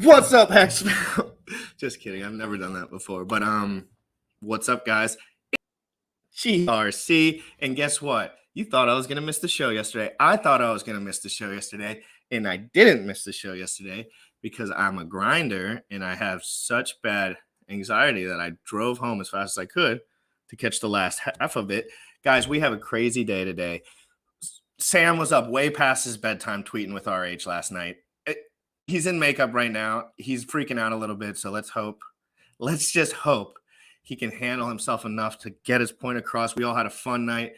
What's up, Hex? Just kidding. I've never done that before. But what's up, guys? GRC. And guess what? You thought I was gonna miss the show yesterday. I thought I was gonna miss the show yesterday, and I didn't miss the show yesterday because I'm a grinder and I have such bad anxiety that I drove home as fast as I could to catch the last half of it. Guys, we have a crazy day today. Sam was up way past his bedtime tweeting with RH last night. He's in makeup right now. He's freaking out a little bit. So let's just hope he can handle himself enough to get his point across. We all had a fun night.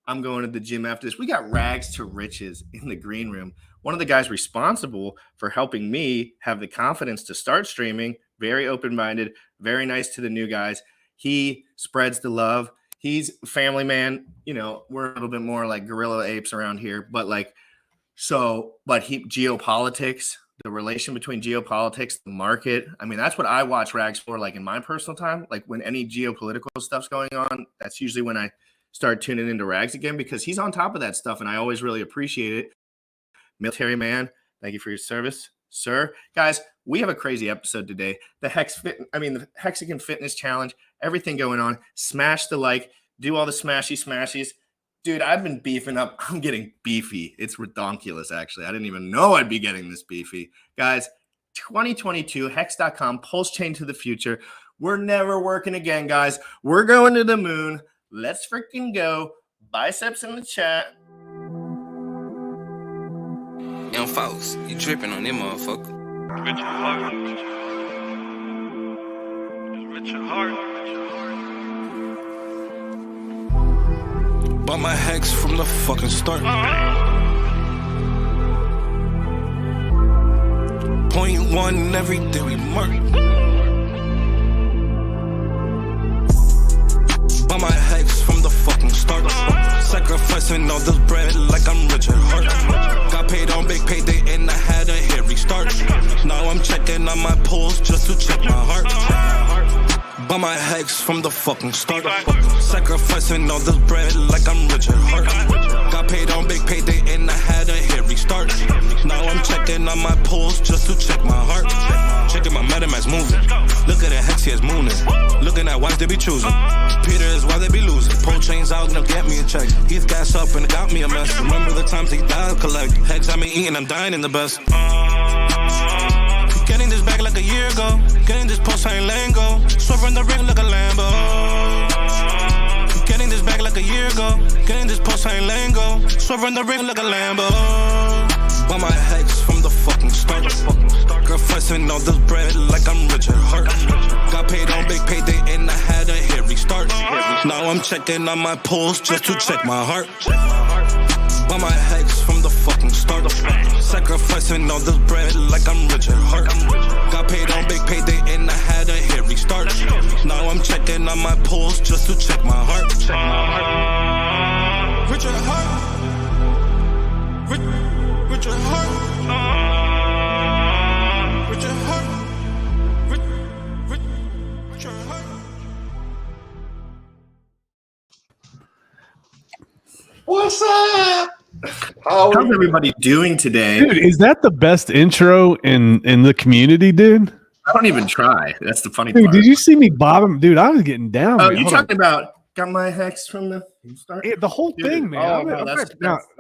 I'm going to the gym after this. We got rags to riches in the green room. One of the guys responsible for helping me have the confidence to start streaming, very open-minded, very nice to the new guys. He spreads the love. He's a family man. You know, we're a little bit more like gorilla apes around here, but geopolitics, the relation between geopolitics, the market. I mean, that's what I watch rags for, like in my personal time. Like when any geopolitical stuff's going on, that's usually when I start tuning into rags again, because he's on top of that stuff and I always really appreciate it. Military man, thank you for your service, sir. Guys, we have a crazy episode today. The Hexagon Fitness Challenge, everything going on. Smash the like, do all the smashies. Dude, I've been beefing up. I'm getting beefy. It's redonkulous, actually. I didn't even know I'd be getting this beefy. Guys, 2022, Hex.com, pulse chain to the future. We're never working again, guys. We're going to the moon. Let's freaking go. Biceps in the chat. Young folks, you tripping on them motherfucker. Richard Hart. Richard Hart. Bought my Hex from the fucking start. Point one every day we mark. Bought my Hex from the fucking start. Sacrificing all this bread like I'm Richard Hart. Got paid on big payday and I had a hairy start. Now I'm checking on my pulse just to check my heart. Bought my Hex from the fucking start. Sacrificing all this bread like I'm Richard Hart. Got paid on big payday and I had a hairy start. Now I'm checking on my pulse just to check my heart. Checking my MetaMask moving. Look at the Hex, he is mooning. Looking at wives they be choosing. Peter is why they be losing. Pull chains out and they'll get me a check. He's gas up and it got me a mess. Remember the times he died collect. Hex I been eating, I'm dying in the best. Getting this back like a year ago. Getting this post, I ain't letting go. Swerving the ring like a Lambo. Getting this back like a year ago. Getting this post, I ain't letting go. Swerving the ring like a Lambo. Bought my Hex from the fucking start. Sacrificing all this bread like I'm Richard Hart. Got paid on big payday and I had a hairy start. Now I'm checking on my pulse just to check my heart. Bought my Hex from the fucking start. Sacrificing all this bread like I'm Richard Hart. Got paid on big payday and I had a hairy start. Now I'm checking on my pulse just to check my heart. Richard Hart. Richard Hart. Richard Hart. Richard Hart. What's up? How's everybody doing today? Dude, is that the best intro in the community, dude? I don't even try. That's the funny Dude, part. did you see me bobbing? Dude, I was getting down. Oh, man. you Hold talking about got my Hex from the start? on. The whole Dude, thing, man. oh, no, that's-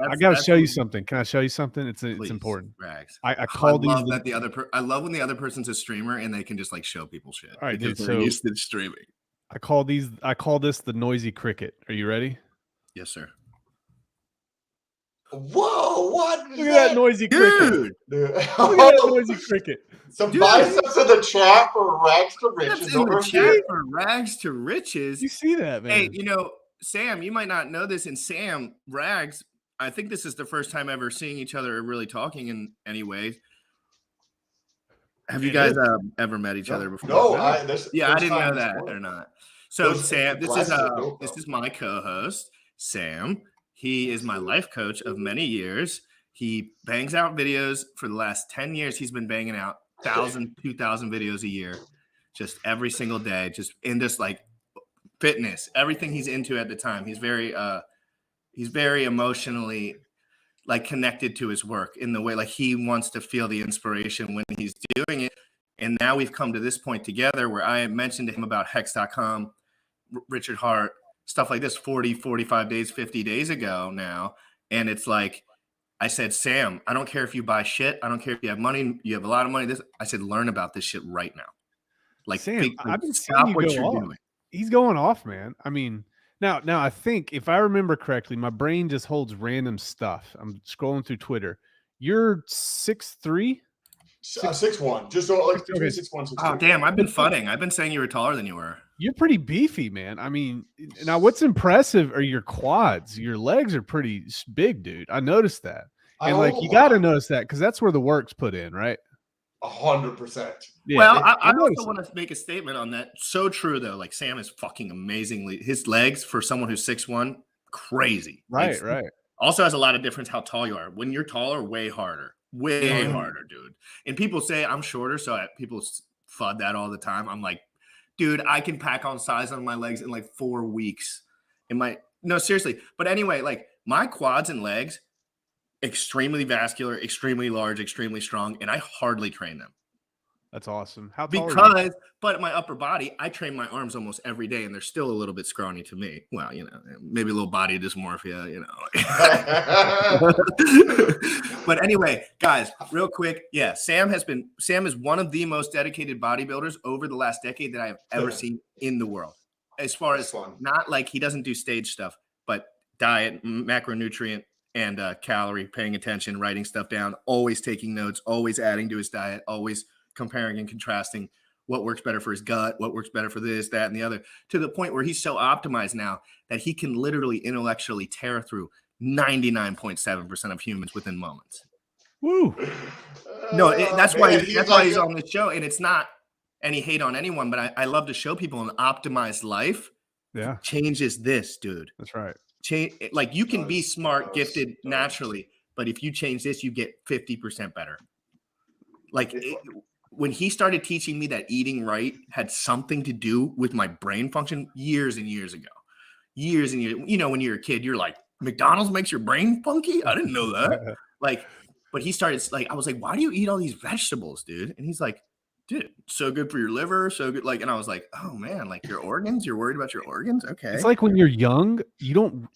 I got to show you something. Can I show you something? It's important. Rags. I called love these. that the other. I love when the other person's a streamer and they can just like show people shit. All right, because dude, they're so- used to streaming. I call this the noisy cricket. Are you ready? Yes, sir. Whoa, what? Look at that noisy cricket. Dude, Dude. Look at that noisy cricket. Some Dude. biceps in the chat for rags to riches. that's in the over chat here. for rags to riches. You see that, man? Hey, you know, Sam, you might not know this, and Sam, Rags, I think this is the first time ever seeing each other or really talking in any way. Have you guys ever met each other before? No, I this didn't know time that before. or not. So Those Sam, this glasses are is dope, this though. is my co-host, Sam. He is my life coach of many years. He bangs out videos for the last 10 years. He's been banging out 1,000, 2,000 videos a year, just every single day, just in this like fitness, everything he's into at the time. He's very emotionally like connected to his work in the way like he wants to feel the inspiration when he's doing it. And now we've come to this point together where I mentioned to him about Hex.com, Richard Hart, stuff like this 40, 45 days, 50 days ago now. And it's like, I said, Sam, I don't care if you buy shit. I don't care if you have money. You have a lot of money. I said, learn about this shit right now. Like, Sam, I've been seeing stop you what go you're off. doing. He's going off, man. I mean, now I think if I remember correctly, my brain just holds random stuff. I'm scrolling through Twitter. You're 6'3"? 6'1", just like between 6'1", 6'2". Oh, damn. I've been funning. I've been saying you were taller than you were. You're pretty beefy, man. I mean, now what's impressive are your quads. Your legs are pretty big, dude. I noticed that. And like, you got to notice that because that's where the work's put in, right? 100%. Yeah, well, I also want to make a statement on that. So true, though. Like, Sam is fucking amazingly. His legs for someone who's 6'1", crazy. Right, like, right. Also has a lot of difference how tall you are. When you're taller, way harder. Way harder, dude. And people say I'm shorter, so people FUD that all the time. I'm like, dude, I can pack on size on my legs in like 4 weeks. No, seriously. But anyway, like my quads and legs, extremely vascular, extremely large, extremely strong, and I hardly train them. That's awesome. How tall are you? But my upper body, I train my arms almost every day, and they're still a little bit scrawny to me. Well, you know, maybe a little body dysmorphia, you know. But anyway, guys, real quick, yeah, Sam is one of the most dedicated bodybuilders over the last decade that I have ever seen in the world. As far as not like he doesn't do stage stuff, but diet, macronutrient, and calorie, paying attention, writing stuff down, always taking notes, always adding to his diet, always comparing and contrasting what works better for his gut, what works better for this, that, and the other, to the point where he's so optimized now that he can literally intellectually tear through 99.7% of humans within moments. Woo! No, that's why he's on this show, and it's not any hate on anyone, but I love to show people an optimized life. Yeah, changes this, dude. That's right. Like you can be smart, gifted naturally, but if you change this, you get 50% better. Like when he started teaching me that eating right had something to do with my brain function years and years ago, you know, when you're a kid, you're like, McDonald's makes your brain funky. I didn't know that. But he started like, I was like, why do you eat all these vegetables, dude? And he's like, dude, so good for your liver, so good. Like, and I was like, oh man, like your organs, you're worried about your organs? Okay. It's like when you're young, you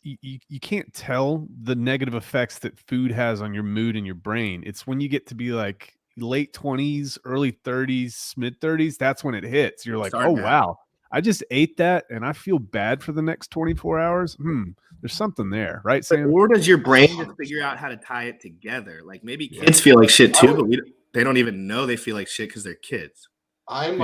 can't tell the negative effects that food has on your mood and your brain. It's when you get to be like late 20s, early 30s, mid 30s, that's when it hits. You're like, oh wow, I just ate that and I feel bad for the next 24 hours. There's something there, right, Sam? Or does your brain just figure out how to tie it together? Like maybe kids feel like shit too, but they don't even know they feel like shit because they're kids. I'm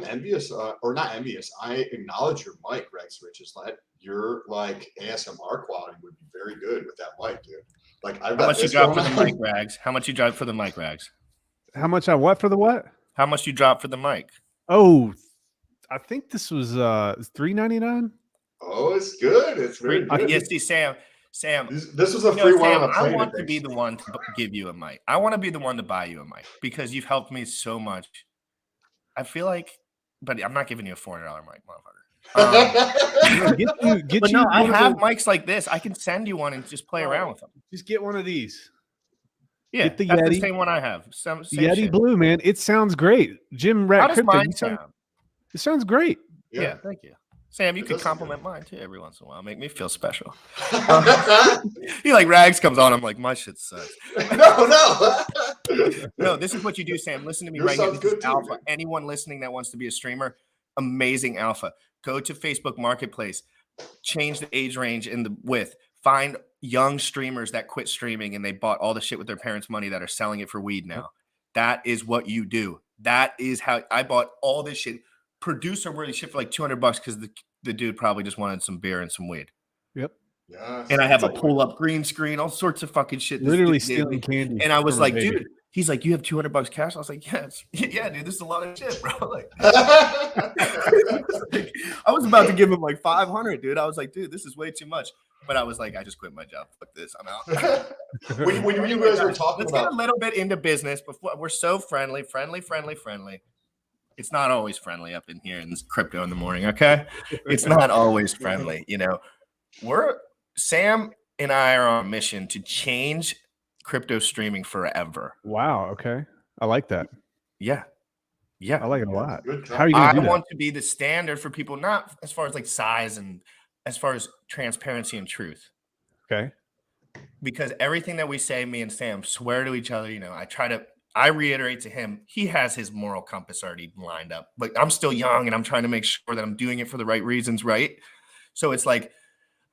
envious, or not envious. I acknowledge your mic, Rex Riches. Your like ASMR quality would be very good with that mic, dude. Like I've got how much you drop for the mic, Rags? How much you drop for the mic, Rags? How much I what for the what? How much you drop for the mic? Oh, I think this was $3.99. Oh, it's good. It's very good. Yes, see, Sam. This was a free one on a plane. I want to be the one to give you a mic. I want to be the one to buy you a mic because you've helped me so much. I feel like, but I'm not giving you a $400 mic, motherfucker. I have mics like this. I can send you one and just play around with them. Just get one of these. Yeah, that's Yeti. The same one I have. Same Yeti shit. Blue, man. It sounds great. Jim Rat. How does mine sound? It sounds great. Yeah, thank you. Sam, you could compliment mine too every once in a while. Make me feel special. You like Rags comes on. I'm like, my shit sucks. No, this is what you do, Sam. Listen to me right here. This is alpha. Anyone listening that wants to be a streamer, amazing alpha. Go to Facebook Marketplace, change the age range and the width. Find young streamers that quit streaming and they bought all the shit with their parents' money that are selling it for weed now. That is what you do. That is how I bought all this shit. Producer worthy shit for like $200 because the dude probably just wanted some beer and some weed. Yep. Yes, and I have a pull-up green screen, all sorts of fucking shit. Literally stealing candy. And I was like, dude, he's like, you have $200 cash? I was like, yes. Yeah, dude, this is a lot of shit, bro. Like, I was about to give him like 500, dude. I was like, dude, this is way too much. But I was like, I just quit my job. Fuck this. I'm out. when you guys were talking let's get a little bit into business before we're so friendly. It's not always friendly up in here in this crypto in the morning, okay? It's not always friendly, you know. Sam and I are on a mission to change crypto streaming forever. Wow, okay. I like that. Yeah. Yeah. I like it a Yeah, lot. good How are you job. gonna I do that? want to be the standard for people, not as far as like size and as far as transparency and truth. Okay. Because everything that we say, me and Sam swear to each other, I reiterate to him, he has his moral compass already lined up. But I'm still young and I'm trying to make sure that I'm doing it for the right reasons, right? So it's like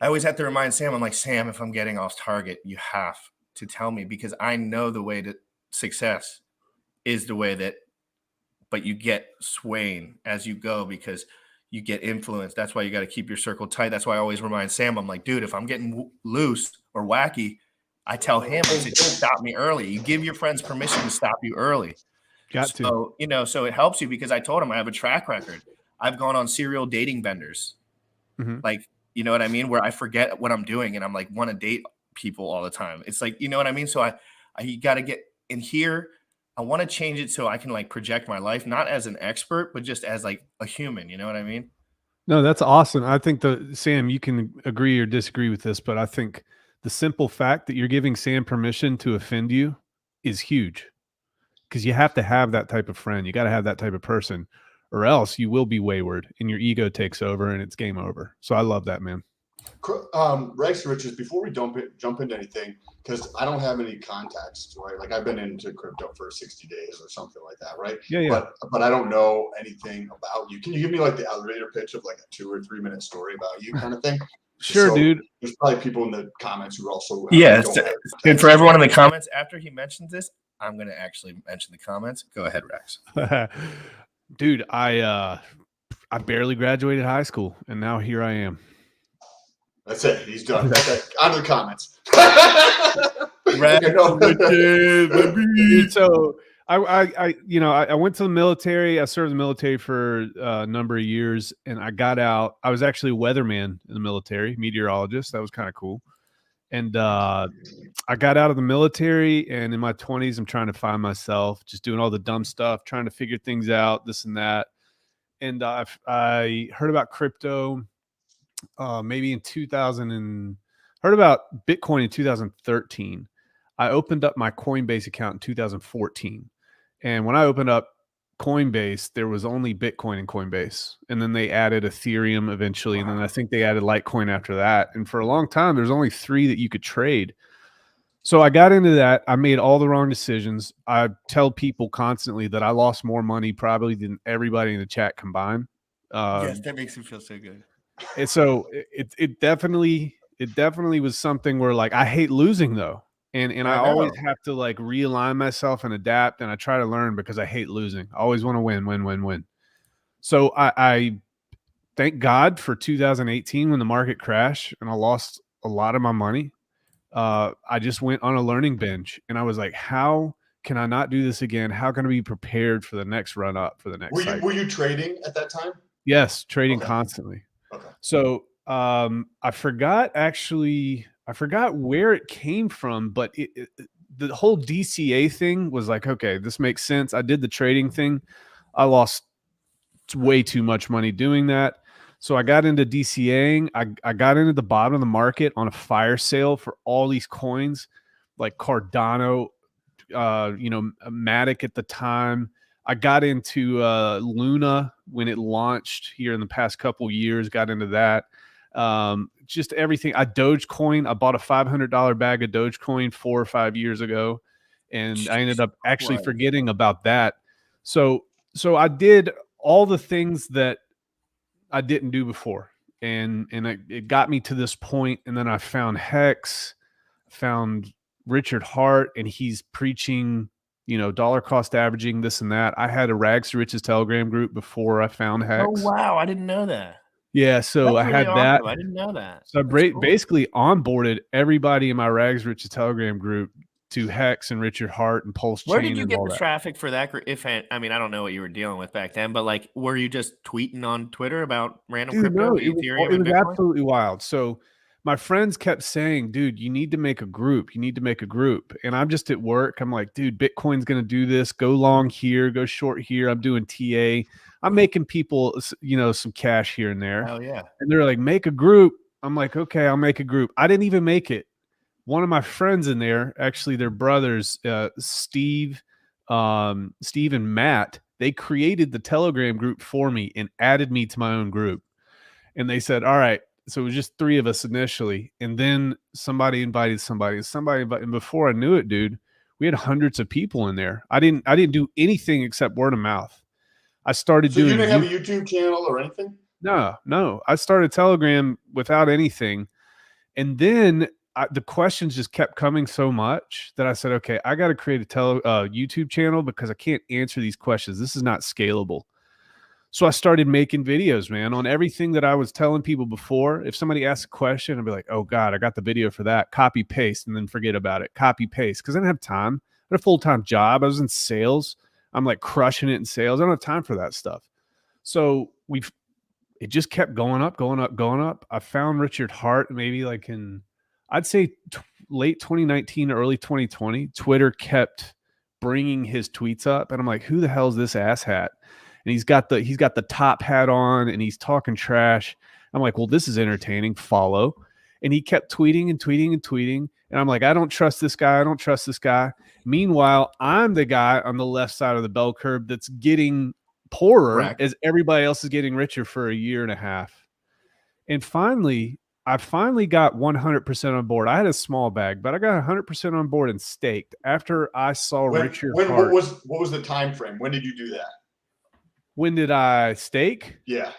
I always have to remind Sam, I'm like, Sam, if I'm getting off target, you have to tell me, because I know the way to success is the way that, but you get swaying as you go because you get influenced. That's why you got to keep your circle tight. That's why I always remind Sam, I'm like, dude, if I'm getting loose or wacky, I tell him, I said, stop me early. You give your friends permission to stop you early. Got to. So, so it helps you, because I told him I have a track record. I've gone on serial dating benders. Mhm. Like, you know what I mean? Where I forget what I'm doing and I'm like, want to date people all the time. It's like, you know what I mean? So I got to get in here. I want to change it so I can like project my life, not as an expert, but just as like a human. You know what I mean? No, that's awesome. I think Sam, you can agree or disagree with this, but I think the simple fact that you're giving Sam permission to offend you is huge, because you have to have that type of friend. You got to have that type of person, or else you will be wayward and your ego takes over and it's game over. So I love that, man. Rex Riches, before we jump into anything, because I don't have any context, right? Like I've been into crypto for 60 days or something like that, right? Yeah. But I don't know anything about you. Can you give me like the elevator pitch of like a 2 or 3 minute story about you, kind of thing? Sure, dude. There's probably people in the comments who also And for everyone in the comments, after he mentions this, I'm going to actually mention the comments. Go ahead, Rex. Dude, I barely graduated high school and now here I am. That's it. He's done. Okay, on to the comments. Dude, so I went to the military. I served the military for a number of years, and I got out. I was actually a weatherman in the military, meteorologist. That was kind of cool. And I got out of the military, and in my 20s, I'm trying to find myself, just doing all the dumb stuff, trying to figure things out, this and that. And I heard about crypto maybe in 2000 and heard about Bitcoin in 2013. I opened up my Coinbase account in 2014. And when I opened up Coinbase, there was only Bitcoin in Coinbase. And then they added Ethereum eventually. And then I think they added Litecoin after that. And for a long time, there's only 3 that you could trade. So I got into that. I made all the wrong decisions. I tell people constantly that I lost more money probably than everybody in the chat combined. Yes, that makes me feel so good. And so it definitely was something where like I hate losing though. And I always have to like realign myself and adapt, and I try to learn because I hate losing. I always want to win. So I thank God for 2018 when the market crashed and I lost a lot of my money. I just went on a learning binge and I was like, how can I not do this again? How can I be prepared for the next run up, for the next cycle? Were you trading at that time? Yes, trading constantly. Okay. So I forgot where it came from, but the whole DCA thing was like, okay, this makes sense. I did the trading thing. I lost way too much money doing that. So I got into DCAing. I got into the bottom of the market on a fire sale for all these coins like Cardano, Matic at the time. I got into Luna when it launched here in the past couple years, got into that. Just everything. I bought a $500 bag of Dogecoin 4 or 5 years ago, and I ended up actually forgetting about that. So I did all the things that I didn't do before, and it got me to this point. And then I found Hex, found Richard Hart, and he's preaching, dollar cost averaging, this and that. I had a Rags to Riches Telegram group before I found Hex. Oh wow, I didn't know that. Yeah, so That's I had really that. awesome. I didn't know that. So I basically onboarded everybody in my Rags to Riches Telegram group to Hex and Richard Hart and Pulse Chain. Where did you and get all the that. traffic for that? I mean, I don't know what you were dealing with back then, but like, were you just tweeting on Twitter about random Dude, crypto, no, it Ethereum, and was Bitcoin? absolutely wild. So my friends kept saying, dude, you need to make a group. You need to make a group. And I'm just at work. I'm like, dude, Bitcoin's going to do this. Go long here, go short here. I'm doing TA. I'm making people, some cash here and there. Oh yeah. And they're like, make a group. I'm like, okay, I'll make a group. I didn't even make it. One of my friends in there, actually, their brothers, Steve and Matt, They created the Telegram group for me and added me to my own group. And they said, all right, so it was just 3 of us initially. And then somebody invited somebody, and before I knew it, dude, we had hundreds of people in there. I didn't do anything except word of mouth. I started So doing. you didn't have a YouTube channel or anything? No. I started Telegram without anything. And then the questions just kept coming so much that I said, okay, I got to create a YouTube channel because I can't answer these questions. This is not scalable. So I started making videos, man, on everything that I was telling people before. If somebody asked a question, I'd be like, oh God, I got the video for that. Copy, paste, and then forget about it. Copy, paste. Because I didn't have time. I had a full-time job. I was in sales. I'm like crushing it in sales. I don't have time for that stuff. So it just kept going up. I found Richard Hart maybe like in, I'd say late 2019, early 2020. Twitter kept bringing his tweets up. And I'm like, who the hell is this asshat? And he's got the top hat on and he's talking trash. I'm like, well, this is entertaining. Follow. And he kept tweeting and tweeting and tweeting. And I'm like, I don't trust this guy. Meanwhile, I'm the guy on the left side of the bell curve that's getting poorer as everybody else is getting richer for a year and a half. And I finally got 100% on board. I had a small bag, but I got 100% on board and staked after I saw Richard Hart. What was the time frame? When did you do that? When did I stake? Yeah.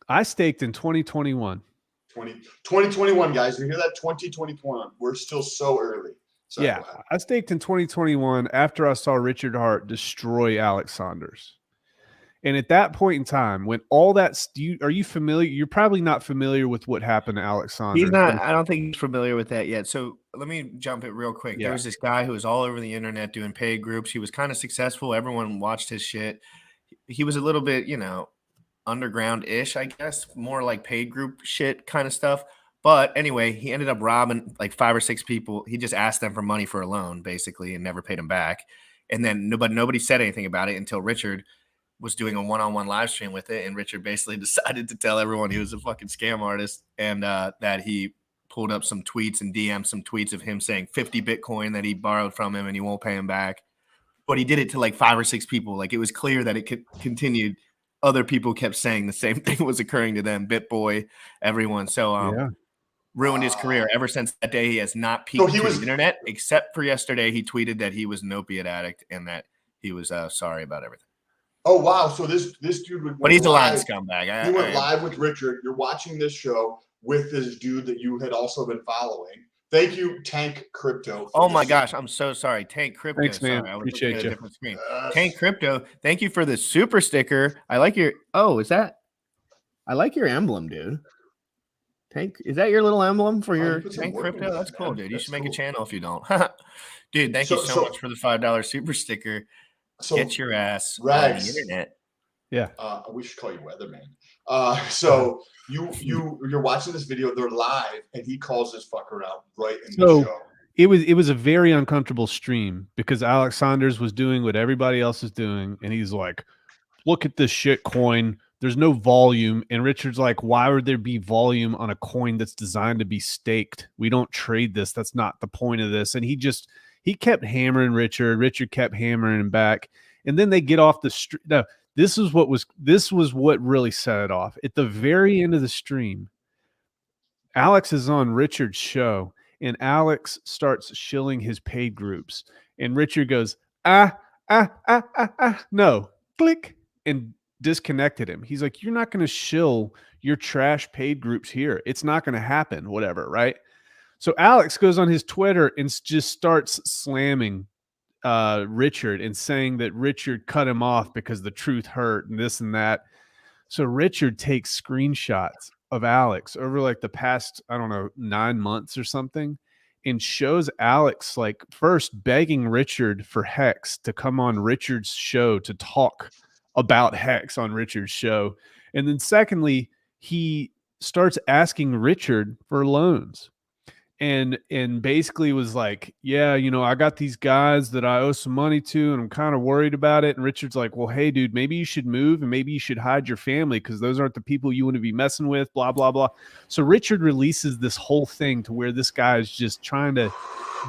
I staked in 2021. 2021, guys. You hear that? 2021. We're still so early. So, yeah. I staked in 2021 after I saw Richard Hart destroy Alex Saunders. And at that point in time, when all that, are you familiar? You're probably not familiar with what happened to Alex Saunders. He's not. I don't think he's familiar with that yet. So let me jump it real quick. Yeah. There was this guy who was all over the internet doing paid groups. He was kind of successful. Everyone watched his shit. He was a little bit, underground-ish, I guess, more like paid group shit kind of stuff. But anyway, he ended up robbing like 5 or 6 people. He just asked them for money for a loan, basically, and never paid them back. And then nobody said anything about it until Richard was doing a one-on-one live stream with it. And Richard basically decided to tell everyone he was a fucking scam artist and that he pulled up some tweets and DM'd some tweets of him saying 50 Bitcoin that he borrowed from him and he won't pay him back. But he did it to like 5 or 6 people. Like it was clear that it continued. Other people kept saying the same thing was occurring to them. BitBoy, everyone. So ruined his career. Ever since that day, he has not peeked to the internet, except for yesterday. He tweeted that he was an opiate addict and that he was sorry about everything. Oh wow! So this dude would. But he's a lying scumbag. You went live with Richard. You're watching this show with this dude that you had also been following. Thank you, Tank Crypto. Oh my gosh, I'm so sorry. Tank Crypto. Thanks, man. Sorry, I was appreciate looking at you. a different screen. Tank Crypto, thank you for the super sticker. I like your I like your emblem, dude. Tank, is that your little emblem for your Tank Crypto? That's cool, dude. You should make a channel if you don't. Dude, thank you so much for the $5 super sticker. Get your ass on the internet. Yeah. We should call you Weatherman. So you're watching this video, they're live, and he calls this fucker out right in the show. It was a very uncomfortable stream because Alex Saunders was doing what everybody else is doing, and he's like, look at this shit coin. There's no volume. And Richard's like, why would there be volume on a coin that's designed to be staked? We don't trade this. That's not the point of this. And he kept hammering Richard. Richard kept hammering him back. And then they get off the street. No, this was what really set it off. At the very end of the stream, Alex is on Richard's show, and Alex starts shilling his paid groups. And Richard goes, no, click, and disconnected him. He's like, you're not going to shill your trash paid groups here. It's not going to happen, whatever, right? So Alex goes on his Twitter and just starts slamming Richard and saying that Richard cut him off because the truth hurt and this and that. So Richard takes screenshots of Alex over like the past, 9 months or something, and shows Alex like first begging Richard for Hex to come on Richard's show to talk about Hex on Richard's show. And then secondly, he starts asking Richard for loans. And basically was like, yeah, I got these guys that I owe some money to, and I'm kind of worried about it. And Richard's like, well, hey, dude, maybe you should move, and maybe you should hide your family because those aren't the people you want to be messing with, blah, blah, blah. So Richard releases this whole thing to where this guy is just trying to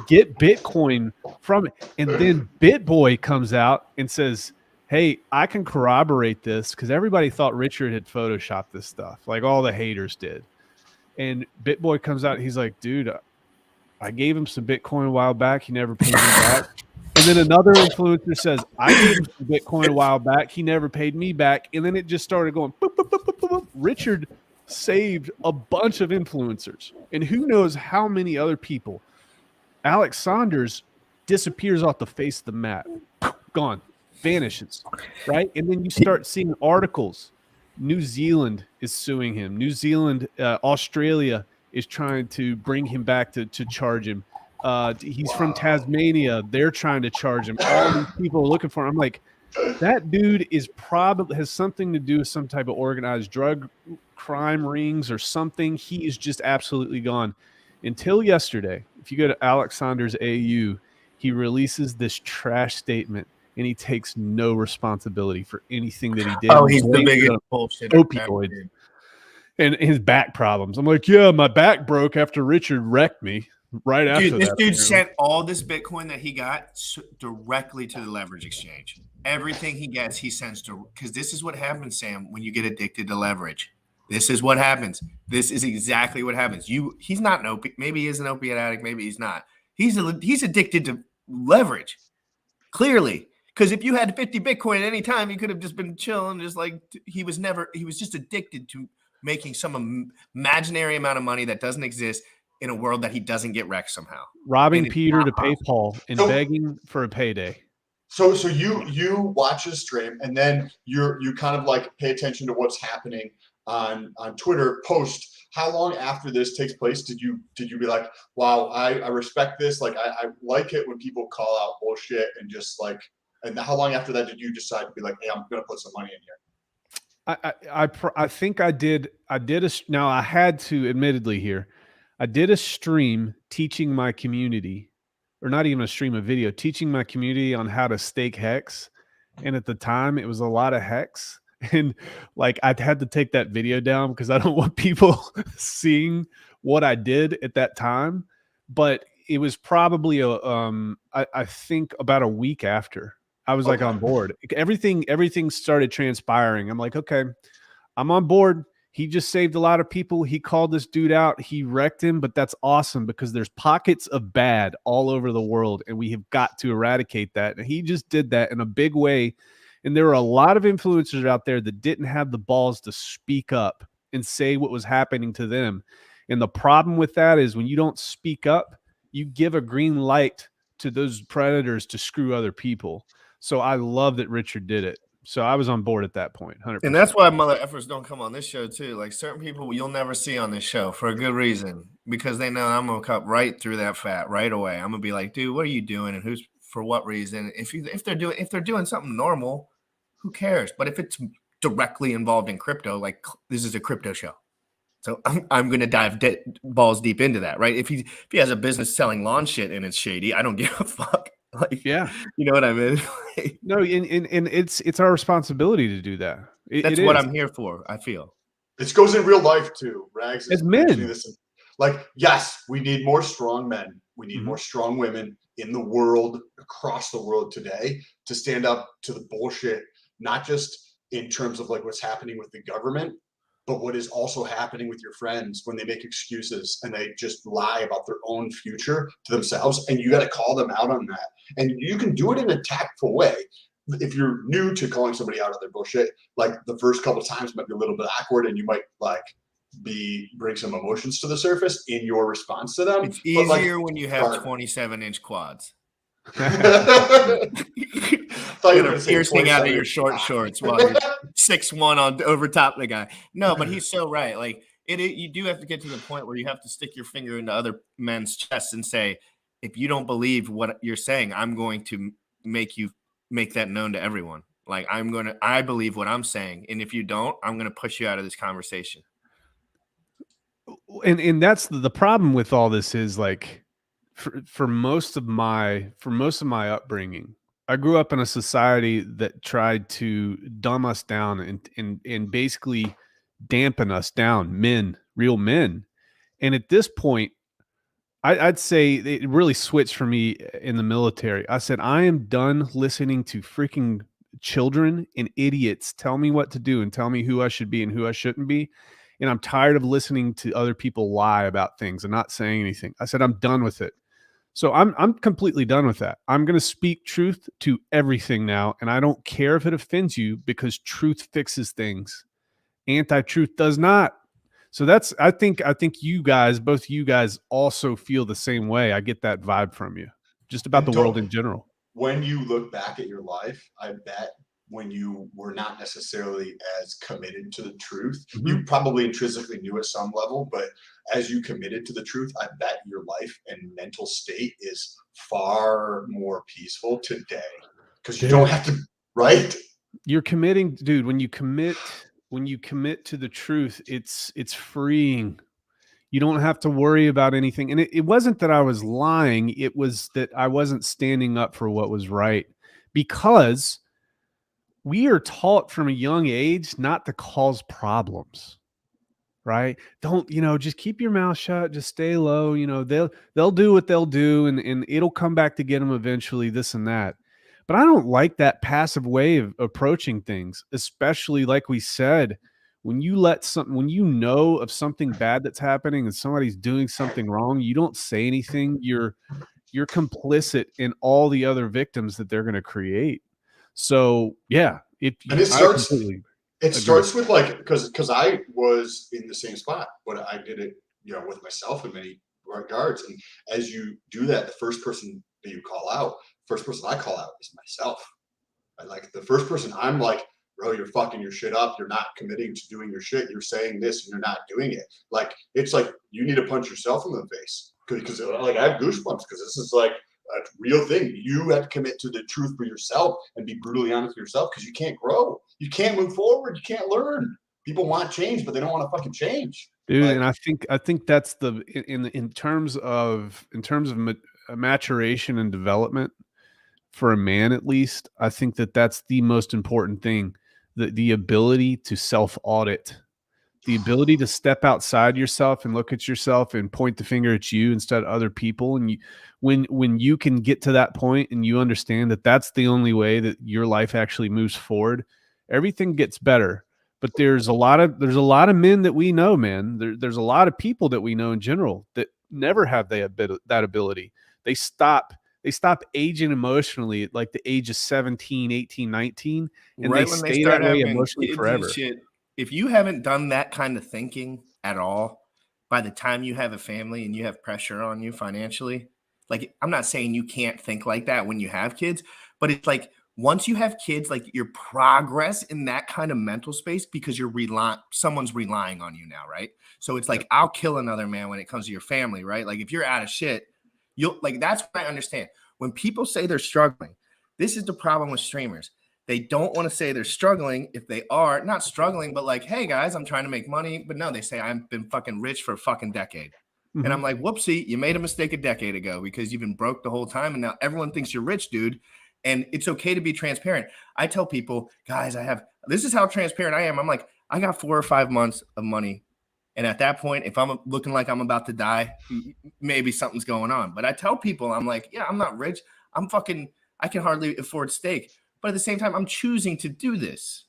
get Bitcoin from it. And then BitBoy comes out and says, hey, I can corroborate this because everybody thought Richard had photoshopped this stuff, like all the haters did. And BitBoy comes out, he's like, dude, I gave him some Bitcoin a while back. He never paid me back. And then another influencer says, I gave him some Bitcoin a while back. He never paid me back. And then it just started going, boop, boop, boop, boop, boop, boop. Richard saved a bunch of influencers. And who knows how many other people. Alex Saunders disappears off the face of the map. Gone. Vanishes. Right? And then you start seeing articles. New Zealand is suing him. New Zealand, Australia is trying to bring him back to charge him. He's from Tasmania. They're trying to charge him. All these people are looking for him. I'm like, that dude is probably has something to do with some type of organized drug crime rings or something. He is just absolutely gone. Until yesterday, if you go to Alex Saunders AU, he releases this trash statement and he takes no responsibility for anything that he did. Oh, he's the biggest bullshit. Opioid. And his back problems. I'm like, yeah, my back broke after Richard wrecked me. Right after Dude, this that, dude sent all this Bitcoin that he got directly to the leverage exchange. Everything he gets, he sends to, because this is what happens, Sam, when you get addicted to leverage. This is what happens. This is exactly what happens. He's not an opiate. Maybe he is an opiate addict. Maybe he's not. He's addicted to leverage. Clearly. Because if you had 50 Bitcoin at any time, he could have just been chilling. Just like he was just addicted to making some imaginary amount of money that doesn't exist in a world that he doesn't get wrecked somehow. Robbing Peter to pay Paul and begging for a payday. So you watch his stream and then you kind of like pay attention to what's happening on Twitter post. How long after this takes place did you be like, wow, I respect this. Like I like it when people call out bullshit and just like, and how long after that did you decide to be like, hey, I'm going to put some money in here? I think I did now I had to admittedly here. I did a stream teaching my community, or not even a stream, a video teaching my community on how to stake hex. And at the time it was a lot of hex. And like I had to take that video down because I don't want people seeing what I did at that time. But it was probably I think about a week after I was like on board. Everything started transpiring. I'm like, okay, I'm on board. He just saved a lot of people. He called this dude out. He wrecked him, but that's awesome because there's pockets of bad all over the world, and we have got to eradicate that. And he just did that in a big way. And there were a lot of influencers out there that didn't have the balls to speak up and say what was happening to them. And the problem with that is when you don't speak up, you give a green light to those predators to screw other people. So I love that Richard did it. So I was on board at that point, 100%. And that's why mother effers don't come on this show too. Like certain people you'll never see on this show for a good reason, because they know I'm gonna cut right through that fat right away. I'm gonna be like, dude, what are you doing, and who's for what reason? If they're doing something normal, who cares? But if it's directly involved in crypto, like this is a crypto show, so I'm gonna dive balls deep into that, right? If he has a business selling lawn shit and it's shady, I don't give a fuck. Like, yeah, you know what I mean? No, and it's our responsibility to do that. That's what I'm here for. I feel this goes in real life too, Rags. As men, like, yes, we need more strong men. We need more strong women in the world, across the world today, to stand up to the bullshit, not just in terms of like what's happening with the government, but what is also happening with your friends when they make excuses and they just lie about their own future to themselves. And you got to call them out on that. And you can do it in a tactful way. If you're new to calling somebody out on their bullshit, like the first couple of times might be a little bit awkward and you might like bring some emotions to the surface in your response to them. It's easier when you have 27-inch quads. You're piercing out of your short shorts while you're 6'1" on over top of the guy. No, but he's so right. Like you do have to get to the point where you have to stick your finger into other men's chests and say, if you don't believe what you're saying, I'm going to make that known to everyone. Like I believe what I'm saying, and if you don't, I'm gonna push you out of this conversation. And that's the problem with all this is like. For most of my upbringing, I grew up in a society that tried to dumb us down and basically dampen us down, real men. And at this point, I'd say it really switched for me in the military. I said, I am done listening to freaking children and idiots tell me what to do and tell me who I should be and who I shouldn't be. And I'm tired of listening to other people lie about things and not saying anything. I said, I'm done with it. So I'm completely done with that. I'm going to speak truth to everything now. And I don't care if it offends you, because truth fixes things. Anti-truth does not. So I think you guys, both you guys, also feel the same way. I get that vibe from you, just about And the world in general. when you look back at your life, I bet when you were not necessarily as committed to the truth, you probably intrinsically knew at some level, but as you committed to the truth, I bet your life and mental state is far more peaceful today, because you don't have to, right? You're committing, dude. When you commit to the truth, it's freeing. You don't have to worry about anything. And it wasn't that I was lying. It was that I wasn't standing up for what was right, because we are taught from a young age not to cause problems, right? Don't, just keep your mouth shut, just stay low. They'll do what they'll do, and it'll come back to get them eventually, this and that. But I don't like that passive way of approaching things, especially like we said, when you when you know of something bad that's happening and somebody's doing something wrong, you don't say anything. You're complicit in all the other victims that they're going to create. So yeah, And it starts with, like, because I was in the same spot, but I did it, with myself in many regards. And as you do that, the first person that you call out, first person I call out is myself. And like the first person, I'm like, bro, you're fucking your shit up. You're not committing to doing your shit. You're saying this and you're not doing it. Like, it's like you need to punch yourself in the face, because like I have goosebumps, because this is like a real thing. You have to commit to the truth for yourself and be brutally honest with yourself, because you can't grow. You can't move forward. You can't learn. People want change, but they don't want to fucking change. Dude, Like, and I think that's in terms of maturation and development for a man, at least, I think that's the most important thing. The ability to self-audit, the ability to step outside yourself and look at yourself and point the finger at you instead of other people. And when you can get to that point and you understand that that's the only way that your life actually moves forward, everything gets better. But there's a lot of men that we know, man. There's a lot of people that we know in general that never have that ability. They stop aging emotionally at like the age of 17, 18, 19, and Right they when stay they start that way having emotionally kids forever. and shit. If you haven't done that kind of thinking at all, by the time you have a family and you have pressure on you financially, like, I'm not saying you can't think like that when you have kids, but it's like once you have kids, like, your progress in that kind of mental space, because someone's relying on you now, right? So it's like, I'll kill another man when it comes to your family, right? Like, if you're out of shit, that's what I understand. When people say they're struggling, this is the problem with streamers. They don't want to say they're struggling if they are not struggling, but like, hey guys, I'm trying to make money. But no, they say I've been fucking rich for a fucking decade. Mhm. And I'm like, whoopsie, you made a mistake a decade ago, because you've been broke the whole time. And now everyone thinks you're rich, dude. And it's okay to be transparent. I tell people, guys, this is how transparent I am. I'm like, I got 4 or 5 months of money. And at that point, if I'm looking like I'm about to die, maybe something's going on. But I tell people, I'm like, yeah, I'm not rich. I can hardly afford steak. But at the same time, I'm choosing to do this.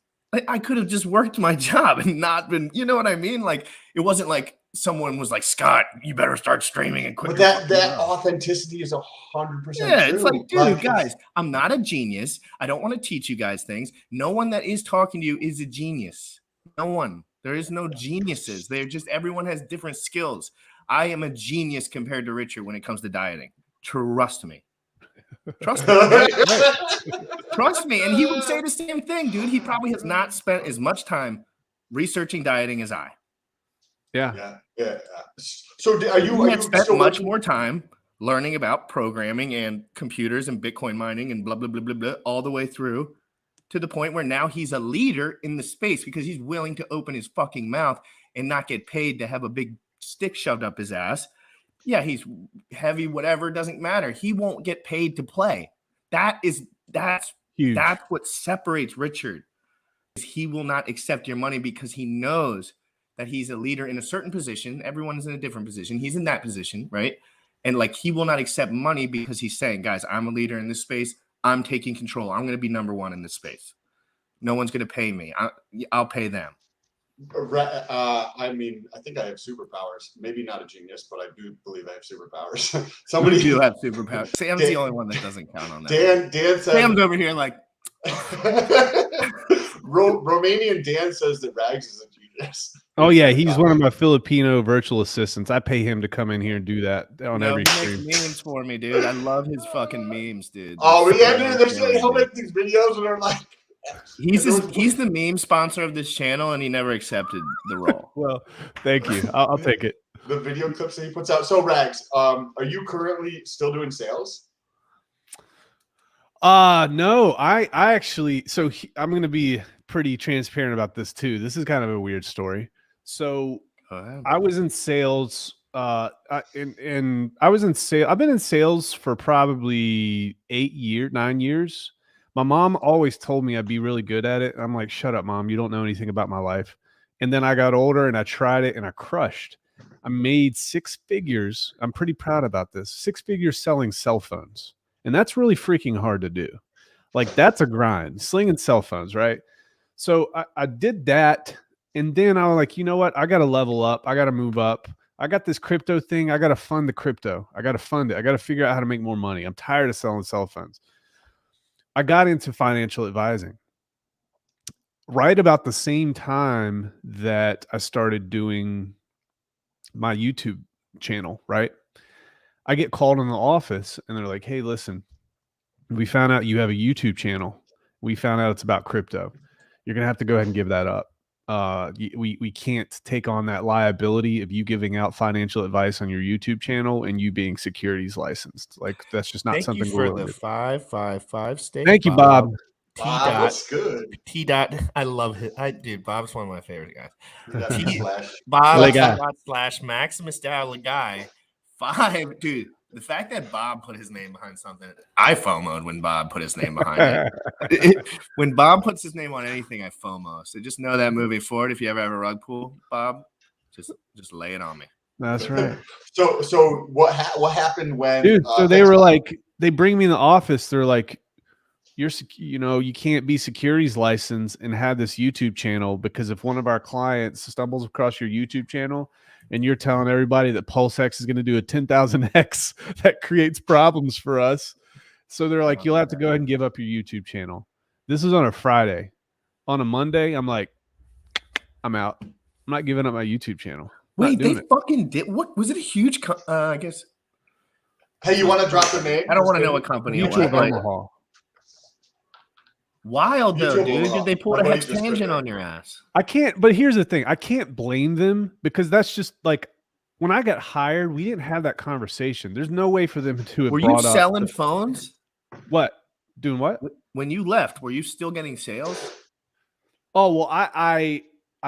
I could have just worked my job and not been, you know what I mean? Like, it wasn't like someone was like, Scott, you better start streaming and quit. But that authenticity is 100% yeah, true. it's like, dude, guys, I'm not a genius. I don't want to teach you guys things. No one that is talking to you is a genius. No one. There is no geniuses. Everyone has different skills. I am a genius compared to Richard when it comes to dieting. Trust me. Trust me. Right. Trust me. And he would say the same thing, dude. He probably has not spent as much time researching dieting as I. Yeah. So are you spent still much working? more time learning about programming and computers and Bitcoin mining and blah, blah, blah, blah, blah, all the way through to the point where now he's a leader in the space because he's willing to open his fucking mouth and not get paid to have a big stick shoved up his ass. Yeah, he's heavy, whatever, doesn't matter. He won't get paid to play. That's Huge. That's what separates Richard. He will not accept your money because he knows that he's a leader in a certain position. Everyone's in a different position. He's in that position, right? And like, he will not accept money because he's saying, guys, I'm a leader in this space. I'm taking control. I'm going to be number one in this space. No one's going to pay me. I'll pay them. I mean, I think I have superpowers. Maybe not a genius, but I do believe I have superpowers. Somebody You do have superpowers. Sam's the only one that doesn't count on that. Dan said, Sam's over here like Romanian Dan says that Rags is a genius. Oh yeah, he's one of my Filipino virtual assistants. I pay him to come in here and do that on every he stream. makes memes for me, dude. I love his fucking memes, dude. Oh yeah, dude. He'll make these videos and they're like. He's the meme sponsor of this channel, and he never accepted the role. Well, thank you. I'll take it. The video clips that he puts out. So Rags, are you currently still doing sales? No, I actually. So I'm going to be pretty transparent about this too. This is kind of a weird story. So I was in sales. And I was in sales. I've been in sales for probably 9 years. My mom always told me I'd be really good at it. I'm like, shut up, Mom. You don't know anything about my life. And then I got older and I tried it and I crushed. I made 6 figures. I'm pretty proud about this. 6 figures selling cell phones. And that's really freaking hard to do. Like, that's a grind, slinging cell phones, right? So I did that. And then I was like, you know what? I got to level up. I got to move up. I got this crypto thing. I got to fund the crypto. I got to fund it. I got to figure out how to make more money. I'm tired of selling cell phones. I got into financial advising right about the same time that I started doing my YouTube channel, right? I get called in the office and they're like, hey, listen, we found out you have a YouTube channel. We found out it's about crypto. You're going to have to go ahead and give that up. We can't take on that liability of you giving out financial advice on your YouTube channel and you being securities licensed. Like, that's just not something we're for the 555 state. Thank you, Bob. Bob, that's good. T dot. I love it. Dude, Bob's one of my favorite guys. Bob / Maximus Guy 5. Dude, the fact that Bob put his name behind something, I FOMO'd when Bob put his name behind it. When Bob puts his name on anything, I FOMO. So just know that moving forward, if you ever have a rug pull, Bob, just lay it on me. That's right. So what happened when? Dude, so they were like, they bring me in the office. They're like, you can't be securities licensed and have this YouTube channel, because if one of our clients stumbles across your YouTube channel and you're telling everybody that PulseX is going to do a 10,000x, that creates problems for us. So they're like, you'll have to go ahead and give up your YouTube channel. This is on a Friday. On a Monday, I'm like, I'm out. I'm not giving up my YouTube channel. Wait, they fucking did. What was it? A huge, I guess. Hey, you want to drop the name? I don't want to know what company it was. Omaha. Wild though, dude. Did they pull a hex tangent on your ass? I can't, but here's the thing. I can't blame them, because that's just like, when I got hired, we didn't have that conversation. There's no way for them to have Were you selling phones? What? Doing what? When you left, were you still getting sales? Oh, well, I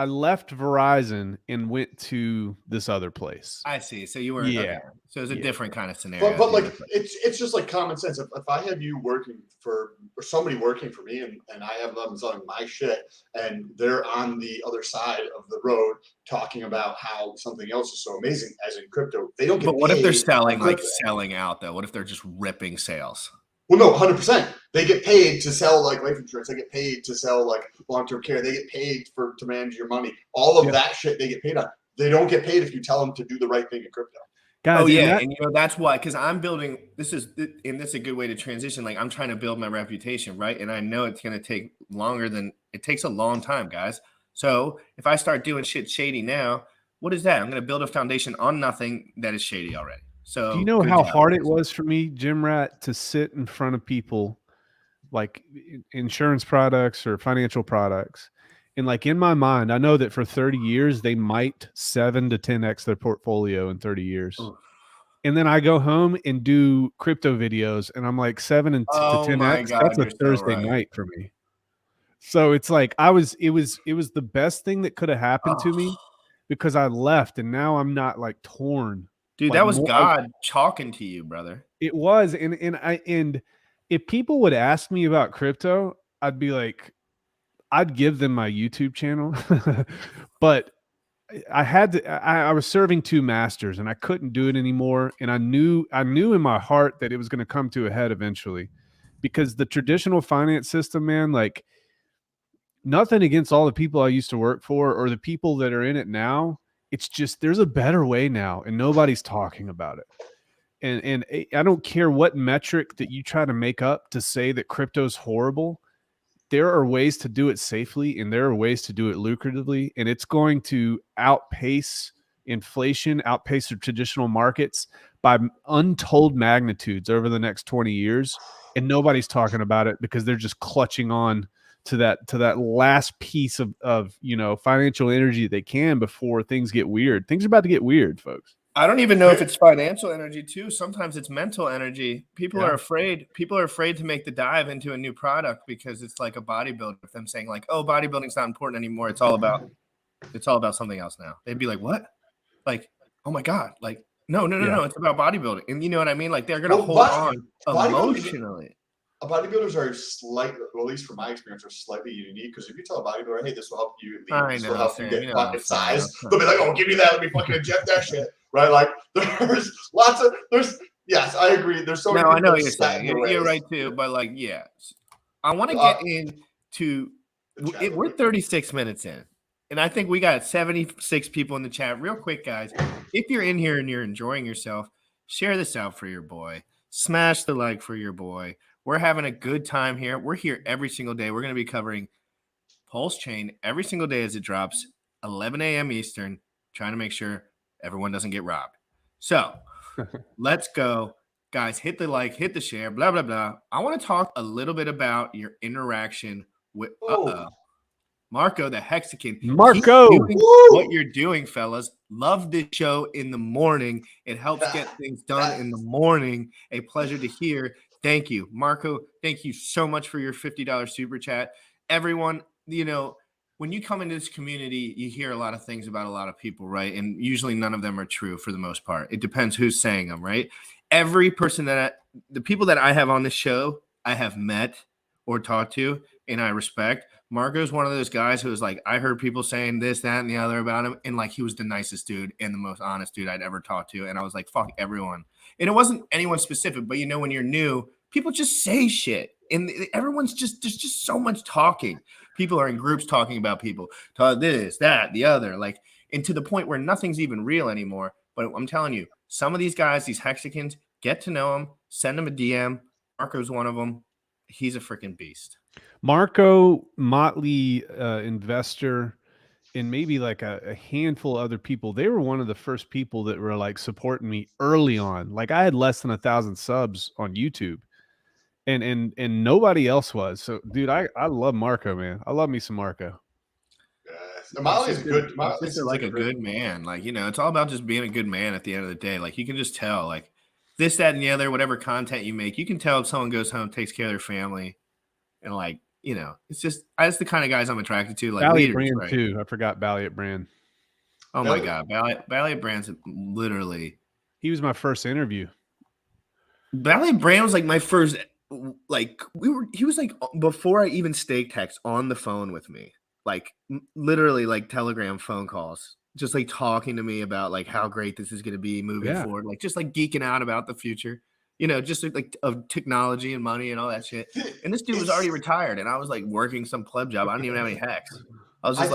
left Verizon and went to this other place. I see. So you were, yeah. Okay. So it's a different kind of scenario. But like, it's just like common sense. If I have you working for, or somebody working for me, and I have them selling my shit, and they're on the other side of the road talking about how something else is so amazing, as in crypto, they don't get. But what if they're selling selling out though? What if they're just ripping sales? Well, no, 100%. They get paid to sell like life insurance. They get paid to sell like long-term care. They get paid to manage your money. All of that shit they get paid on. They don't get paid if you tell them to do the right thing in crypto. Guys, and that's why, because I'm building. This is a good way to transition. Like, I'm trying to build my reputation, right? And I know it's going to take longer than it takes. A long time, guys. So if I start doing shit shady now, what is that? I'm going to build a foundation on nothing that is shady already. So do you know how hard it was for me, Jim Rat, to sit in front of people like insurance products or financial products? And like, in my mind, I know that for 30 years, they might 7 to 10x their portfolio in 30 years. Oof. And then I go home and do crypto videos, and I'm like 7 to 10x. That's a Thursday night for me. So it's like, it was the best thing that could have happened to me, because I left and now I'm not like torn. Dude, like, that was God talking to you, brother. It was, and if people would ask me about crypto, I'd be like, I'd give them my YouTube channel, but I had to. I was serving 2 masters, and I couldn't do it anymore. And I knew in my heart that it was going to come to a head eventually, because the traditional finance system, man, like nothing against all the people I used to work for or the people that are in it now. It's just there's a better way now, and nobody's talking about it. And I don't care what metric that you try to make up to say that crypto's horrible. There are ways to do it safely, and there are ways to do it lucratively, and it's going to outpace inflation, outpace the traditional markets by untold magnitudes over the next 20 years. And nobody's talking about it because they're just clutching on to that last piece of financial energy they can before things get weird. Things are about to get weird, folks. I don't even know if it's financial energy too. Sometimes it's mental energy. People are afraid. People are afraid to make the dive into a new product because it's like a bodybuilder. With them saying like, "Oh, bodybuilding's not important anymore. It's all about something else now." They'd be like, "What?" Like, "Oh my god!" Like, no. It's about bodybuilding, and you know what I mean. Like, they're gonna hold on emotionally. Bodybuilders are slightly, well, at least from my experience, are slightly unique because if you tell a bodybuilder, hey, this will help you lean, this will help you get fucking size, they'll be like, oh, give me that, let me fucking inject that shit, right? Like, yes, I agree. There's so many. No, I know what you're saying. You're right too, but like, yeah, I want to get into. We're 36 minutes in, and I think we got 76 people in the chat. Real quick, guys, if you're in here and you're enjoying yourself, share this out for your boy. Smash the like for your boy. We're having a good time here. We're here every single day. We're going to be covering Pulse Chain every single day as it drops, 11 a.m. Eastern, trying to make sure everyone doesn't get robbed. So let's go. Guys, hit the like, hit the share, blah, blah, blah. I want to talk a little bit about your interaction with Marco, the Hexagon. Marco, what you're doing, fellas. Love this show in the morning. It helps get things done in the morning. A pleasure to hear. Thank you, Marco. Thank you so much for your $50 super chat. Everyone, when you come into this community, you hear a lot of things about a lot of people, right? And usually none of them are true for the most part. It depends who's saying them, right? Every person the people that I have on this show, I have met or talked to, and I respect. Marco's one of those guys who was like, I heard people saying this, that, and the other about him, and like he was the nicest dude and the most honest dude I'd ever talked to. And I was like, fuck everyone. And it wasn't anyone specific, but when you're new, people just say shit. And everyone's there's just so much talking. People are in groups talking about people, talk this, that, the other, like, and to the point where nothing's even real anymore. But I'm telling you, some of these guys, these Hexicans, get to know them, send them a DM. Marco's one of them. He's a freaking beast. Marco, Motley investor, and maybe like a handful of other people. They were one of the first people that were like supporting me early on. Like I had less than 1,000 subs on YouTube, and nobody else was. So, dude, I love Marco, man. I love me some Marco. Molly's good. Molly's like a good man. Like, it's all about just being a good man at the end of the day. Like, you can just tell, like, this, that, and the other, whatever content you make, you can tell if someone goes home, takes care of their family, and like, it's just that's the kind of guys I'm attracted to. Like Valiant leaders, Brand right? too. I forgot Valiant Brand. Oh my god, Valiant Brand's literally. He was my first interview. Valiant Brand was like my first. Like he was like before I even staked Hex on the phone with me. Like literally like Telegram phone calls, just like talking to me about like how great this is going to be moving forward. Like just like geeking out about the future. Just like of technology and money and all that shit. And this dude was already retired, and I was like working some pleb job. I didn't even have any Hex. I was just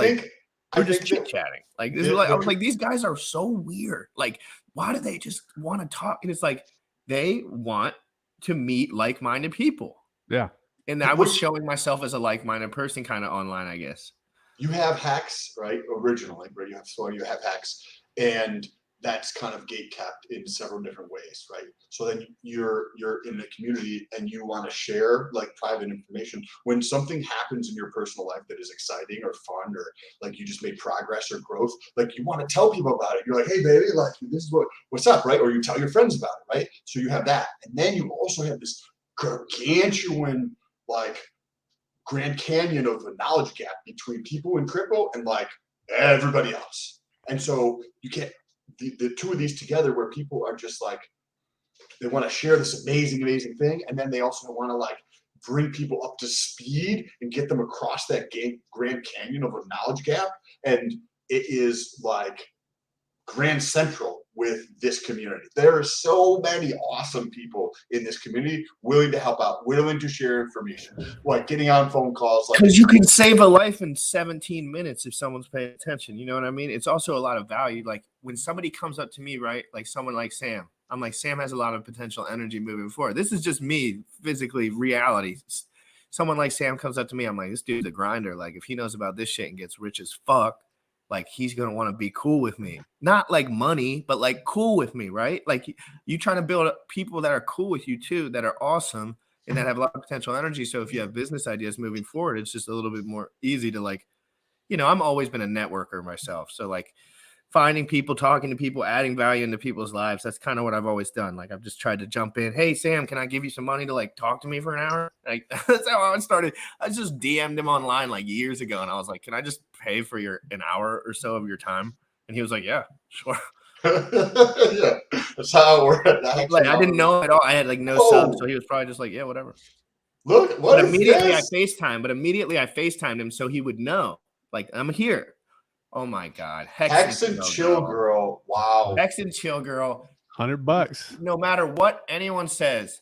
we're just chit chatting. Like this is like I was like, these guys are so weird. Like, why do they just want to talk? And it's like they want to meet like-minded people. Yeah. And I was showing myself as a like-minded person, kind of online, I guess. You have Hex, right? Originally, where you have Hex, and that's kind of gate kept in several different ways, right? So then you're in the community and you want to share like private information. When something happens in your personal life that is exciting or fun, or like you just made progress or growth, like you want to tell people about it. You're like, hey baby, like this is what's up, right? Or you tell your friends about it, right? So you have that. And then you also have this gargantuan, like Grand Canyon of a knowledge gap between people in crypto and like everybody else. And so you can't, the two of these together where people are just like, they want to share this amazing thing, and then they also want to like bring people up to speed and get them across that Grand Canyon of a knowledge gap. And it is like Grand Central with this community. There are so many awesome people in this community willing to help out, willing to share information, like getting on phone calls. Like, because you can save a life in 17 minutes if someone's paying attention. You know what I mean? It's also a lot of value. Like when somebody comes up to me, right? Like someone like Sam, I'm like, Sam has a lot of potential energy moving forward. This is just me physically, reality. Someone like Sam comes up to me, I'm like, this dude's a grinder. Like if he knows about this shit and gets rich as fuck, like he's gonna want to be cool with me. Not like money, but like cool with me, right? Like you trying to build people that are cool with you too, that are awesome and that have a lot of potential energy. So if you have business ideas moving forward, it's just a little bit more easy to like, I'm always been a networker myself. So like finding people, talking to people, adding value into people's lives. That's kind of what I've always done. Like I've just tried to jump in. Hey, Sam, can I give you some money to like talk to me for an hour? Like that's how I started. I just DM'd him online like years ago. And I was like, can I just pay for an hour or so of your time? And he was like, yeah, sure. Yeah, that's how it worked. Like I didn't know at all. I had like no subs. So he was probably just like, yeah, whatever. Look, what but is immediately this? Immediately I FaceTimed him so he would know. Like I'm here. Oh my God. Hex and Chill Girl. Wow. Hex and Chill Girl. $100. No matter what anyone says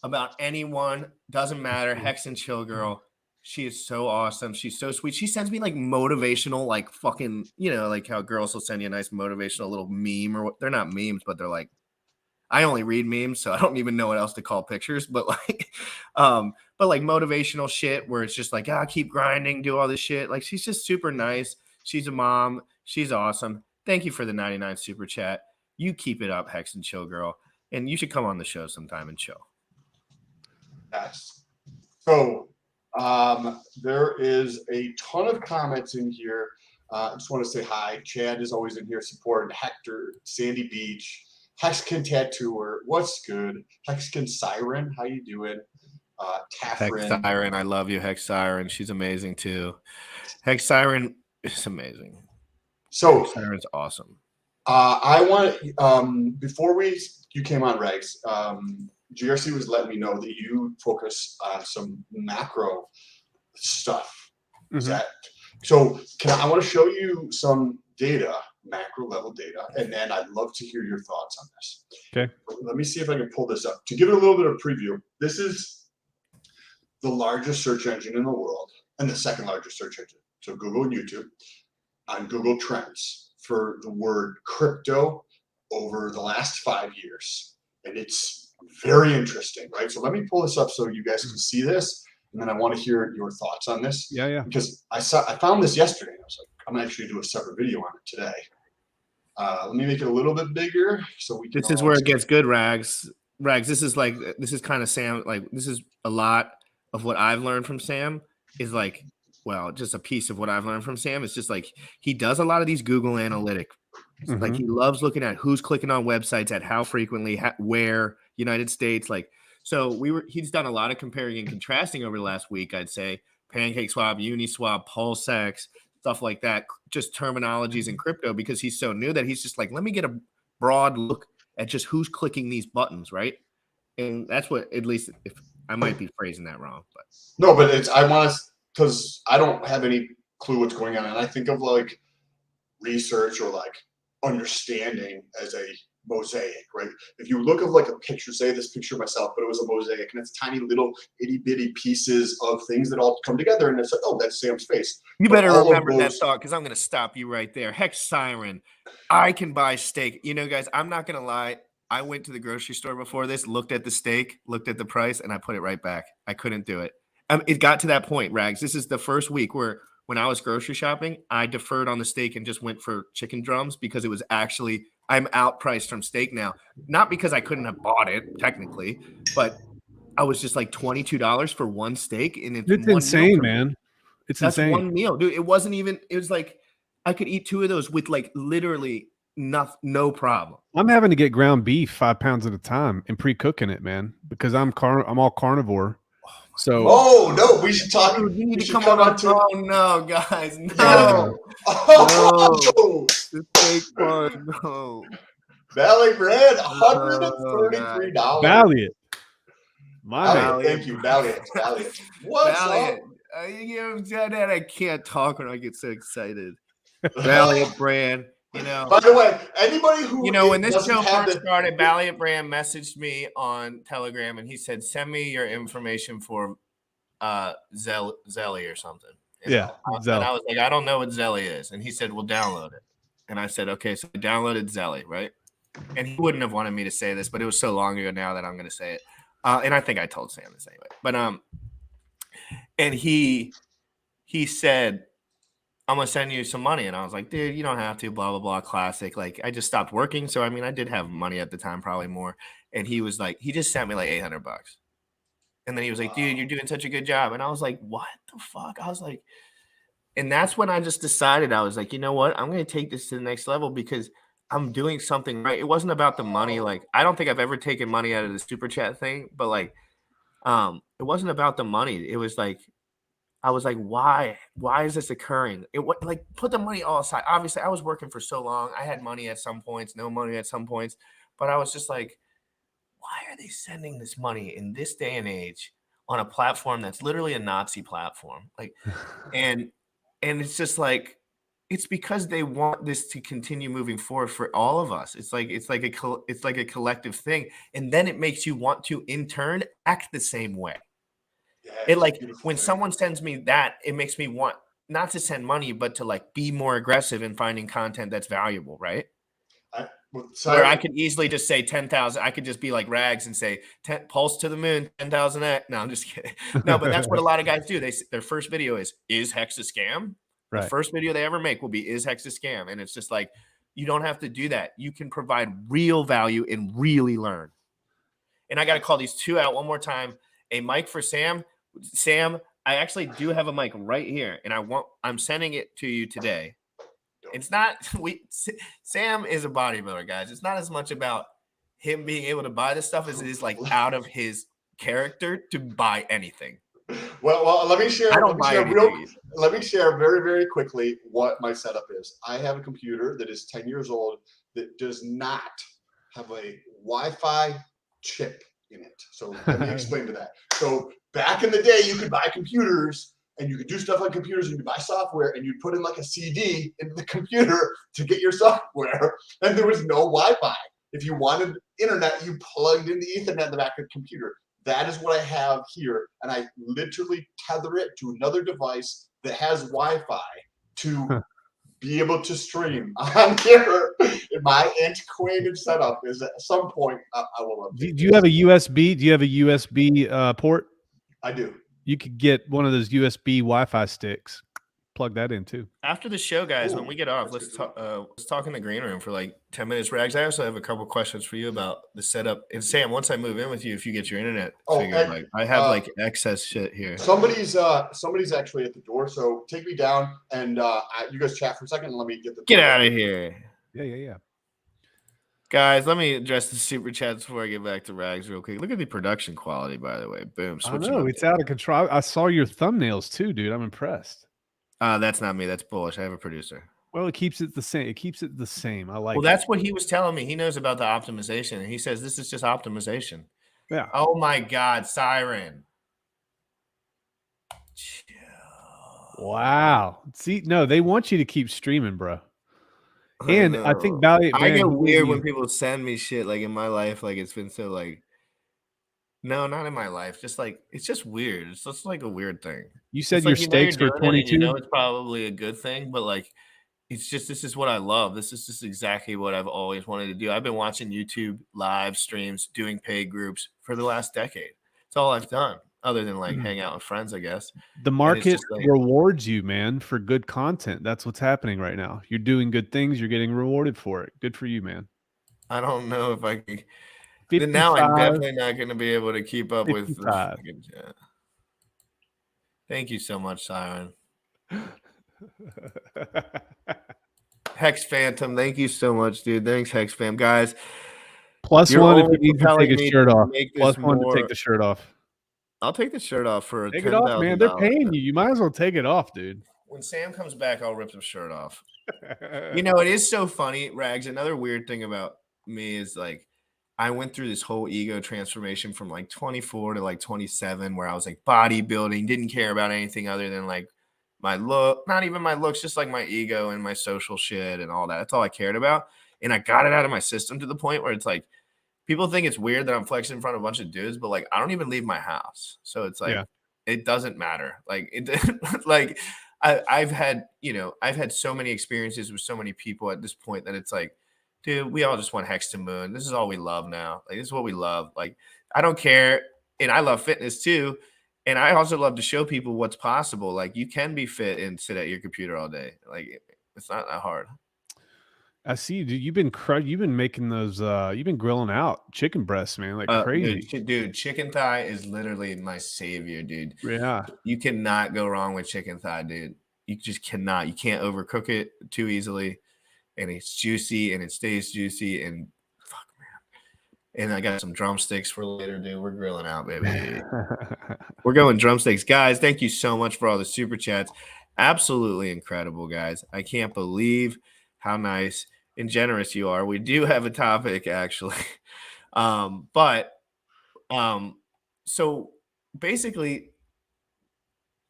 about anyone, doesn't matter. Hex and Chill Girl. She is so awesome. She's so sweet. She sends me like motivational, like fucking, like how girls will send you a nice motivational little meme or what. They're not memes, but they're like, I only read memes, so I don't even know what else to call pictures, but like motivational shit where it's just like, keep grinding, do all this shit. Like she's just super nice. She's a mom. She's awesome. Thank you for the 99 super chat. You keep it up, Hex and Chill Girl. And you should come on the show sometime and chill. Yes. So there is a ton of comments in here. I just want to say hi. Chad is always in here supporting Hector, Sandy Beach, Hexkin Tattooer. What's good? Hexkin Siren. How you doing? Taffrin. Hex Siren. I love you, Hex Siren. She's amazing too. Hex Siren. It's amazing. So Siren's awesome. I want before you came on, Regs. GRC was letting me know that you focus on some macro stuff. Is that so? I want to show you some data, macro level data, and then I'd love to hear your thoughts on this. Okay. Let me see if I can pull this up to give it a little bit of preview. This is the largest search engine in the world and the second largest search engine. So Google and YouTube on Google Trends for the word crypto over the last 5 years. And it's very interesting, right? So let me pull this up so you guys can see this. And then I want to hear your thoughts on this. Yeah. Because I found this yesterday. And I was like, I'm going to actually do a separate video on it today. Let me make it a little bit bigger so we can. This is where it gets good, Rags. Rags, this is kind of Sam. Like, this is a lot of what I've learned from Sam is like, well, just a piece of what I've learned from Sam. It's just like he does a lot of these Google Analytics. Like he loves looking at who's clicking on websites at how frequently, where, United States. Like, so he's done a lot of comparing and contrasting over the last week. I'd say PancakeSwap, Uniswap, PulseX, stuff like that. Just terminologies in crypto because he's so new that he's just like, let me get a broad look at just who's clicking these buttons, right? And that's what, at least if I might be phrasing that wrong, but no, but I want to. Because I don't have any clue what's going on. And I think of like research or like understanding as a mosaic, right? If you look at like a picture, say this picture of myself, but it was a mosaic and it's tiny little itty bitty pieces of things that all come together. And it's like, oh, that's Sam's face. You better remember that thought because I'm going to stop you right there. Hex Siren, I can buy steak. Guys, I'm not going to lie. I went to the grocery store before this, looked at the steak, looked at the price, and I put it right back. I couldn't do it. It got to that point, Rags. This is the first week where when I was grocery shopping, I deferred on the steak and just went for chicken drums because it was actually I'm outpriced from steak now. Not because I couldn't have bought it technically, but I was just like $22 for one steak. And it's insane, man. That's insane. One meal, dude. It wasn't even. It was like I could eat 2 of those with like literally no problem. I'm having to get ground beef 5 pounds at a time and pre-cooking it, man, because I'm all carnivore. So no, we should talk. Dude, you need to come on to. Oh no, guys, no. No. The fake one, no. Valley Bread, $133. Valiant. Thank you, Valiant. What's Valiant. up? I can't talk when I get so excited. Valiant brand. You know, By the way, anybody who when this doesn't show have first the, started, Valiant Brand messaged me on Telegram and he said, "Send me your information for Zelly or something." And Yeah, and Zell. I was like, "I don't know what Zelly is," and he said, "Well, download it." And I said, "Okay." So I downloaded Zelly, right? And he wouldn't have wanted me to say this, but it was so long ago now that I'm going to say it. And I think I told Sam this anyway. But and he said, "I'm gonna send you some money," and I was like, "Dude, you don't have to." Blah blah blah. Classic. Like I just stopped working, so I mean, I did have money at the time, probably more. And he was like, he just sent me like $800, and then he was like, "Dude, you're doing such a good job," and I was like, "What the fuck?" I was like, and that's when I just decided I was like, you know what, I'm gonna take this to the next level because I'm doing something right. It wasn't about the money. Like I don't think I've ever taken money out of the super chat thing, but like, it wasn't about the money. It was like I was like, why? Why is this occurring? Like put the money all aside. Obviously, I was working for so long. I had money at some points, no money at some points, but I was just like, why are they sending this money in this day and age on a platform that's literally a Nazi platform? Like, and it's just like it's because they want this to continue moving forward for all of us. It's like a collective thing, and then it makes you want to in turn act the same way. It like when someone sends me that, it makes me want not to send money, but to like be more aggressive in finding content that's valuable, right? Where I could easily just say 10,000. I could just be like Rags and say pulse to the moon, 10,000. No, I'm just kidding. No, but that's what a lot of guys do. Their first video is Hex a scam? Right. The first video they ever make will be, is Hex a scam? And it's just like, you don't have to do that. You can provide real value and really learn. And I got to call these two out one more time. A mic for Sam. Sam, I actually do have a mic right here, and I'm sending it to you today. It's not Sam is a bodybuilder, guys. It's not as much about him being able to buy this stuff as it is like out of his character to buy anything. Well, let me share. Let me share very, very quickly what my setup is. I have a computer that is 10 years old that does not have a Wi-Fi chip in it. So let me explain to that. So back in the day, you could buy computers and you could do stuff on computers, and you could buy software and you'd put in like a CD into the computer to get your software, and there was no Wi-Fi. If you wanted internet, you plugged in the Ethernet in the back of the computer. That is what I have here, and I literally tether it to another device that has Wi-Fi to be able to stream on here. My antiquated setup is at some point I will update. Do you have a USB? Do you have a USB port? I do. You could get one of those USB Wi-Fi sticks. Plug that in too. After the show, guys, when we get off, let's talk in the green room for like 10 minutes. Rags, I also have a couple questions for you about the setup. And Sam, once I move in with you, if you get your internet figured, like I have like excess shit here. Somebody's actually at the door, so take me down and you guys chat for a second and let me get out of here. Yeah. Guys, let me address the super chats before I get back to Rags real quick. Look at the production quality, by the way. Boom. I know it's out of control. I saw your thumbnails too, dude. I'm impressed. That's not me. That's bullish. I have a producer. Well, it keeps it the same. It keeps it the same. I like. Well, that's what he was telling me. He knows about the optimization, and he says this is just optimization. Yeah. Oh my God, Siren. Wow. See, no, they want you to keep streaming, bro. And I think Valiant. I get weird when people send me shit like in my life. Like it's been so like. No, not in my life. Just like it's just weird. It's just like a weird thing. You said your stakes for 22. You know, it's probably a good thing, but like, it's just this is what I love. This is just exactly what I've always wanted to do. I've been watching YouTube live streams, doing paid groups for the last decade. It's all I've done, other than like hang out with friends, I guess. The market rewards you, man, for good content. That's what's happening right now. You're doing good things. You're getting rewarded for it. Good for you, man. I don't know if I can. Now I'm definitely not going to be able to keep up 55. With the fucking chat. Thank you so much, Siren. Hex Phantom, thank you so much, dude. Thanks, Hex Fam. Guys, +1 if you need to take his shirt off. +1 to take the shirt off. I'll take the shirt off for take it off, man. They're paying you. You might as well take it off, dude. When Sam comes back, I'll rip the shirt off. You know, it is so funny, Rags. Another weird thing about me is like, I went through this whole ego transformation from like 24 to like 27, where I was like bodybuilding, didn't care about anything other than like my look, not even my looks, just like my ego and my social shit and all that. That's all I cared about. And I got it out of my system to the point where it's like people think it's weird that I'm flexing in front of a bunch of dudes, but like I don't even leave my house. So it's like it doesn't matter. Like it like I've had, I've had so many experiences with so many people at this point that it's like, dude, we all just want Hex to Moon. This is all we love now. Like this is what we love. Like I don't care. And I love fitness too. And I also love to show people what's possible. Like you can be fit and sit at your computer all day. Like it's not that hard. I see, dude. You've been making those. You've been grilling out chicken breasts, man, like crazy. Dude, chicken thigh is literally my savior, dude. Yeah, You cannot go wrong with chicken thigh, dude. You just cannot. You can't overcook it too easily, and it's juicy and it stays juicy. And fuck, man. And I got some drumsticks for later, dude. We're grilling out, baby. We're going drumsticks, guys. Thank you so much for all the super chats. Absolutely incredible, guys. I can't believe how nice and generous you are. We do have a topic actually. So basically,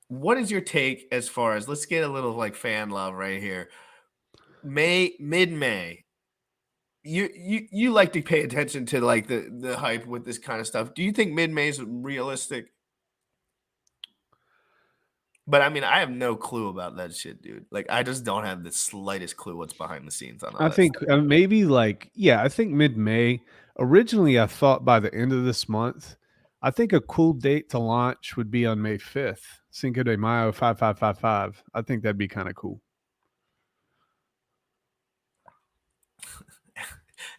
what is your take as far as, let's get a little like fan love right here. Mid-May. You like to pay attention to like the hype with this kind of stuff. Do you think mid-May is realistic? But I mean, I have no clue about that shit, dude. Like, I just don't have the slightest clue what's behind the scenes on all I that think stuff. maybe like I think mid-May. Originally, I thought by the end of this month. I think a cool date to launch would be on May 5th, Cinco de Mayo 5555. I think that'd be kind of cool.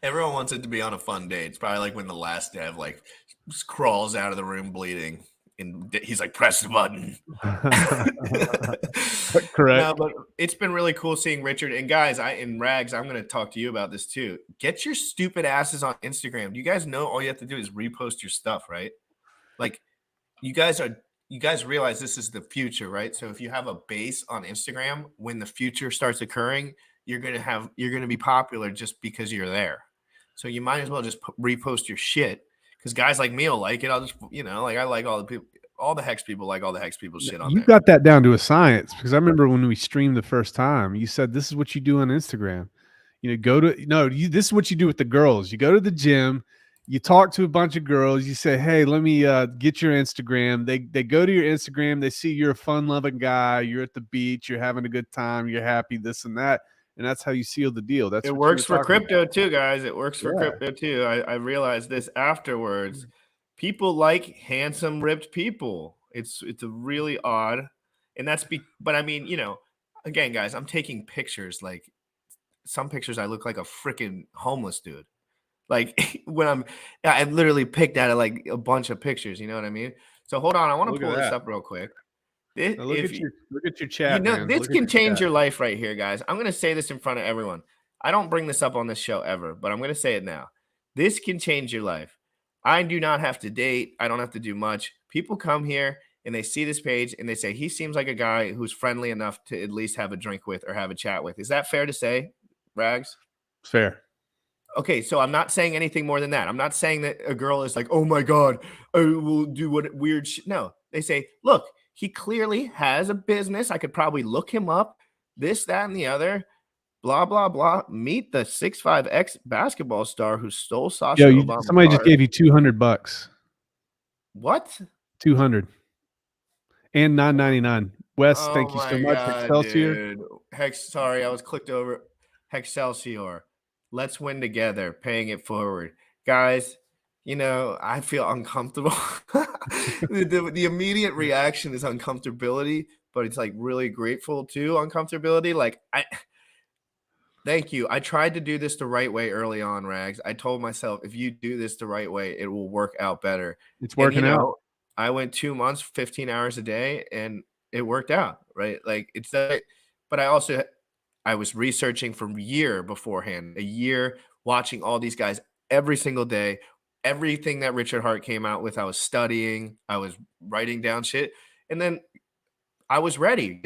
Everyone wants it to be on a fun day. It's probably like when the last dev like crawls out of the room bleeding, and he's like, "Press the button." Correct. No, but it's been really cool seeing Richard and guys. Rags, I'm going to talk to you about this too. Get your stupid asses on Instagram. Do you guys know all you have to do is repost your stuff, right? Like, you guys realize this is the future, right? So if you have a base on Instagram, when the future starts occurring, you're gonna be popular just because you're there. So you might as well just repost your shit, because guys like me will like it. I'll just, I like all the people, all the Hex people like all the Hex people's shit on there. You got that down to a science, because I remember when we streamed the first time, you said this is what you do on Instagram. This is what you do with the girls. You go to the gym, you talk to a bunch of girls, you say, hey, let me get your Instagram. They go to your Instagram, they see you're a fun-loving guy, you're at the beach, you're having a good time, you're happy, this and that. And that's how you seal the deal. It works for crypto too, guys. It works for crypto too. I realized this afterwards. People like handsome, ripped people. It's a really odd, and but I mean, again, guys, I'm taking pictures. Like some pictures, I look like a freaking homeless dude. Like when I literally picked out of like a bunch of pictures. You know what I mean? So hold on, I want to pull this up real quick. Look at your chat. This can change your life right here, guys. I'm going to say this in front of everyone. I don't bring this up on this show ever, but I'm going to say it now. This can change your life. I do not have to date. I don't have to do much. People come here and they see this page and they say, he seems like a guy who's friendly enough to at least have a drink with or have a chat with. Is that fair to say, Rags? Fair. Okay, so I'm not saying anything more than that. I'm not saying that a girl is like, oh my God, I will do what weird shit. No, they say, look, he clearly has a business. I could probably look him up, this, that, and the other, blah, blah, blah. Meet the 6'5" ex-basketball star who stole Sasha Obama's somebody car. just gave you $200. What? 200 and $9.99. Wes, thank you so much. Excelsior. Dude. Hex, sorry, I was clicked over. Excelsior. Let's win together, paying it forward. Guys, I feel uncomfortable. the immediate reaction is uncomfortability, but it's like really grateful too, uncomfortability. Like, thank you. I tried to do this the right way early on, Rags. I told myself, if you do this the right way, it will work out better. It's working out. I went 2 months, 15 hours a day, and it worked out, right? Like but I was researching for a year beforehand, a year watching all these guys every single day. Everything that Richard Hart came out with, I was studying, I was writing down shit. And then I was ready,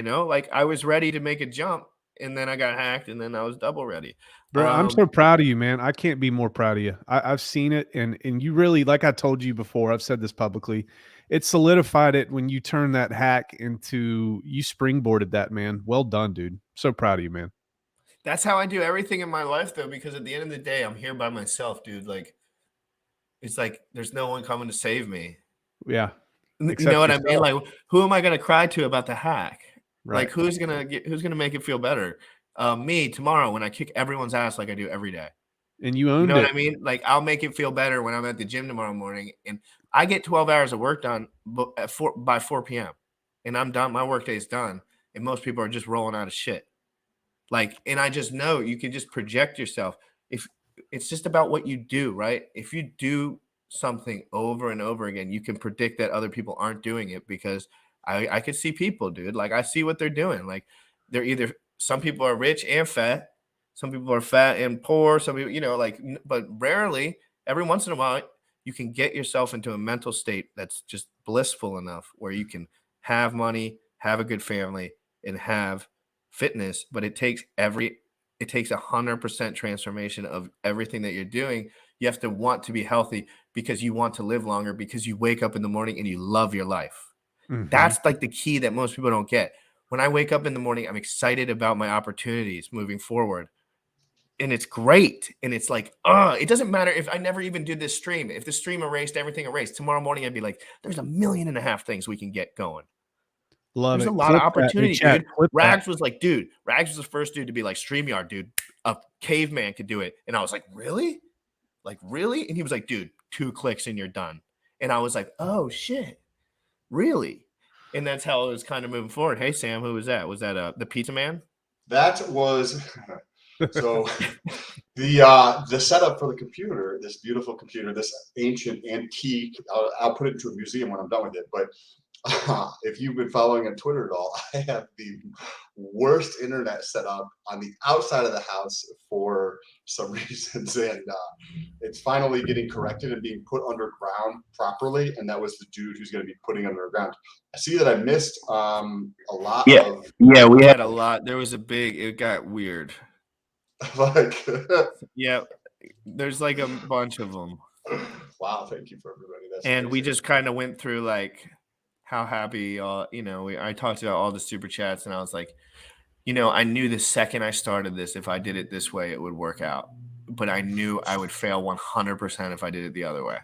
I was ready to make a jump. and then I got hacked, and then I was double ready. Bro, I'm so proud of you, man. I can't be more proud of you. I've seen it, and you really, like I told you before, I've said this publicly, it solidified it when you turned that hack into, you springboarded that, man. Well done, dude. So proud of you, man. That's how I do everything in my life, though, because at the end of the day, I'm here by myself, dude. Like, it's like there's no one coming to save me. Yeah. You know what I mean? Like, who am I gonna cry to about the hack? Right. Like, who's gonna make it feel better? Me tomorrow when I kick everyone's ass like I do every day. And you owned You know it. what I mean? Like, I'll make it feel better when I'm at the gym tomorrow morning, and I get 12 hours of work done by 4 p.m. and I'm done. My work day is done, and most people are just rolling out of shit. Like, and I just know you can just project yourself. If it's just about what you do, right? If you do something over and over again, you can predict that other people aren't doing it, because I could see people, dude. Like, I see what they're doing. Like, they're either, some people are rich and fat, some people are fat and poor, some people, you know, like, but rarely, every once in a while, you can get yourself into a mental state that's just blissful enough where you can have money, have a good family, and have fitness. But it takes 100% transformation of everything that you're doing. You have to want to be healthy because you want to live longer, because you wake up in the morning and you love your life. That's like the key that most people don't get. When I wake up in the morning, I'm excited about my opportunities moving forward. And it's great. And it's like, it doesn't matter if I never even did this stream. If the stream erased everything erased, tomorrow morning I'd be like, there's 1.5 million things we can get going. Love There's it. a lot of opportunity, dude. Rags was was like, dude, Rags was the first dude to be like, StreamYard, dude, a caveman could do it. And I was like, really? Like, really? And he was like, dude, 2 clicks and you're done. And I was like, oh shit, really? And that's how it was kind of moving forward. Hey, Sam, who was that? Was that the pizza man? That was so the setup for the computer, this beautiful computer, this ancient antique. I'll put it into a museum when I'm done with it. But if you've been following on Twitter at all, I have the worst internet setup on the outside of the house for some reasons, and it's finally getting corrected and being put underground properly. And that was the dude who's going to be putting underground. I see that I missed a lot. Yeah, we had a lot. There was it got weird. Like, yeah, there's like a bunch of them. Wow, thank you for everybody. That's and amazing. We just kind of went through like how happy, I talked about all the super chats, and I was like, I knew the second I started this, if I did it this way, it would work out. But I knew I would fail 100% if I did it the other way.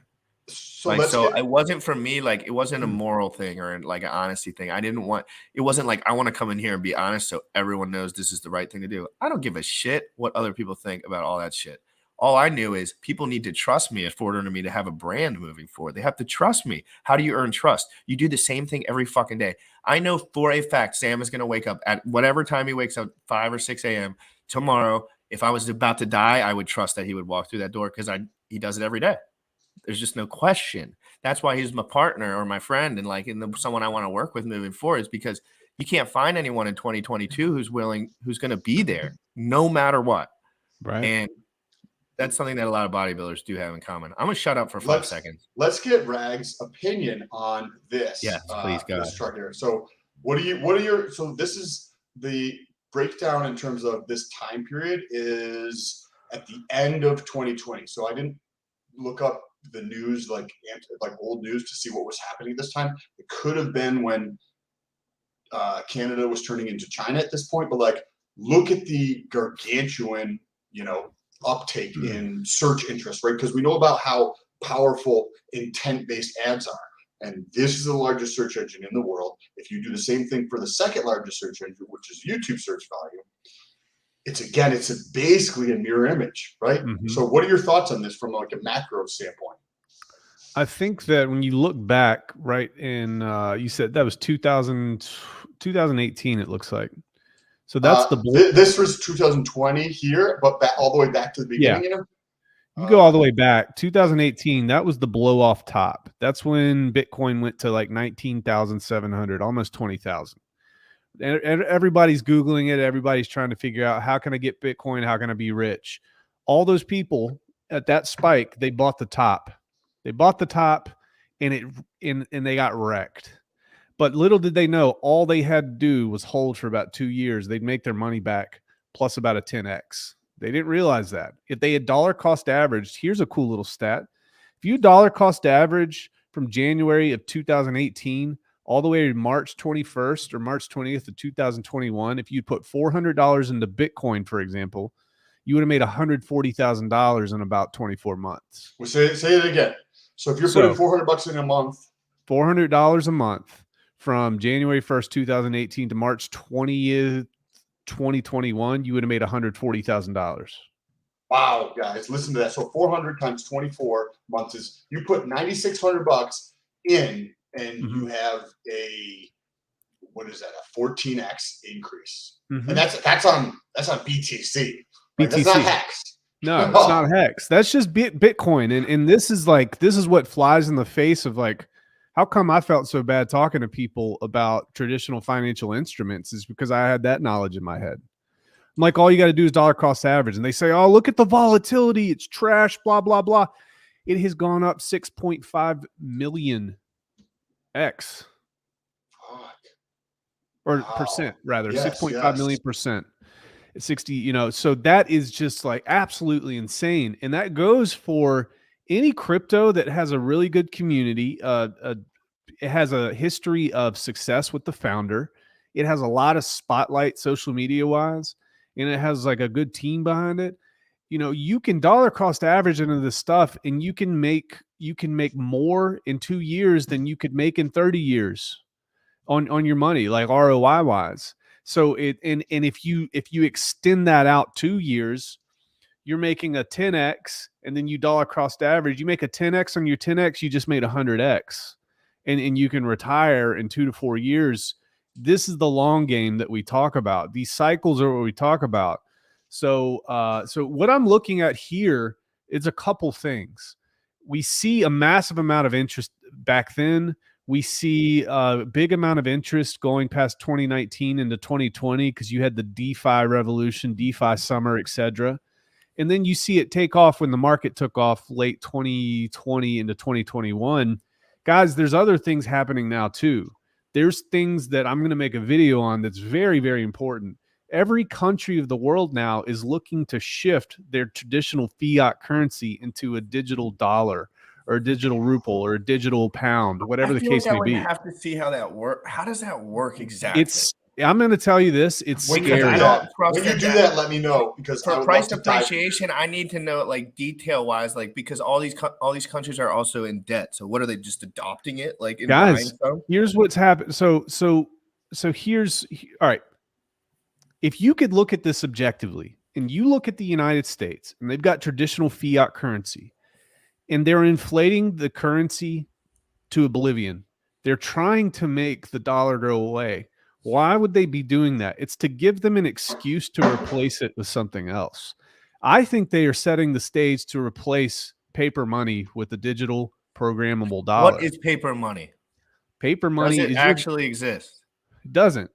So it wasn't for me, like, it wasn't a moral thing or like an honesty thing. It wasn't like I want to come in here and be honest so everyone knows this is the right thing to do. I don't give a shit what other people think about all that shit. All I knew is people need to trust me in order for me to have a brand moving forward. They have to trust me. How do you earn trust? You do the same thing every fucking day. I know for a fact Sam is going to wake up at whatever time he wakes up, 5 or 6 a.m. tomorrow. If I was about to die, I would trust that he would walk through that door, because he does it every day. There's just no question. That's why he's my partner or my friend, and someone I want to work with moving forward, is because you can't find anyone in 2022 who's going to be there no matter what. Right. And that's something that a lot of bodybuilders do have in common. I'm going to shut up for 5 seconds. Let's get Rag's opinion on this. Yes, please, go. This chart here. So so this is the breakdown in terms of this time period is at the end of 2020. So I didn't look up the news, like old news, to see what was happening this time. It could have been when Canada was turning into China at this point, but like, look at the gargantuan, uptake in search interest, right? Because we know about how powerful intent-based ads are. And this is the largest search engine in the world. If you do the same thing for the second largest search engine, which is YouTube search volume, it's basically a mirror image, right? So what are your thoughts on this from like a macro standpoint? I think that when you look back, right, in you said that was 2018, it looks like. So that's this was 2020 here, but all the way back to the beginning. Yeah. You go all the way back. 2018, that was the blow off top. That's when Bitcoin went to like 19,700, almost 20,000. And everybody's Googling it. Everybody's trying to figure out, how can I get Bitcoin? How can I be rich? All those people at that spike, they bought the top. They bought the top, and they got wrecked. But little did they know, all they had to do was hold for about 2 years. They'd make their money back plus about a 10x. They didn't realize that. If they had dollar cost averaged, here's a cool little stat. If you dollar cost average from January of 2018 all the way to March 21st or March 20th of 2021, if you put $400 into Bitcoin, for example, you would have made $140,000 in about 24 months. Well, say it again. So if you're putting $400 in a month, $400 a month from January 1st, 2018 to March 20th, 2021, you would have made $140,000. wow, guys, listen to that. So 400 times 24 months is you put $9,600 in, and you have a, what is that? A 14x increase, and that's on BTC. Right? That's not Hex. No, it's not Hex. That's just Bitcoin, and this is what flies in the face of like, how come I felt so bad talking to people about traditional financial instruments is because I had that knowledge in my head. I'm like, all you got to do is dollar cost average. And they say, oh, look at the volatility. It's trash, blah, blah, blah. It has gone up 6.5 million X. Or percent, rather. Yes, 6.5 million percent. 60, so that is just like absolutely insane. And that goes for any crypto that has a really good community. It has a history of success with the founder. It has a lot of spotlight social media wise, and it has like a good team behind it. You can dollar cost average into this stuff, and you can make more in 2 years than you could make in 30 years on your money, like ROI wise. So if you extend that out 2 years, you're making a 10x, and then you dollar cost average, you make a 10x on your 10x, you just made 100x, and you can retire in 2 to 4 years. This is the long game that we talk about. These cycles are what we talk about. So what I'm looking at here is a couple things. We see a massive amount of interest back then. We see a big amount of interest going past 2019 into 2020 because you had the DeFi revolution, DeFi summer, etc. And then you see it take off when the market took off late 2020 into 2021. Guys, there's other things happening now too. There's things that I'm going to make a video on that's very, very important. Every country of the world now is looking to shift their traditional fiat currency into a digital dollar or a digital ruble or a digital pound, whatever the case may be. I have to see how that works. How does that work exactly? I'm going to tell you this. It's scary. When you do that, let me know, because for price appreciation, I need to know it like detail wise, like because all these countries are also in debt. So what are they just adopting it? Like, guys, here's what's happened. So here's all right. If you could look at this objectively, and you look at the United States, and they've got traditional fiat currency, and they're inflating the currency to oblivion. They're trying to make the dollar go away. Why would they be doing that? It's to give them an excuse to replace it with something else. I think they are setting the stage to replace paper money with a digital programmable dollar. What is paper money? Paper money does it actually exist? It doesn't.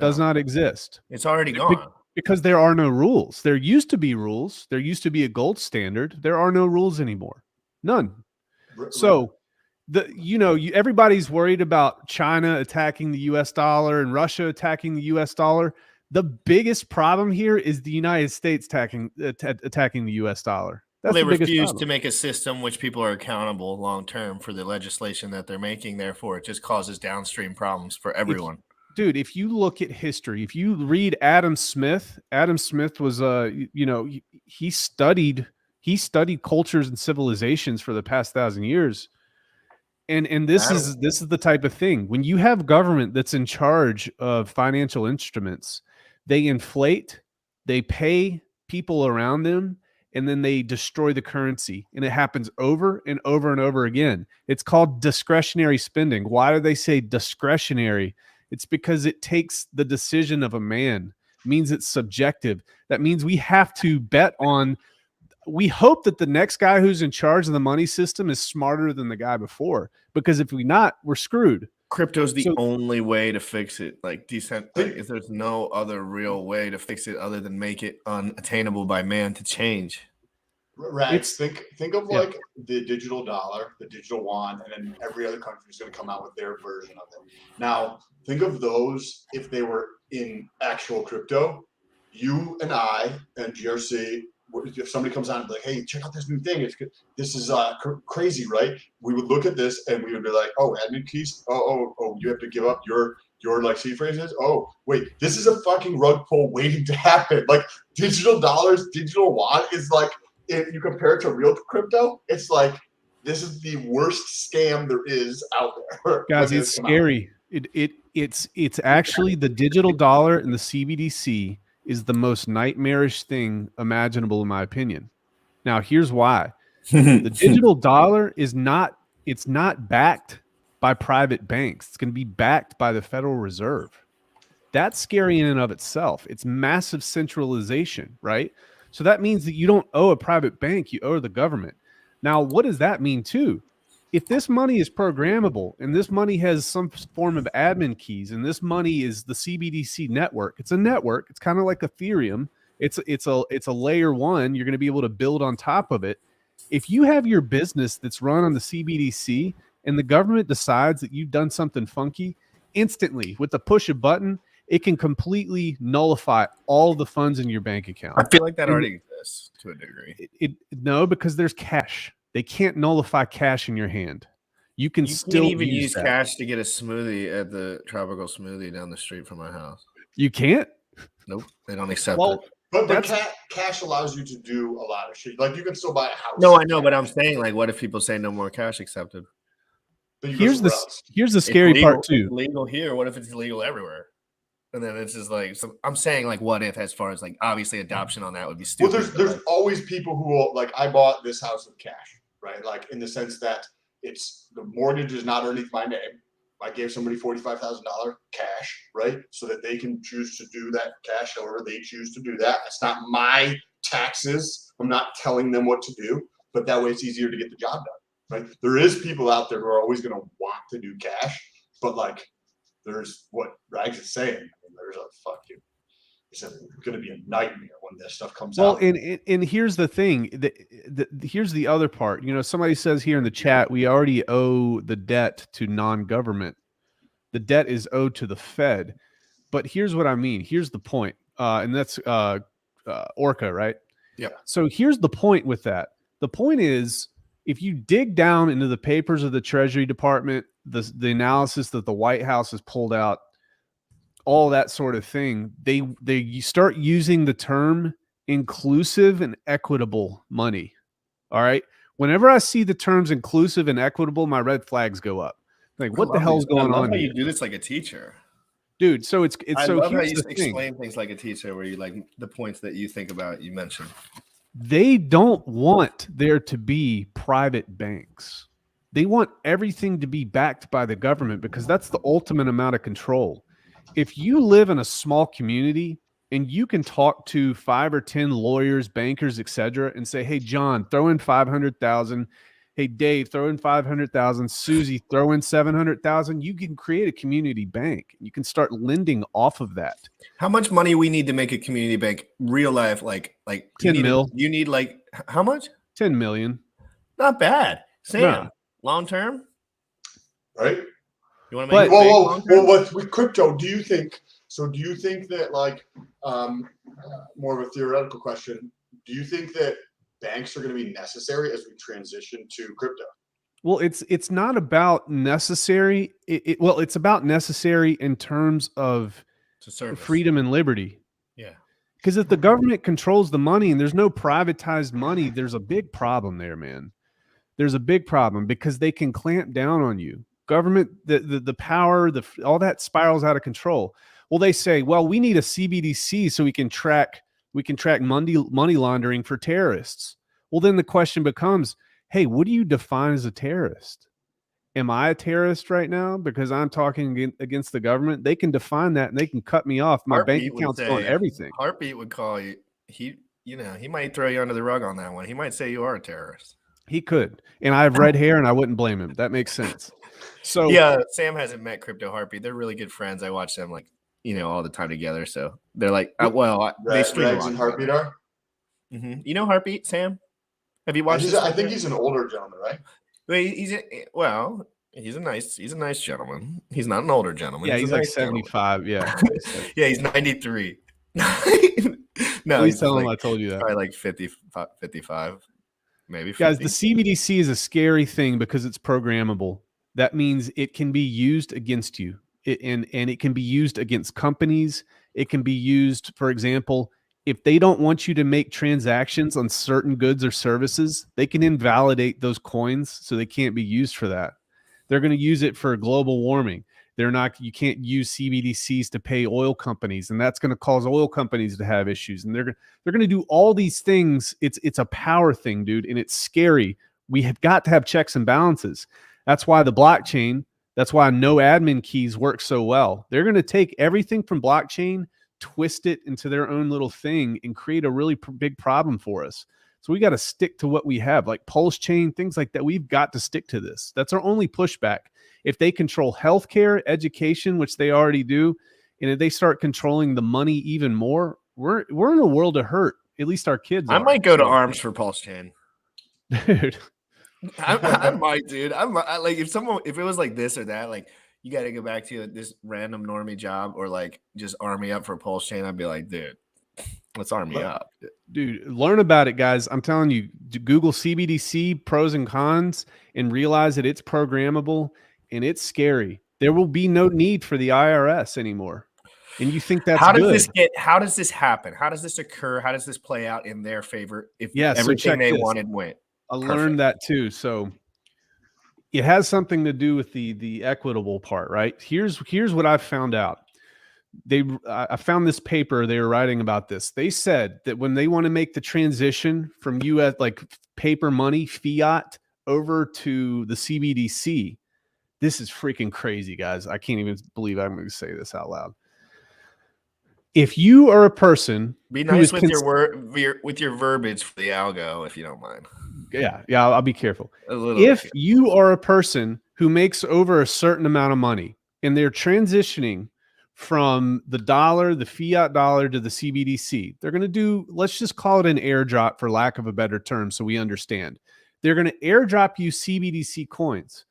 Does not exist. It's already gone. Because there are no rules. There used to be rules. There used to be a gold standard. There are no rules anymore. None. So everybody's worried about China attacking the US dollar and Russia attacking the US dollar. The biggest problem here is the United States attacking the US dollar. That's they refuse to make a system which people are accountable long term for the legislation that they're making. Therefore, it just causes downstream problems for everyone. Dude, if you look at history, if you read Adam Smith was he studied cultures and civilizations for the past 1,000 years. And this is the type of thing. When you have government that's in charge of financial instruments, they inflate, they pay people around them, and then they destroy the currency. And it happens over and over and over again. It's called discretionary spending. Why do they say discretionary? It's because it takes the decision of a man. It means it's subjective. That means we have to bet on. We hope that the next guy who's in charge of the money system is smarter than the guy before, because if we're not, we're screwed. Crypto's the only way to fix it. Like if there's no other real way to fix it other than make it unattainable by man to change. Rags, think of Yeah. like the digital dollar, the digital yuan, and then every other country is going to come out with their version of it. Now, think of those if they were in actual crypto. You and I and GRC, if somebody comes on and be like, "Hey, check out this new thing. It's good. This is crazy, right?" We would look at this and we would be like, "Oh, admin keys. Oh, you have to give up your like seed phrases. Oh, wait, this is a fucking rug pull waiting to happen. Like digital dollars, digital yuan is like." If you compare it to real crypto, it's like this is the worst scam there is out there. Guys, it's scary. It's actually the digital dollar and the CBDC is the most nightmarish thing imaginable, in my opinion. Now, here's why. The digital dollar is not backed by private banks. It's going to be backed by the Federal Reserve. That's scary in and of itself. It's massive centralization, right? So that means that you don't owe a private bank, you owe the government. Now, what does that mean too? If this money is programmable and this money has some form of admin keys and this money is the CBDC network, it's a network. It's kind of like Ethereum. It's a layer one. You're going to be able to build on top of it. If you have your business that's run on the CBDC and the government decides that you've done something funky, instantly with the push a button, it can completely nullify all the funds in your bank account. I feel like that already exists to a degree. No, because there's cash. They can't nullify cash in your hand. You can You still can't even use that. cash to get a smoothie at the tropical smoothie down the street from my house. You can't? Nope, they don't accept Well, it. But cash allows you to do a lot of shit. Like you can still buy a house. No, I know, but I'm saying, like, what if people say no more cash accepted? Here's the scary part too. It's legal here. What if it's illegal everywhere? And then it's just like, so I'm saying, like, what if, as far as like, obviously adoption on that would be stupid. Well, there's always people who will, like, I bought this house with cash, right? Like in the sense that it's the mortgage is not underneath my name. I gave somebody $45,000 cash, right? So that they can choose to do that cash however they choose to do that. It's not my taxes. I'm not telling them what to do, but that way it's easier to get the job done, right? There is people out there who are always going to want to do cash, but like there's what Rags is saying. I mean, there's a fuck you. It's going to be a nightmare when this stuff comes out. Well, and here's the thing. Here's the other part. You know, somebody says here in the chat, we already owe the debt to non-government. The debt is owed to the Fed. But here's what I mean. Here's the point. And that's Orca, right? Yeah. So here's the point with that. The point is, if you dig down into the papers of the Treasury Department, the analysis that the White House has pulled out, all that sort of thing, you start using the term inclusive and equitable money. All right. Whenever I see the terms inclusive and equitable, my red flags go up. Like, what the hell's going on how here? You do this like a teacher, dude. So it's I so love how here's you the thing. explain things like a teacher, where you like the points that you think about. You mentioned They don't want there to be private banks. They want everything to be backed by the government because that's the ultimate amount of control. If you live in a small community and you can talk to 5 or 10 lawyers, bankers, etc., and say, "Hey, John, throw in 500,000. Hey, Dave, throw in 500,000. Susie, throw in 700,000." You can create a community bank. You can start lending off of that. how much money we need to make a community bank real life, like 10 mil. You need like how much? 10 million. Not bad, Sam. No. Long term, right? you want to make But- it big Well, long-term? with crypto, do you think that like more of a theoretical question? Do you think that banks are going to be necessary as we transition to crypto? Well, it's not about necessary. It's about necessary in terms of To service. freedom and liberty. Yeah. Because if the government controls the money and there's no privatized money, there's a big problem there, man. There's a big problem because they can clamp down on you. Government, the power, all that spirals out of control. Well, they say, well, we need a CBDC so we can track money laundering for terrorists. Well, then the question becomes, hey, what do you define as a terrorist? Am I a terrorist right now because I'm talking against the government? They can define that and they can cut me off. My bank Heartbeat would account's say- on everything. Heartbeat would call you. He might throw you under the rug on that one. He might say you are a terrorist. He could. And I have red hair and I wouldn't blame him. That makes sense. So Yeah, Sam hasn't met Crypto Heartbeat. They're really good friends. I watch them like all the time together. So they're like, they stream a Rags lot and Heartbeat are? You know Heartbeat, Sam? Have you watched this? I think he's an older gentleman, right? He's a nice gentleman. He's not an older gentleman. Yeah, he's he's a like nice gentleman. 75. Yeah. Yeah, he's 93. No, Please he's tell him like, I told you that. probably like 55, maybe 50. Guys, the CBDC is a scary thing because it's programmable. That means it can be used against you. And it can be used against companies. It can be used, for example, if they don't want you to make transactions on certain goods or services, they can invalidate those coins so they can't be used for that. They're going to use it for global warming. You can't use CBDCs to pay oil companies, and that's going to cause oil companies to have issues. And they're going to do all these things. It's a power thing, dude, and it's scary. We have got to have checks and balances. That's why the blockchain, that's why no admin keys work so well. They're going to take everything from blockchain, twist it into their own little thing, and create a really big problem for us. So we got to stick to what we have, like Pulse Chain, things like that. We've got to stick to this. That's our only pushback. If they control healthcare, education, which they already do, and if they start controlling the money even more, we're in a world of hurt. At least our kids I are. might go to arms for Pulse Chain. Dude. I might, dude. Like if it was like this or that, like you got to go back to this random normie job or like just army up for Pulse Chain. I'd be like, dude, let's army up. Dude, learn about it, guys. I'm telling you, Google CBDC pros and cons and realize that it's programmable and it's scary. There will be no need for the IRS anymore. And you think that's good. How does this happen? How does this occur? How does this play out in their favor if so everything they wanted went? I learned that too. So it has something to do with the equitable part, right? Here's what I've found out. I found this paper, they were writing about this. They said that when they want to make the transition from US, like paper money, fiat, over to the CBDC, this is freaking crazy, guys. I can't even believe I'm going to say this out loud. If you are a person, be nice with your verbiage for the algo, if you don't mind. Yeah, I'll be careful. If you are a person who makes over a certain amount of money and they're transitioning from the dollar, the fiat dollar, to the CBDC, they're going to do, let's just call it an airdrop for lack of a better term so we understand. They're going to airdrop you CBDC coins.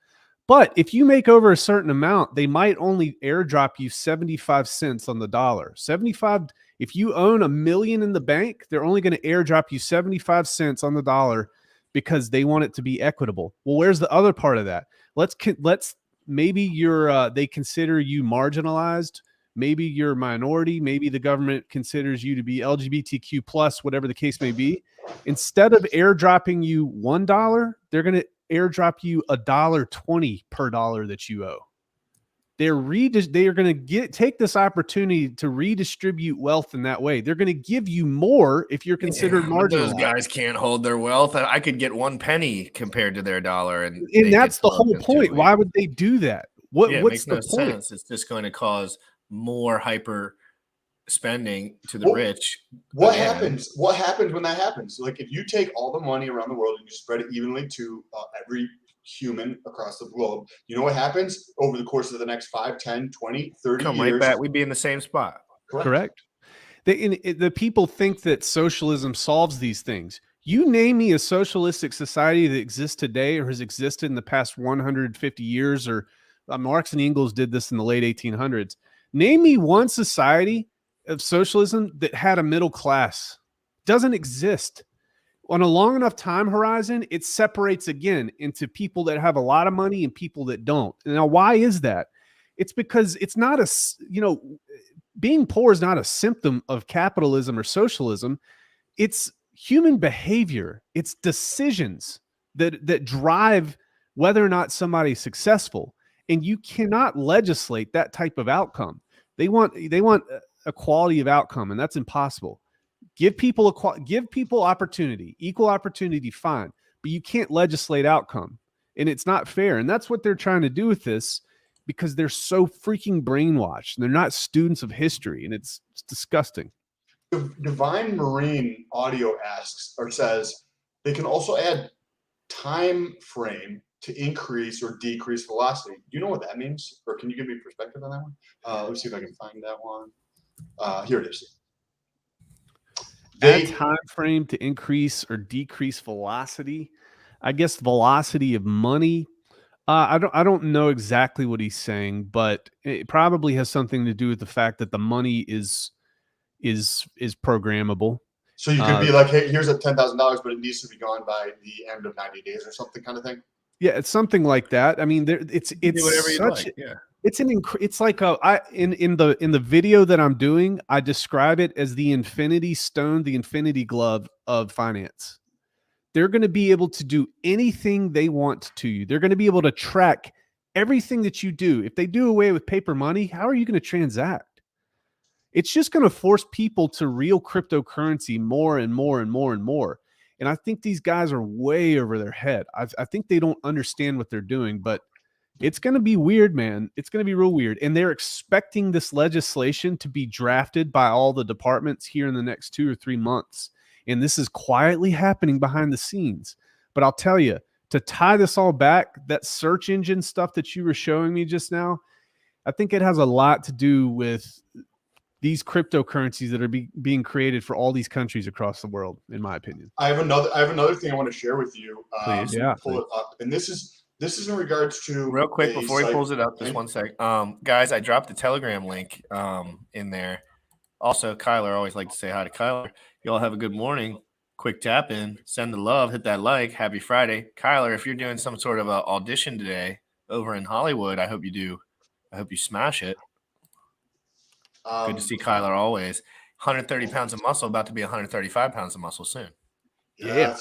But if you make over a certain amount, they might only airdrop you 75 cents on the dollar. 75. If you own $1 million in the bank, they're only going to airdrop you 75 cents on the dollar because they want it to be equitable. Well, where's the other part of that? Let's maybe they consider you marginalized. Maybe you're a minority. Maybe the government considers you to be LGBTQ plus, whatever the case may be. Instead of airdropping you $1, they're going to airdrop you $1.20 per dollar that you owe. They are going to take this opportunity to redistribute wealth in that way. They're going to give you more if you're considered marginalized. Those guys can't hold their wealth. I could get 1 penny compared to their dollar, and that's the whole point. Why would they do that? What's makes the no point? Sense. It's just going to cause more hyper spending to the rich. What happens? What happens when that happens? Like if you take all the money around the world and you spread it evenly to every human across the globe, you know what happens over the course of the next 5, 10, 20, 30 years? Right back, we'd be in the same spot. Correct. The people think that socialism solves these things. You name me a socialistic society that exists today or has existed in the past 150 years, or Marx and Engels did this in the late 1800s. Name me one society of socialism that had a middle class. Doesn't exist. On a long enough time horizon, it separates again into people that have a lot of money and people that don't. Now, why is that? It's because it's not being poor is not a symptom of capitalism or socialism. It's human behavior. It's decisions that drive whether or not somebody's successful. And you cannot legislate that type of outcome. They want equality of outcome, and that's impossible. Give people opportunity, equal opportunity, fine, but you can't legislate outcome, and it's not fair. And that's what they're trying to do with this, because they're so freaking brainwashed. They're not students of history, and it's disgusting. Divine Marine Audio asks or says they can also add time frame to increase or decrease velocity. Do you know what that means, or can you give me perspective on that one? Let me see if I can find that one. Here it is. Add time frame to increase or decrease velocity. I guess velocity of money. I don't know exactly what he's saying, but it probably has something to do with the fact that the money is programmable. So you could be like, hey, here's a $10,000, but it needs to be gone by the end of 90 days or something kind of thing. Yeah, it's something like that. I mean, it's do whatever you such like. Yeah. it's like in the video that I'm doing, I describe it as the infinity stone, the infinity glove of finance. They're going to be able to do anything they want to you. They're going to be able to track everything that you do. If they do away with paper money, how are you going to transact? It's just going to force people to real cryptocurrency more and more and more and more. And I think these guys are way over their head. I think they don't understand what they're doing, but it's going to be weird, man. It's going to be real weird. And they're expecting this legislation to be drafted by all the departments here in the next 2 or 3 months. And this is quietly happening behind the scenes. But I'll tell you, to tie this all back, that search engine stuff that you were showing me just now, I think it has a lot to do with these cryptocurrencies that are being created for all these countries across the world, in my opinion. I have another thing I want to share with you. Please. Yeah. Pull it up. And this is in regards to Real quick before he site- pulls it up, just one sec. Guys, I dropped the Telegram link in there. Also, Kyler, always like to say hi to Kyler. Y'all have a good morning. Quick tap in, send the love, hit that like. Happy Friday. Kyler, if you're doing some sort of a audition today over in Hollywood, I hope you do. I hope you smash it. Good to see Kyler always. 130 pounds of muscle, about to be 135 pounds of muscle soon. Yeah.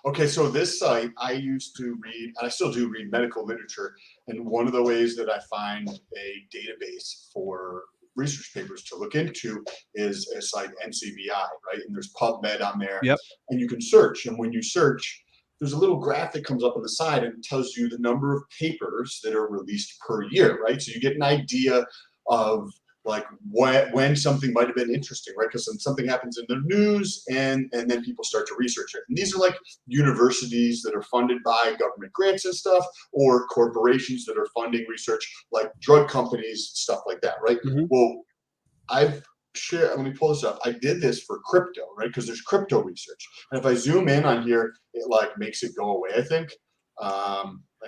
Okay, so this site, I used to read, and I still do read medical literature, and one of the ways that I find a database for research papers to look into is a site NCBI, right? And there's PubMed on there, Yep. and you can search. And when you search, there's a little graphic comes up on the side and it tells you the number of papers that are released per year, right? So you get an idea of like when something might have been interesting, right? Because something happens in the news and then people start to research it. And these are like universities that are funded by government grants and stuff, or corporations that are funding research, like drug companies, stuff like that, right? Mm-hmm. Well, let me pull this up. I did this for crypto, right? Because there's crypto research. And if I zoom in on here, it like makes it go away, I think. I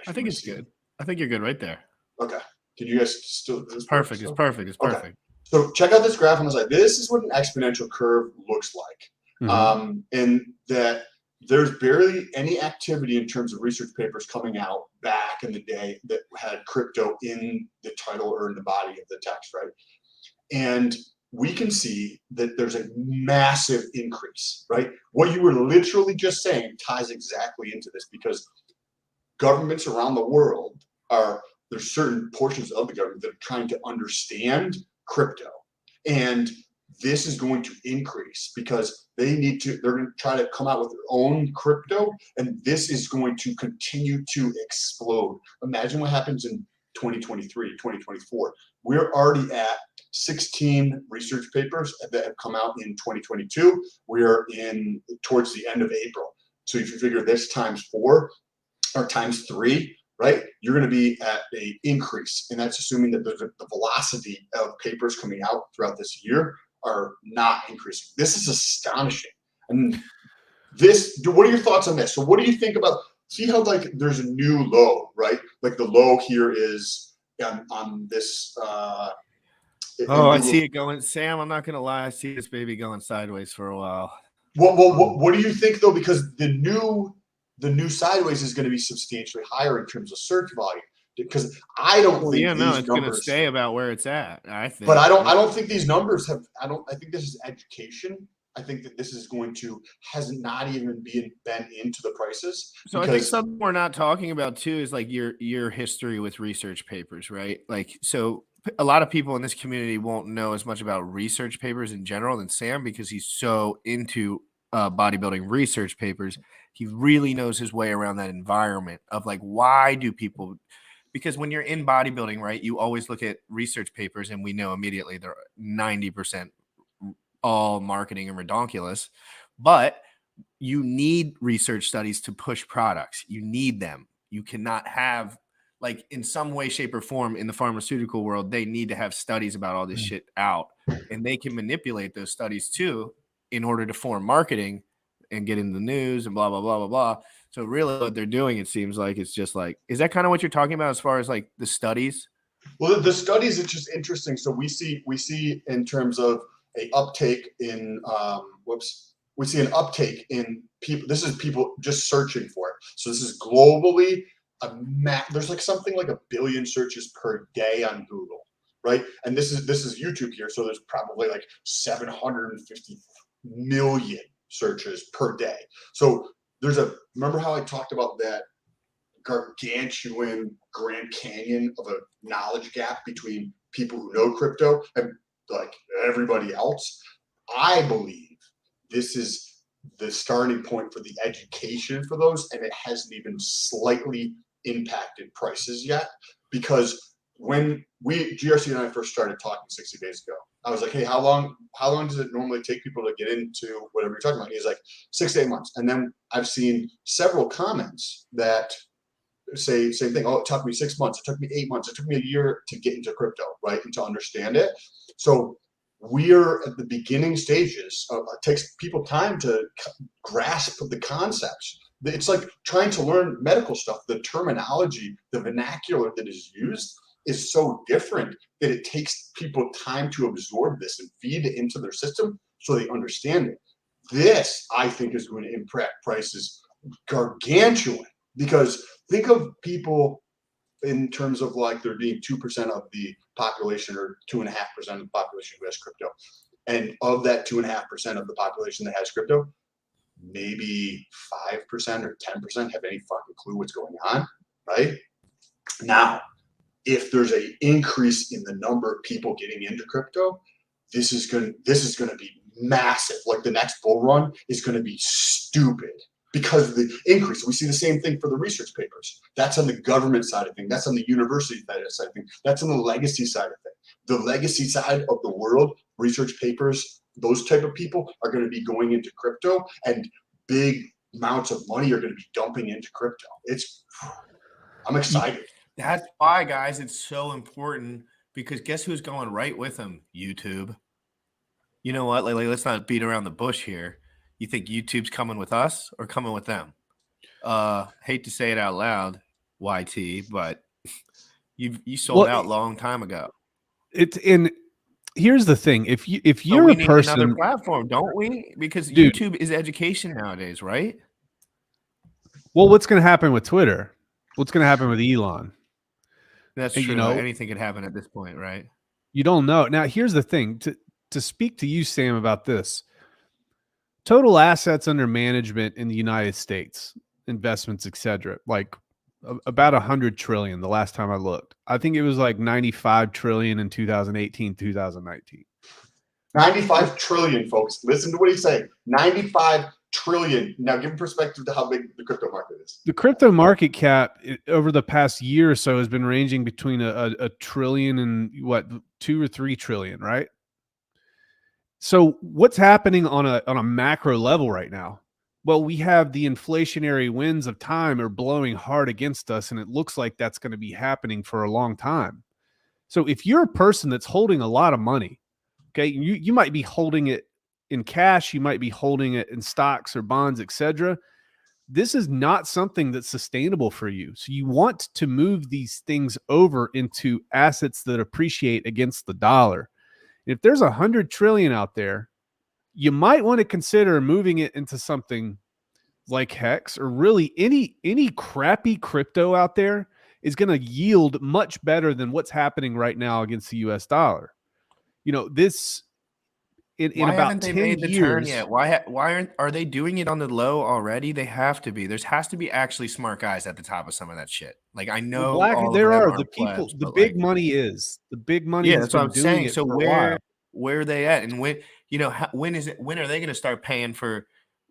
think it's good. I think you're good right there. Okay. Can you guys still? It's perfect. It's perfect. It's perfect. Okay. So check out this graph on the side. This is what an exponential curve looks like. Mm-hmm. And that there's barely any activity in terms of research papers coming out back in the day that had crypto in the title or in the body of the text, right? And we can see that there's a massive increase, right? What you were literally just saying ties exactly into this, because governments around the world there's certain portions of the government that are trying to understand crypto. And this is going to increase because they're going to try to come out with their own crypto. And this is going to continue to explode. Imagine what happens in 2023, 2024. We're already at 16 research papers that have come out in 2022. We're towards the end of April. So if you figure this times 4 or times 3, right, you're going to be at an increase. And that's assuming that the velocity of papers coming out throughout this year are not increasing. This is astonishing. And what are your thoughts on this? So what do you think about, see how like there's a new low, right? Like the low here is on this. I see it going. Sam, I'm not going to lie. I see this baby going sideways for a while. What do you think though? Because the new sideways is going to be substantially higher in terms of search volume, because I don't think it's going to stay about where it's at. I think, but I don't think these numbers have. I think this is education. I think that this is has not even been into the prices. So I think something we're not talking about too is like your history with research papers, right? Like, so a lot of people in this community won't know as much about research papers in general than Sam, because he's so into bodybuilding research papers. He really knows his way around that environment of like, why do people, because when you're in bodybuilding, right, you always look at research papers and we know immediately they're 90% all marketing and redonkulous, but you need research studies to push products. You need them. You cannot have, like, in some way, shape, or form in the pharmaceutical world, they need to have studies about all this shit out, and they can manipulate those studies too in order to form marketing and get in the news and blah, blah, blah, blah, blah. So really what they're doing, it seems like, it's just like, is that kind of what you're talking about as far as like the studies? Well, the studies, it's just interesting. So we see in terms of a uptake in we see an uptake in people. This is people just searching for it. So this is globally there's like something like 1 billion searches per day on Google, right? And this is YouTube here. So there's probably like 750 million searches per day. So remember how I talked about that gargantuan Grand Canyon of a knowledge gap between people who know crypto and like everybody else? I believe this is the starting point for the education for those, and it hasn't even slightly impacted prices yet. Because when GRC and I first started talking 60 days ago, I was like, hey, how long does it normally take people to get into whatever you're talking about? And he's like, 6 to 8 months. And then I've seen several comments that say same thing. Oh, it took me 6 months. It took me 8 months. It took me a year to get into crypto, right? And to understand it. So we're at the beginning stages. It takes people time to grasp the concepts. It's like trying to learn medical stuff. The terminology, the vernacular that is used is so different that it takes people time to absorb this and feed it into their system so they understand it. This, I think, is going to impact prices gargantuan, because think of people in terms of like there being 2% of the population or 2.5% of the population who has crypto. And of that 2.5% of the population that has crypto, maybe 5% or 10% have any fucking clue what's going on, right? Now, if there's an increase in the number of people getting into crypto, this is going to be massive. Like the next bull run is going to be stupid because of the increase. We see the same thing for the research papers. That's on the government side of things. That's on the university side of things. That's on the legacy side of things. The legacy side of the world, research papers, those type of people are going to be going into crypto, and big amounts of money are going to be dumping into crypto. I'm excited. That's why, guys, it's so important, because guess who's going right with them? YouTube. You know what? Like, let's not beat around the bush here. You think YouTube's coming with us or coming with them? Hate to say it out loud, YT, but you sold out a long time ago. Here's the thing: if you're we a need person, another platform, don't we? Because dude, YouTube is education nowadays, right? Well, what's going to happen with Twitter? What's going to happen with Elon? That's And, true. you know, anything could happen at this point, right? You don't know. Now, here's the thing: to speak to you, Sam, about this. Total assets under management in the United States, investments, etc., like about 100 trillion. The last time I looked, I think it was like 95 trillion in 2018, 2019. 95 trillion, folks. Listen to what he's saying. 95 trillion. Now, give perspective to how big the crypto market is. The crypto market cap over the past year or so has been ranging between a trillion and 2 or 3 trillion, right? So what's happening on a macro level right now? Well, we have the inflationary winds of time are blowing hard against us, and it looks like that's going to be happening for a long time. So if you're a person that's holding a lot of money, okay, you might be holding it in cash, you might be holding it in stocks or bonds, etc. This is not something that's sustainable for you. So you want to move these things over into assets that appreciate against the dollar. If there's 100 trillion out there, you might want to consider moving it into something like Hex, or really any crappy crypto out there is going to yield much better than what's happening right now against the US dollar. You know, this in Why about haven't they 10 made the years, turn yet? Why are they doing it on the low already? They have to be. There has to be actually smart guys at the top of some of that shit. Like, I know there are the people. people. The big money is the big money. Yeah, has that's what been I'm doing saying. it So for a while. where are they at? And when are they going to start paying for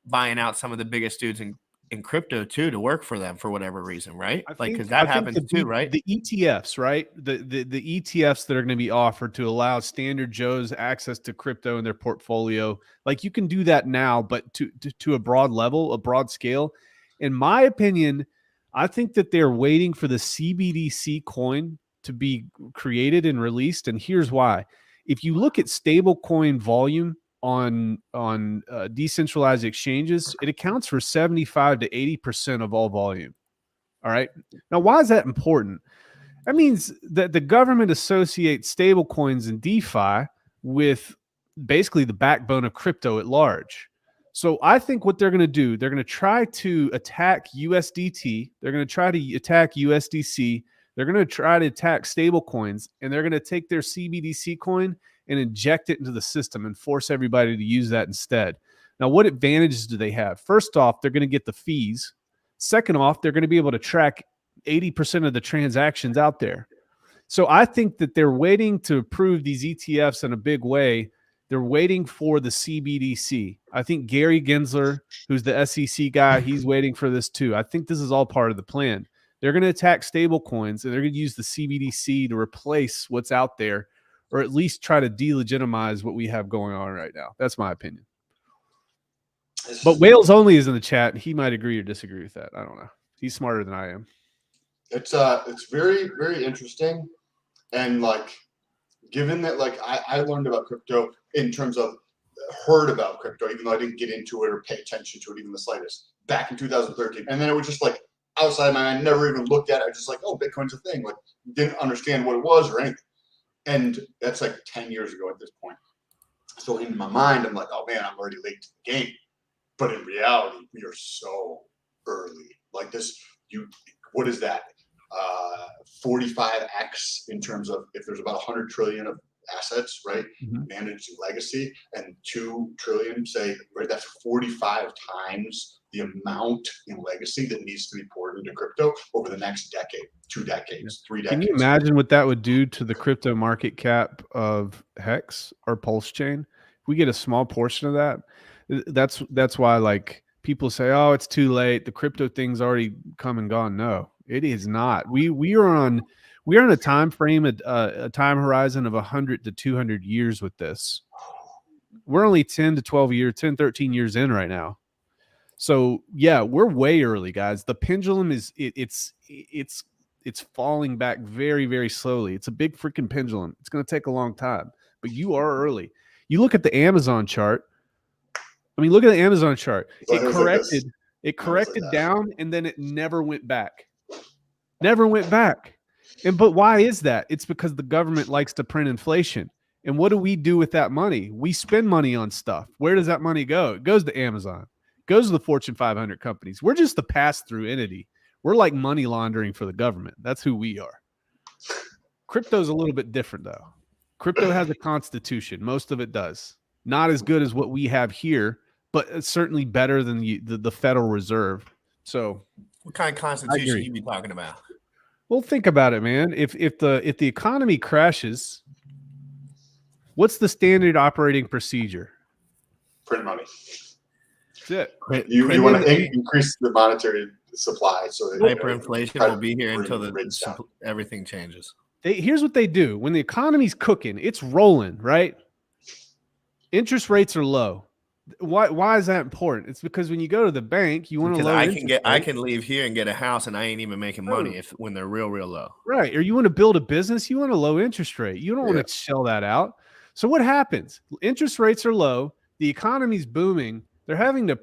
buying out some of the biggest dudes in crypto too, to work for them for whatever reason, right? Like, because that happens too, right? The ETFs, right? The ETFs that are going to be offered to allow standard Joes access to crypto in their portfolio. Like, you can do that now, but to a broad level, a broad scale. In my opinion, I think that they're waiting for the CBDC coin to be created and released. And here's why. If you look at stable coin volume on decentralized exchanges, it accounts for 75 to 80% of all volume. All right. Now, why is that important? That means that the government associates stable coins and DeFi with basically the backbone of crypto at large. So I think what they're going to do, they're going to try to attack USDT. They're going to try to attack USDC. They're going to try to attack stable coins, and they're going to take their CBDC coin and inject it into the system and force everybody to use that instead. Now, what advantages do they have? First off, they're going to get the fees. Second off, they're going to be able to track 80% of the transactions out there. So I think that they're waiting to approve these ETFs in a big way. They're waiting for the CBDC. I think Gary Gensler, who's the SEC guy, he's waiting for this too. I think this is all part of the plan. They're going to attack stable coins, and they're going to use the CBDC to replace what's out there, or at least try to delegitimize what we have going on right now. That's my opinion. But Wales Only is in the chat. He might agree or disagree with that. I don't know. He's smarter than I am. It's very, very interesting. And like, given that, like, I learned about crypto in terms of heard about crypto, even though I didn't get into it or pay attention to it even the slightest, back in 2013. And then it was just like outside my mind, never even looked at it. I was just like, oh, Bitcoin's a thing. Like, didn't understand what it was or anything. And that's like 10 years ago at this point. So in my mind, I'm like, oh man, I'm already late to the game. But in reality, we are so early. Like this, what is that? 45x in terms of if there's about 100 trillion of assets, right? Managed legacy, and 2 trillion, say, right? That's 45 times the amount in legacy that needs to be poured into crypto over the next decade, 2 decades, 3 decades. Can you imagine what that would do to the crypto market cap of Hex or Pulse Chain? If we get a small portion of that, that's why like people say, oh, it's too late. The crypto thing's already come and gone. No, it is not. We are on a time frame, a time horizon of 100 to 200 years with this. We're only 10 to 12 years, 10, 13 years in right now. So yeah, we're way early, guys. The pendulum is it's falling back very, very slowly. It's a big freaking pendulum. It's going to take a long time, but you are early. You look at the Amazon chart. I mean, look at the Amazon chart. It corrected down, and then it never went back. Never went back. But why is that? It's because the government likes to print inflation. And what do we do with that money? We spend money on stuff. Where does that money go? It goes to Amazon. It goes to the Fortune 500 companies. We're just the pass-through entity. We're like money laundering for the government. That's who we are. Crypto's a little bit different, though. Crypto has a constitution. Most of it does. Not as good as what we have here, but it's certainly better than the Federal Reserve. So, what kind of constitution you be talking about? Well, think about it, man. If the economy crashes, what's the standard operating procedure? Print money. That's it. You want to increase the monetary supply so that hyperinflation will be here until everything changes. Here's what they do. When the economy's cooking, it's rolling, right? Interest rates are low. Why is that important? It's because when you go to the bank, you want to low I can leave here and get a house and I ain't even making money when they're real low. Right. Or you want to build a business, you want a low interest rate. You don't want to shell that out. So what happens? Interest rates are low, the economy's booming. They're having to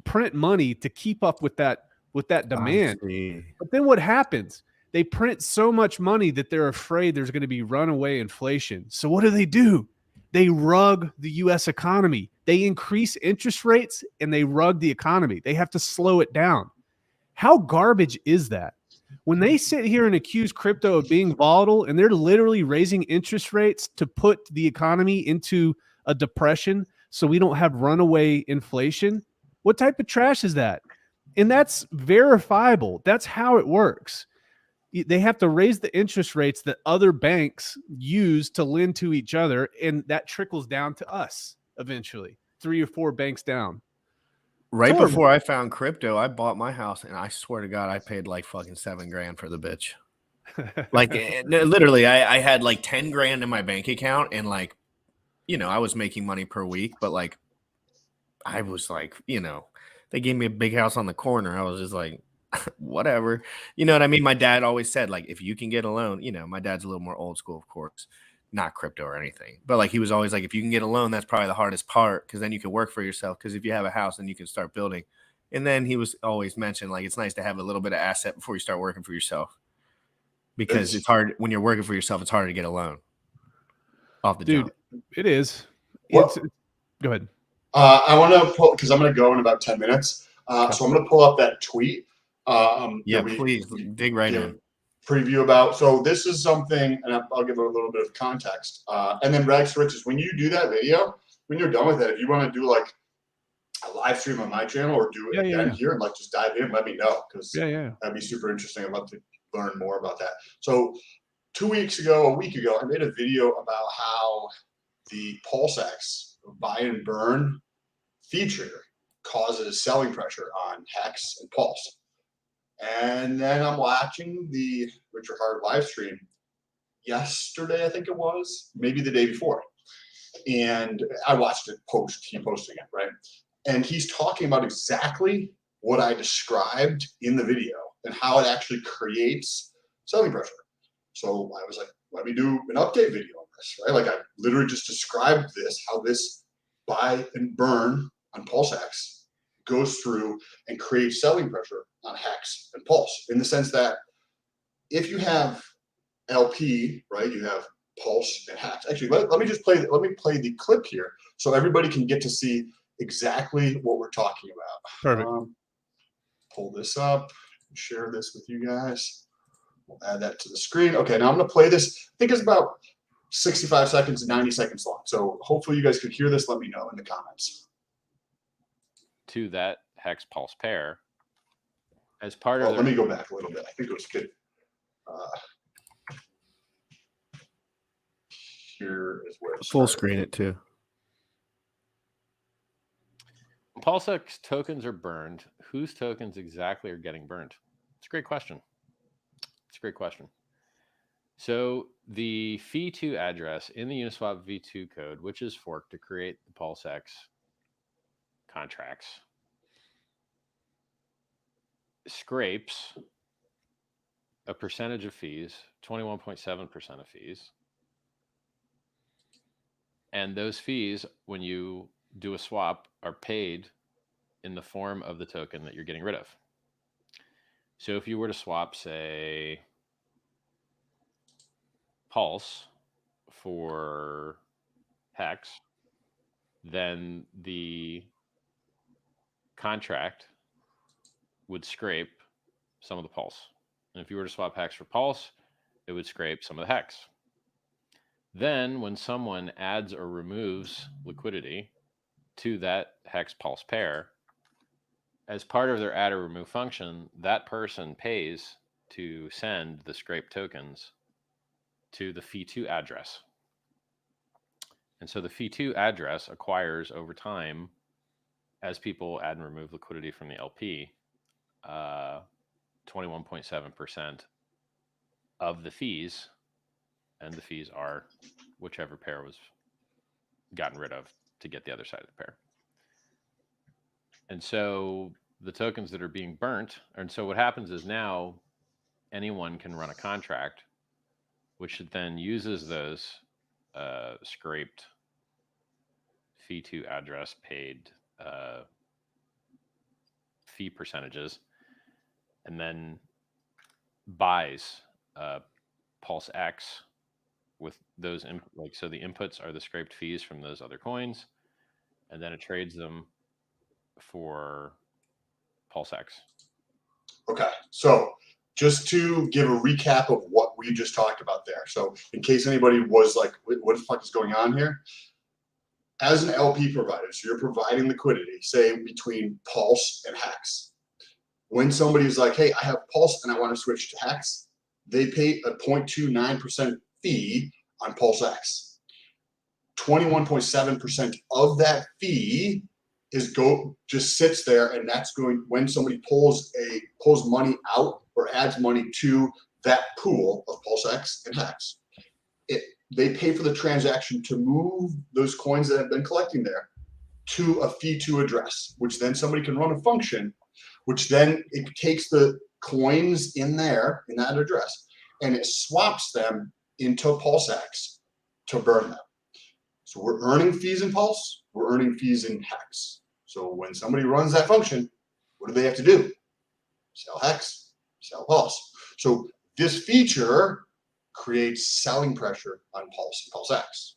print money to keep up with that demand. But then what happens? They print so much money that they're afraid there's going to be runaway inflation. So what do? They rug the U.S. economy. They increase interest rates and they rug the economy. They have to slow it down. How garbage is that? When they sit here and accuse crypto of being volatile and they're literally raising interest rates to put the economy into a depression so we don't have runaway inflation, what type of trash is that? And that's verifiable. That's how it works. They have to raise the interest rates that other banks use to lend to each other, and that trickles down to us eventually, 3 or 4 banks down. Right before I found crypto, I bought my house, and I swear to God, I paid like fucking $7,000 for the bitch. Like literally, I had like 10 grand in my bank account, and like, you know, I was making money per week, but like, I was like, you know, they gave me a big house on the corner. I was just like, whatever, you know what I mean? My dad always said, like, if you can get a loan, you know, my dad's a little more old school, of course, not crypto or anything, but like he was always like, if you can get a loan, that's probably the hardest part, because then you can work for yourself. Because if you have a house, then you can start building. And then he was always mentioned like it's nice to have a little bit of asset before you start working for yourself, because it's hard when you're working for yourself. It's harder to get a loan off the jump. It is. Well, Go ahead. I want to pull, because I'm going to go in about 10 minutes. So I'm going to pull up that tweet. Yeah, please dig right in. Preview about. So this is something, and I'll give it a little bit of context. And then Rags to Riches, when you do that video, when you're done with it, if you want to do like a live stream on my channel or do it again here and like just dive in, let me know, because that'd be super interesting. I'd love to learn more about that. So a week ago, I made a video about how the PulseX buy and burn feature causes selling pressure on Hex and Pulse. And then I'm watching the Richard Hart live stream yesterday, I think it was, maybe the day before. And I watched it he posting it, right? And he's talking about exactly what I described in the video and how it actually creates selling pressure. So I was like, let me do an update video on this, right? Like I literally just described this, how this buy and burn on PulseX goes through and creates selling pressure on Hex and Pulse, in the sense that if you have LP, right, you have Pulse and Hex. Actually, let me play the clip here so everybody can get to see exactly what we're talking about. Perfect. Pull this up, share this with you guys. We'll add that to the screen. Okay, now I'm going to play this. I think it's about 65 seconds to 90 seconds long. So hopefully you guys could hear this. Let me know in the comments. To that Hex Pulse pair as part of let me go back a little bit. I think it was good. Here is where Full screen it too. PulseX tokens are burned. Whose tokens exactly are getting burned? It's a great question. So the Fee2 address in the Uniswap v2 code, which is forked to create the PulseX contracts, scrapes a percentage of fees, 21.7% of fees. And those fees, when you do a swap, are paid in the form of the token that you're getting rid of. So if you were to swap, say, Pulse for Hex, then the contract would scrape some of the Pulse. And if you were to swap Hex for Pulse, it would scrape some of the Hex. Then when someone adds or removes liquidity to that Hex Pulse pair, as part of their add or remove function, that person pays to send the scraped tokens to the Fee2 address. And so the Fee2 address acquires over time, as people add and remove liquidity from the LP, 21.7% of the fees, and the fees are whichever pair was gotten rid of to get the other side of the pair. And so the tokens that are being burnt, and so what happens is now anyone can run a contract which then uses those scraped Fee2 address paid fee percentages, and then buys Pulse X with those, so the inputs are the scraped fees from those other coins, and then it trades them for Pulse X. Okay, so just to give a recap of what we just talked about there. So in case anybody was like, what the fuck is going on here? As an LP provider, so you're providing liquidity, say between Pulse and Hex. When somebody's like, hey, I have Pulse and I want to switch to Hex, they pay a 0.29% fee on Pulse X. 21.7% of that fee just sits there, and that's going when somebody pulls money out or adds money to that pool of Pulse X and Hex. They pay for the transaction to move those coins that have been collecting there to a Fee2 address, which then somebody can run a function, which then it takes the coins in there in that address and it swaps them into Pulse X to burn them. So we're earning fees in Pulse, we're earning fees in Hex. So when somebody runs that function, what do they have to do? Sell Hex, sell Pulse. So this feature creates selling pressure on Pulse and Pulse X.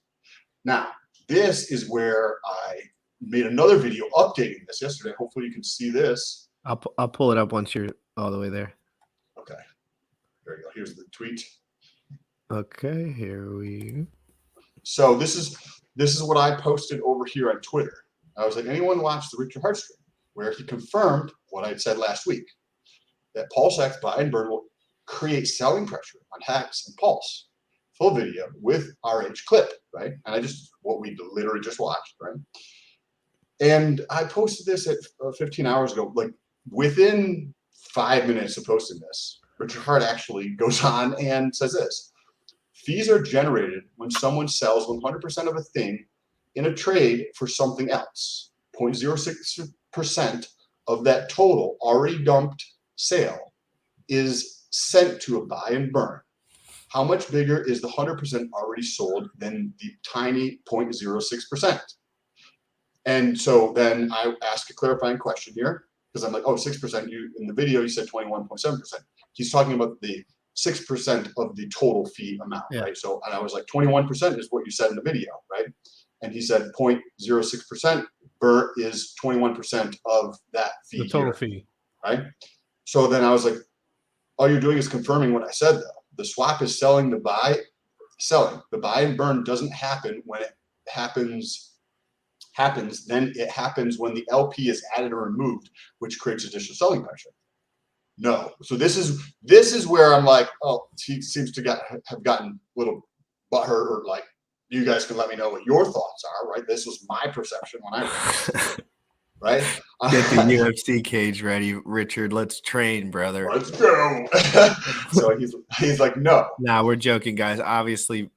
Now, this is where I made another video updating this yesterday. Hopefully you can see this. I'll pull it up once you're all the way there. Okay, there you go. Here's the tweet. Okay, here we. So this is what I posted over here on Twitter. I was like, anyone watch the Richard Hart stream where he confirmed what I had said last week, that Pulse X buy and burn will create selling pressure on Hex and Pulse. Full video with RH clip, right? And I just, what we literally just watched, right? And I posted this at 15 hours ago. Like within 5 minutes of posting this, Richard Hart actually goes on and says this: fees are generated when someone sells 100% of a thing in a trade for something else. 0.06% of that total already dumped sale is sent to a buy and burn. How much bigger is the 100% already sold than the tiny 0.06%? And so then I ask a clarifying question here, because I'm like, oh, 6%. You in the video you said 21.7%. He's talking about the 6% of the total fee amount, right? So, and I was like, 21% is what you said in the video, right? And he said 0.06% is 21% of that fee. The total here, fee, right? So then I was like, all you're doing is confirming what I said, though. The swap is selling the buy. The buy and burn doesn't happen when it happens. Then it happens when the LP is added or removed, which creates additional selling pressure. No. So this is where I'm like, oh, he seems to have gotten a little butthurt, or like, you guys can let me know what your thoughts are, right? This was my perception when I read it, right? Get the UFC cage ready, Richard. Let's train, brother. Let's go. So he's like, no. Nah, we're joking, guys. Obviously,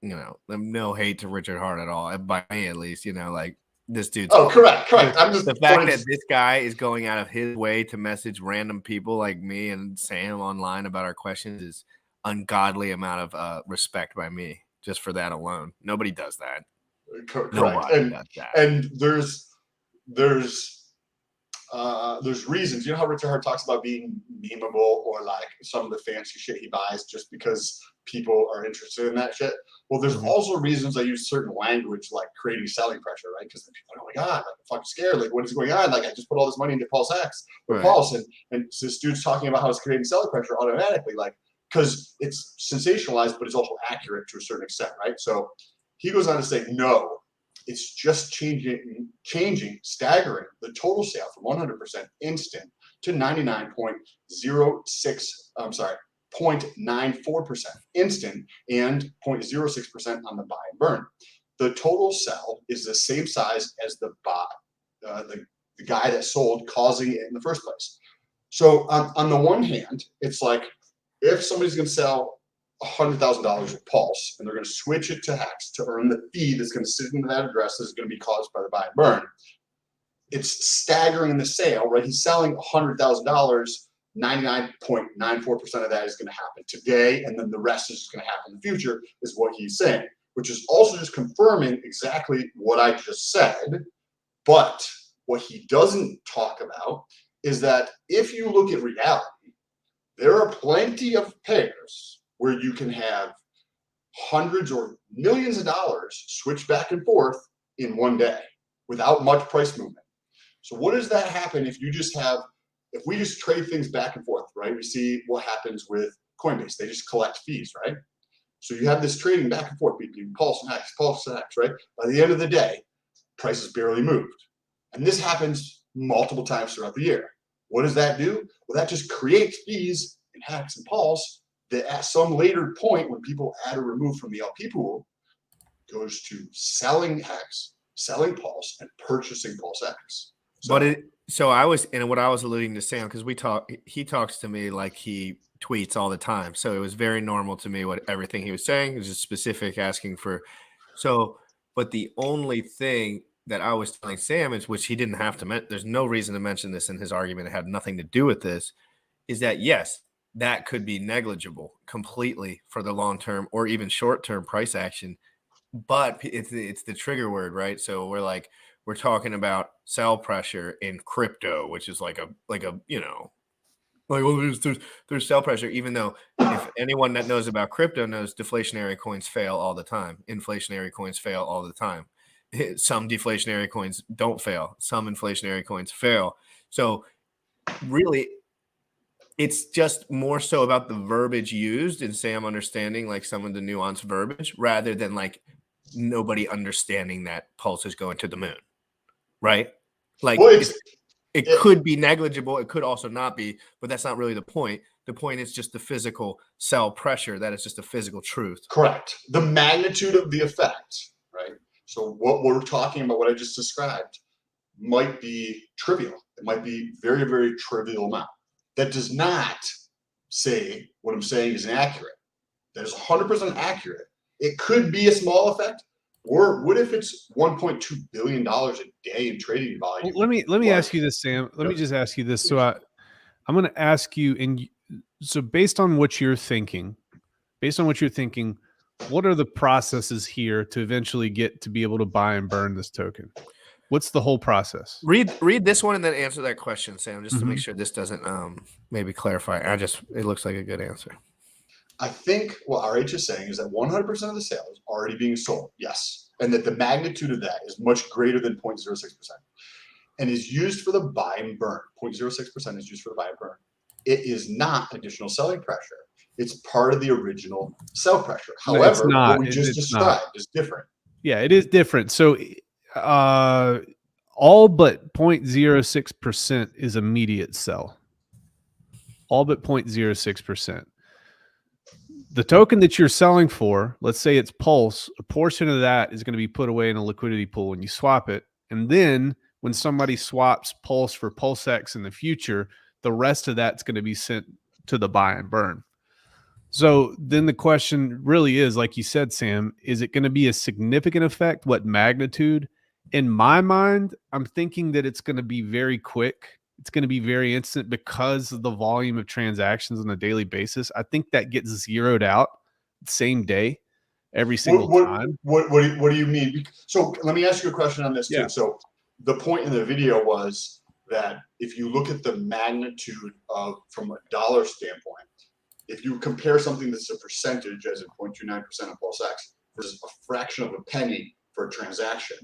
no hate to Richard Hart at all. By me, at least, like this dude's. Oh, correct. I'm just the fact that this guy is going out of his way to message random people like me and Sam online about our questions is ungodly amount of respect by me. Just for that alone, nobody does that. Correct. Nobody does that. And there's reasons. You know how Richard Hart talks about being memeable, or like some of the fancy shit he buys just because people are interested in that shit. Well, there's also reasons I use certain language, like creating selling pressure, right? Because then people are, oh my god, like, I'm fucking scared. Like, what is going on? Like, I just put all this money into Pulse X or Pulse, and this dude's talking about how it's creating selling pressure automatically, like, because it's sensationalized, but it's also accurate to a certain extent, right? So he goes on to say, no, it's just staggering the total sale from 100% instant to 0.94% instant and 0.06% on the buy and burn. The total sell is the same size as the buy, the guy that sold, causing it in the first place. So on the one hand, it's like, if somebody's going to sell $100,000 of Pulse and they're going to switch it to Hex to earn the fee that's going to sit into that address that's going to be caused by the buy and burn, it's staggering the sale, right? He's selling $100,000. 99.94% of that is going to happen today, and then the rest is just going to happen in the future, is what he's saying, which is also just confirming exactly what I just said. But what he doesn't talk about is that if you look at reality, there are plenty of pairs where you can have hundreds or millions of dollars switch back and forth in one day without much price movement. So what does that happen if we just trade things back and forth, right? We see what happens with Coinbase. They just collect fees, right? So you have this trading back and forth between Pulse and Hex, right? By the end of the day, prices barely moved. And this happens multiple times throughout the year. What does that do? Well, that just creates fees in Hex and Pulse that at some later point, when people add or remove from the LP pool, goes to selling Hex, selling Pulse, and purchasing Pulse X. So, what I was alluding to Sam, because he talks to me like he tweets all the time. So it was very normal to me everything he was saying. It was just specific asking for. But the only thing that I was telling Sam is, which he didn't have to there's no reason to mention this in his argument. It had nothing to do with this, is that yes, that could be negligible completely for the long-term or even short-term price action but it's the trigger word, right? So we're talking about sell pressure in crypto, which is like a well, there's sell pressure, even though if anyone that knows about crypto knows deflationary coins fail all the time, inflationary coins fail all the time. Some deflationary coins don't fail, some inflationary coins fail. So really, it's just more so about the verbiage used and Sam understanding like some of the nuanced verbiage rather than like nobody understanding that Pulse is going to the moon, right? Like it could be negligible. It could also not be, but that's not really the point. The point is just the physical sell pressure. That is just a physical truth. Correct. The magnitude of the effect, right? So what we're talking about, what I just described, might be trivial. It might be very, very trivial amount. That does not say what I'm saying is inaccurate. That is 100% accurate. It could be a small effect. Or what if it's $1.2 billion a day in trading volume? Well, let me ask you this, Sam. Let me just ask you this. So I'm going to ask you, so based on what you're thinking, what are the processes here to eventually get to be able to buy and burn this token? What's the whole process? Read this one and then answer that question, Sam, just to make sure this doesn't maybe clarify. It looks like a good answer. I think what RH is saying is that 100% of the sale is already being sold, yes, and that the magnitude of that is much greater than 0.06% and is used for the buy and burn. 0.06% is used for the buy and burn. It is not additional selling pressure. It's part of the original sell pressure. However, what we just described is different. Yeah, it is different. So all but 0.06% is immediate sell. All but 0.06%. The token that you're selling for, let's say it's Pulse, a portion of that is going to be put away in a liquidity pool and you swap it. And then when somebody swaps Pulse for PulseX in the future, the rest of that's going to be sent to the buy and burn. So then the question really is, like you said, Sam, is it going to be a significant effect? What magnitude? In my mind, I'm thinking that it's going to be very quick. It's going to be very instant because of the volume of transactions on a daily basis. I think that gets zeroed out same day, every single time. What do you mean? So let me ask you a question on this too. So the point in the video was that if you look at the magnitude of, from a dollar standpoint, if you compare something that's a percentage, as in 0.29% of PulseX, versus a fraction of a penny for a transaction,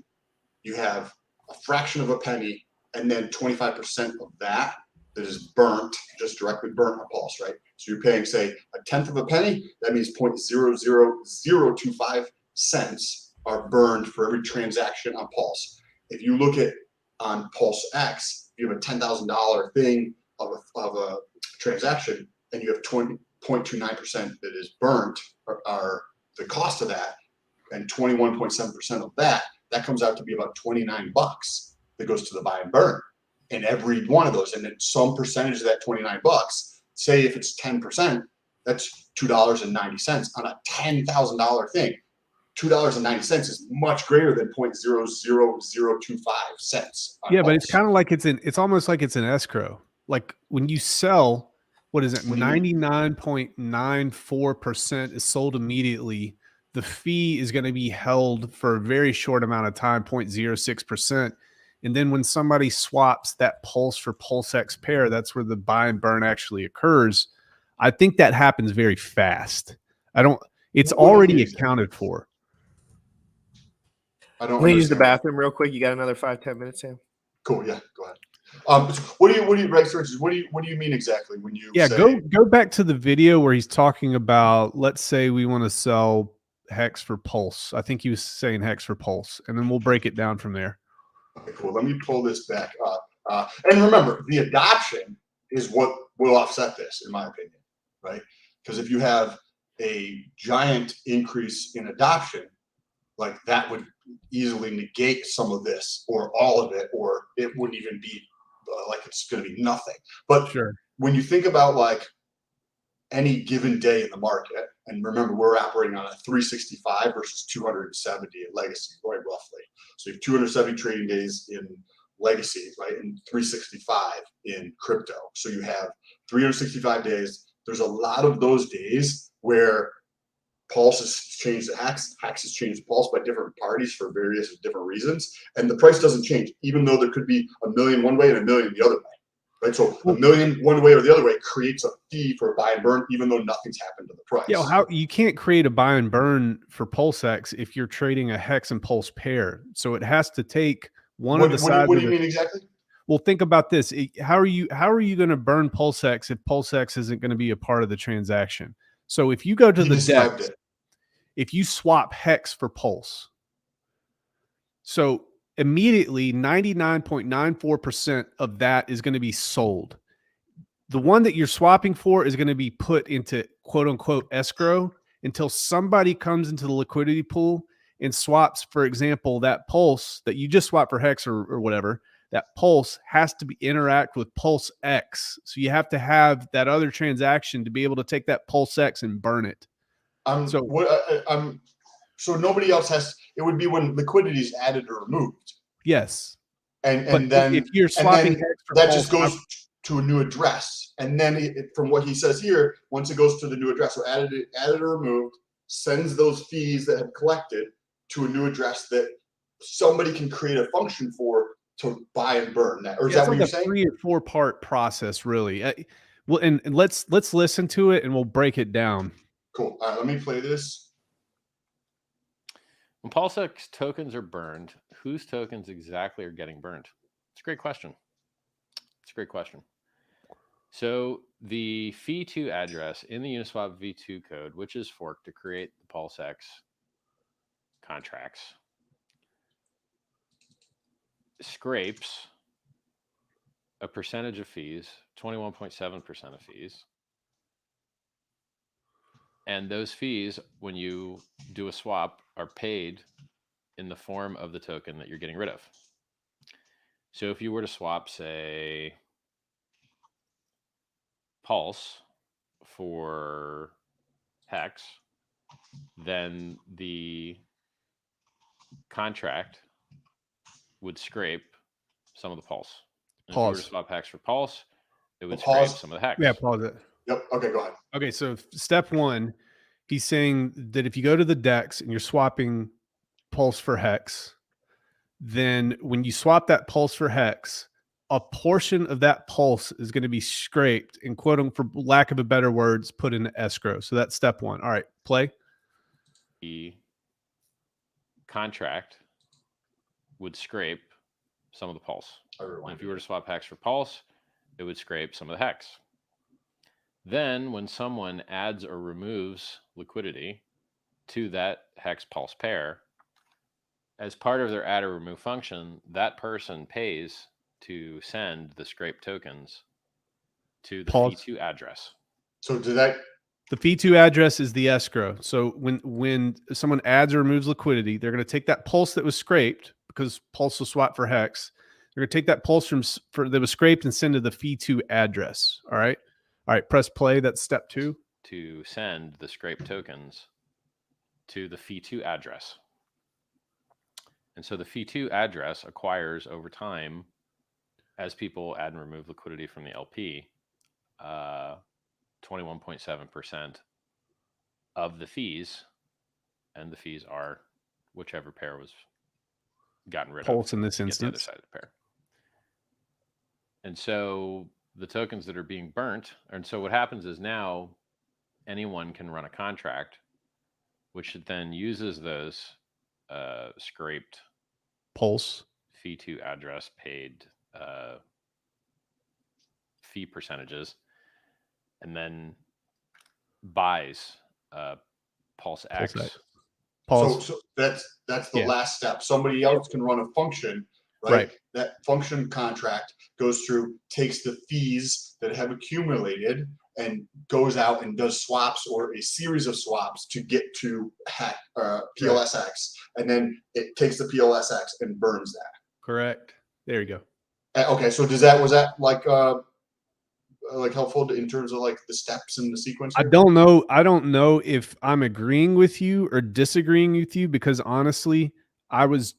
you have a fraction of a penny and then 25% of that is burnt, just directly burnt on Pulse, right? So you're paying, say, a tenth of a penny. That means 0.00025 cents are burned for every transaction on Pulse. If you look at on PulseX, you have a $10,000 thing of a transaction, and you have 20.29% that is burnt, are the cost of that, and 21.7% of that comes out to be about $29 that goes to the buy and burn. And every one of those, and then some percentage of that $29, say if it's 10%, that's $2.90 on a $10,000 thing. $2.90 is much greater than 0.00025 cents. Yeah, but it's kind of like it's almost like it's an escrow. Like when you sell, what is it? 99.94% is sold immediately. The fee is going to be held for a very short amount of time, 0.06%. And then when somebody swaps that Pulse for PulseX pair, that's where the buy and burn actually occurs. I think that happens very fast. It's already accounted for. I don't. Let me use the bathroom real quick. You got another 5-10 minutes, Sam? Cool. Yeah, go ahead. What do you mean exactly when you say? go back to the video where he's talking about, let's say we want to sell Hex for Pulse. I think he was saying Hex for Pulse, and then we'll break it down from there. Okay, cool. Let me pull this back up. And remember, the adoption is what will offset this, in my opinion, right? Because if you have a giant increase in adoption, like that would easily negate some of this or all of it, or it wouldn't even be like it's going to be nothing. But sure, when you think about like any given day in the market, and remember, we're operating on a 365 versus 270 in legacy, quite roughly. So you have 270 trading days in legacy, right, and 365 in crypto. So you have 365 days. There's a lot of those days where Pulse has changed to Hex. Hex has changed to Pulse by different parties for various different reasons. And the price doesn't change, even though there could be a million one way and a million the other way. Right. So a million one way or the other way creates a fee for a buy and burn, even though nothing's happened to the price. Yeah, how you can't create a buy and burn for PulseX if you're trading a Hex and Pulse pair. So it has to take one of the sides. What do you mean exactly? Well, think about this. How are you going to burn PulseX if PulseX isn't going to be a part of the transaction? So if you go to the DEX, if you swap Hex for Pulse, so immediately 99.94% of that is going to be sold. The one that you're swapping for is going to be put into quote unquote escrow until somebody comes into the liquidity pool and swaps, for example, that Pulse that you just swapped for Hex or whatever. That Pulse has to interact with Pulse X. So you have to have that other transaction to be able to take that Pulse X and burn it. So nobody else has. It would be when liquidity is added or removed. Yes. And then if you're swapping Hex for that Pulse, just goes to a new address. And then from what he says here, once it goes to the new address, so added or removed, sends those fees that have collected to a new address that somebody can create a function for to buy and burn that. Or is that what you're saying? 3 or 4 part process, really. Well, and let's listen to it and we'll break it down. Cool. All right, let me play this. When PulseX tokens are burned, whose tokens exactly are getting burned? It's a great question. So the Fee2 address in the Uniswap v2 code, which is forked to create the PulseX contracts, scrapes a percentage of fees, 21.7% of fees. And those fees, when you do a swap, are paid in the form of the token that you're getting rid of. So if you were to swap, say, Pulse for Hex, then the contract would scrape some of the Pulse. And if you were to swap Hex for Pulse, it would scrape some of the Hex. Yeah, pause it. Yep. Okay, go ahead. Okay, so step 1, he's saying that if you go to the DEX and you're swapping Pulse for Hex, then when you swap that Pulse for Hex, a portion of that Pulse is going to be scraped and, quote, for lack of a better words, put in escrow. So that's step 1. All right, play. The contract would scrape some of the Pulse. And if you were to swap Hex for Pulse, it would scrape some of the Hex. Then when someone adds or removes liquidity to that Hex Pulse pair, as part of their add or remove function, that person pays to send the scrape tokens to the Fee2 address. So the Fee2 address is the escrow. So when someone adds or removes liquidity, they're going to take that Pulse that was scraped because Pulse was swapped for Hex. They're going to take that Pulse that was scraped and send to the Fee2 address. All right. All right, press play. That's step 2. To send the scrape tokens to the Fee2 address. And so the Fee2 address acquires over time, as people add and remove liquidity from the LP, 21.7% of the fees, and the fees are whichever pair was gotten rid of. Pulse in this instance. The other side of the pair. And so the tokens that are being burnt, and so what happens is now anyone can run a contract, which then uses those scraped Pulse Fee2 address paid fee percentages, and then buys Pulse X. So that's the last step. Somebody else can run a function, right? That function contract goes through, takes the fees that have accumulated and goes out and does swaps or a series of swaps to get to PLSX. And then it takes the PLSX and burns that. Correct. There you go. Okay. So was that like helpful in terms of like the steps and the sequence here? I don't know if I'm agreeing with you or disagreeing with you, because honestly, I was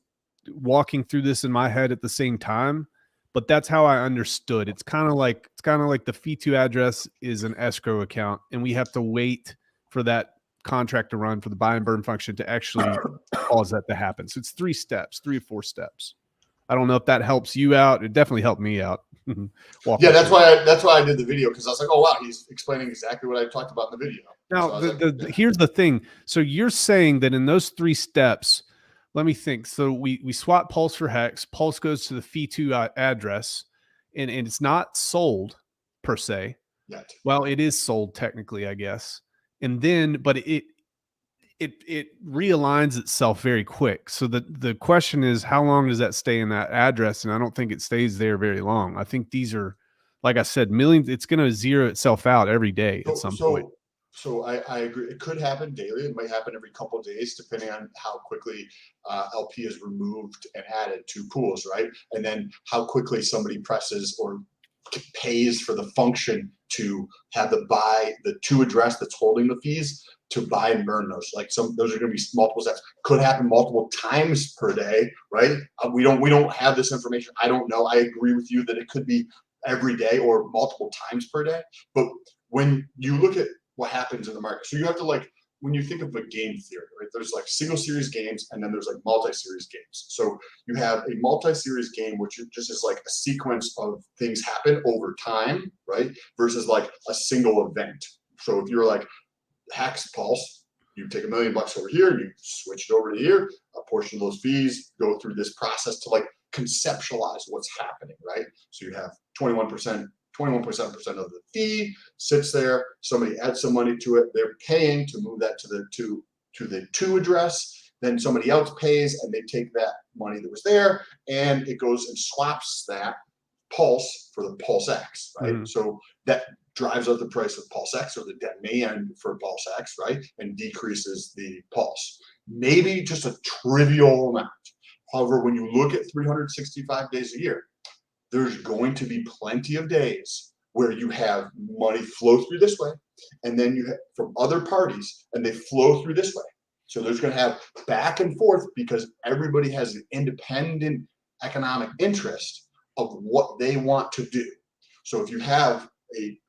walking through this in my head at the same time, but that's how I understood. It's kind of like the Fee2 address is an escrow account, and we have to wait for that contract to run for the buy and burn function to actually cause that to happen. So it's 3 or 4 steps. I don't know if that helps you out. It definitely helped me out. Yeah, that's why I did the video, because I was like, oh wow, he's explaining exactly what I talked about in the video. Now, So here's the thing. So you're saying that in those 3 steps, let me think. So we swap Pulse for Hex. Pulse goes to the Fee2 address, and it's not sold per se. Yet. Well, it is sold technically, I guess. And then, but it realigns itself very quick. So the question is, how long does that stay in that address? And I don't think it stays there very long. I think these are, like I said, millions. It's going to zero itself out every day at some point. So I agree. It could happen daily. It might happen every couple of days, depending on how quickly LP is removed and added to pools, right? And then how quickly somebody presses or pays for the function to have the to address that's holding the fees to buy and burn those. Like those are going to be multiple steps. Could happen multiple times per day, right? We don't have this information. I don't know. I agree with you that it could be every day or multiple times per day. But when you look at what happens in the market, so you have to, when you think of a game theory, right? There's like single series games, and then there's like multi-series games. So you have a multi-series game, which just is like a sequence of things happen over time, right? Versus like a single event. So if you're like Hex Pulse, you take $1 million over here, you switch it over to here, a portion of those fees go through this process to conceptualize what's happening, right? So you have 21% of the fee sits there. Somebody adds some money to it. They're paying to move that to the to address. Then somebody else pays, and they take that money that was there, and it goes and swaps that Pulse for the Pulse X, right? Mm-hmm. So that drives up the price of Pulse X, or the demand for Pulse X, right? And decreases the Pulse. Maybe just a trivial amount. However, when you look at 365 days a year, there's going to be plenty of days where you have money flow through this way, and then you have from other parties, and they flow through this way. So there's going to have back and forth, because everybody has an independent economic interest of what they want to do. So if you have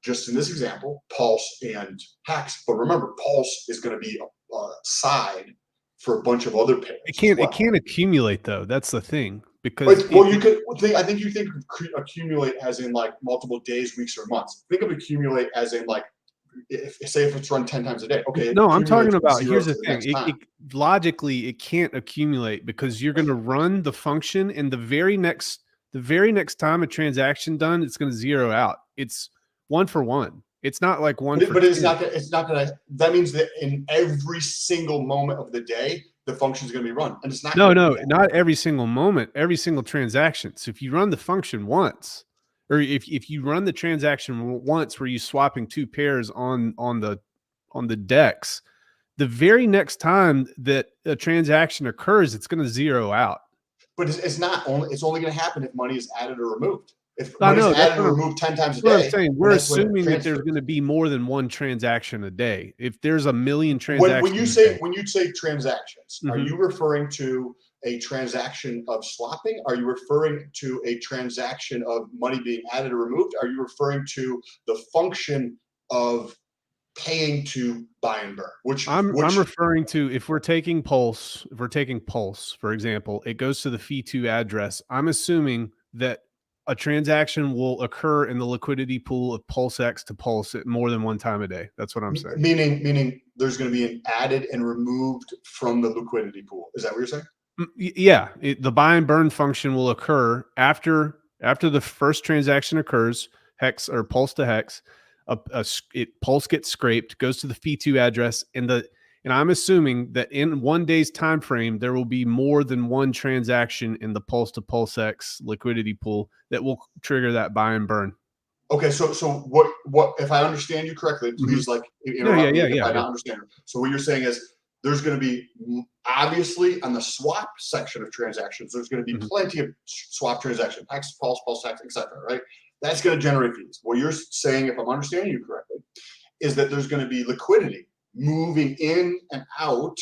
just in this example, Pulse and Hex, but remember, Pulse is going to be a side for a bunch of other pairs. It can't accumulate though. That's the thing. Because I think you think accumulate as in multiple days, weeks, or months. Think of accumulate as in if it's run 10 times a day. Okay. No, I'm talking about, here's the thing. Logically, it can't accumulate, because you're going to run the function, and the very next time a transaction done, it's going to zero out. It's 1 for 1. It's not like one. But it's not gonna. That means that in every single moment of the day, the function is going to be run, and it's not. No, not every single moment, every single transaction. So if you run the function once, or if you run the transaction once where you're swapping 2 pairs on the DEX, the very next time that a transaction occurs, it's going to zero out. But it's only going to happen if money is added or removed. If money is added or removed 10 times a day. I'm saying, we're assuming that there's going to be more than one transaction a day. If there's 1 million transactions, when you say transactions, mm-hmm. Are you referring to a transaction of swapping? Are you referring to a transaction of money being added or removed? Are you referring to the function of paying to buy and burn? I'm referring to, if we're taking Pulse, for example, it goes to the Fee2 address. I'm assuming that a transaction will occur in the liquidity pool of Pulse X to Pulse at more than one time a day. That's what I'm saying. Meaning there's going to be an added and removed from the liquidity pool. Is that what you're saying? Yeah. The buy and burn function will occur after the first transaction occurs, Hex or Pulse to Hex. Pulse gets scraped, goes to the Fee2 address, and I'm assuming that in 1 day's time frame, there will be more than one transaction in the Pulse to Pulse X liquidity pool that will trigger that buy and burn. Okay, so what if I understand you correctly? Please, interrupt me if I don't understand. So what you're saying is there's going to be, obviously, on the swap section of transactions, there's going to be plenty of swap transactions, Hex, Pulse, Pulse Hex, etc. Right? That's going to generate fees. What you're saying, if I'm understanding you correctly, is that there's going to be liquidity moving in and out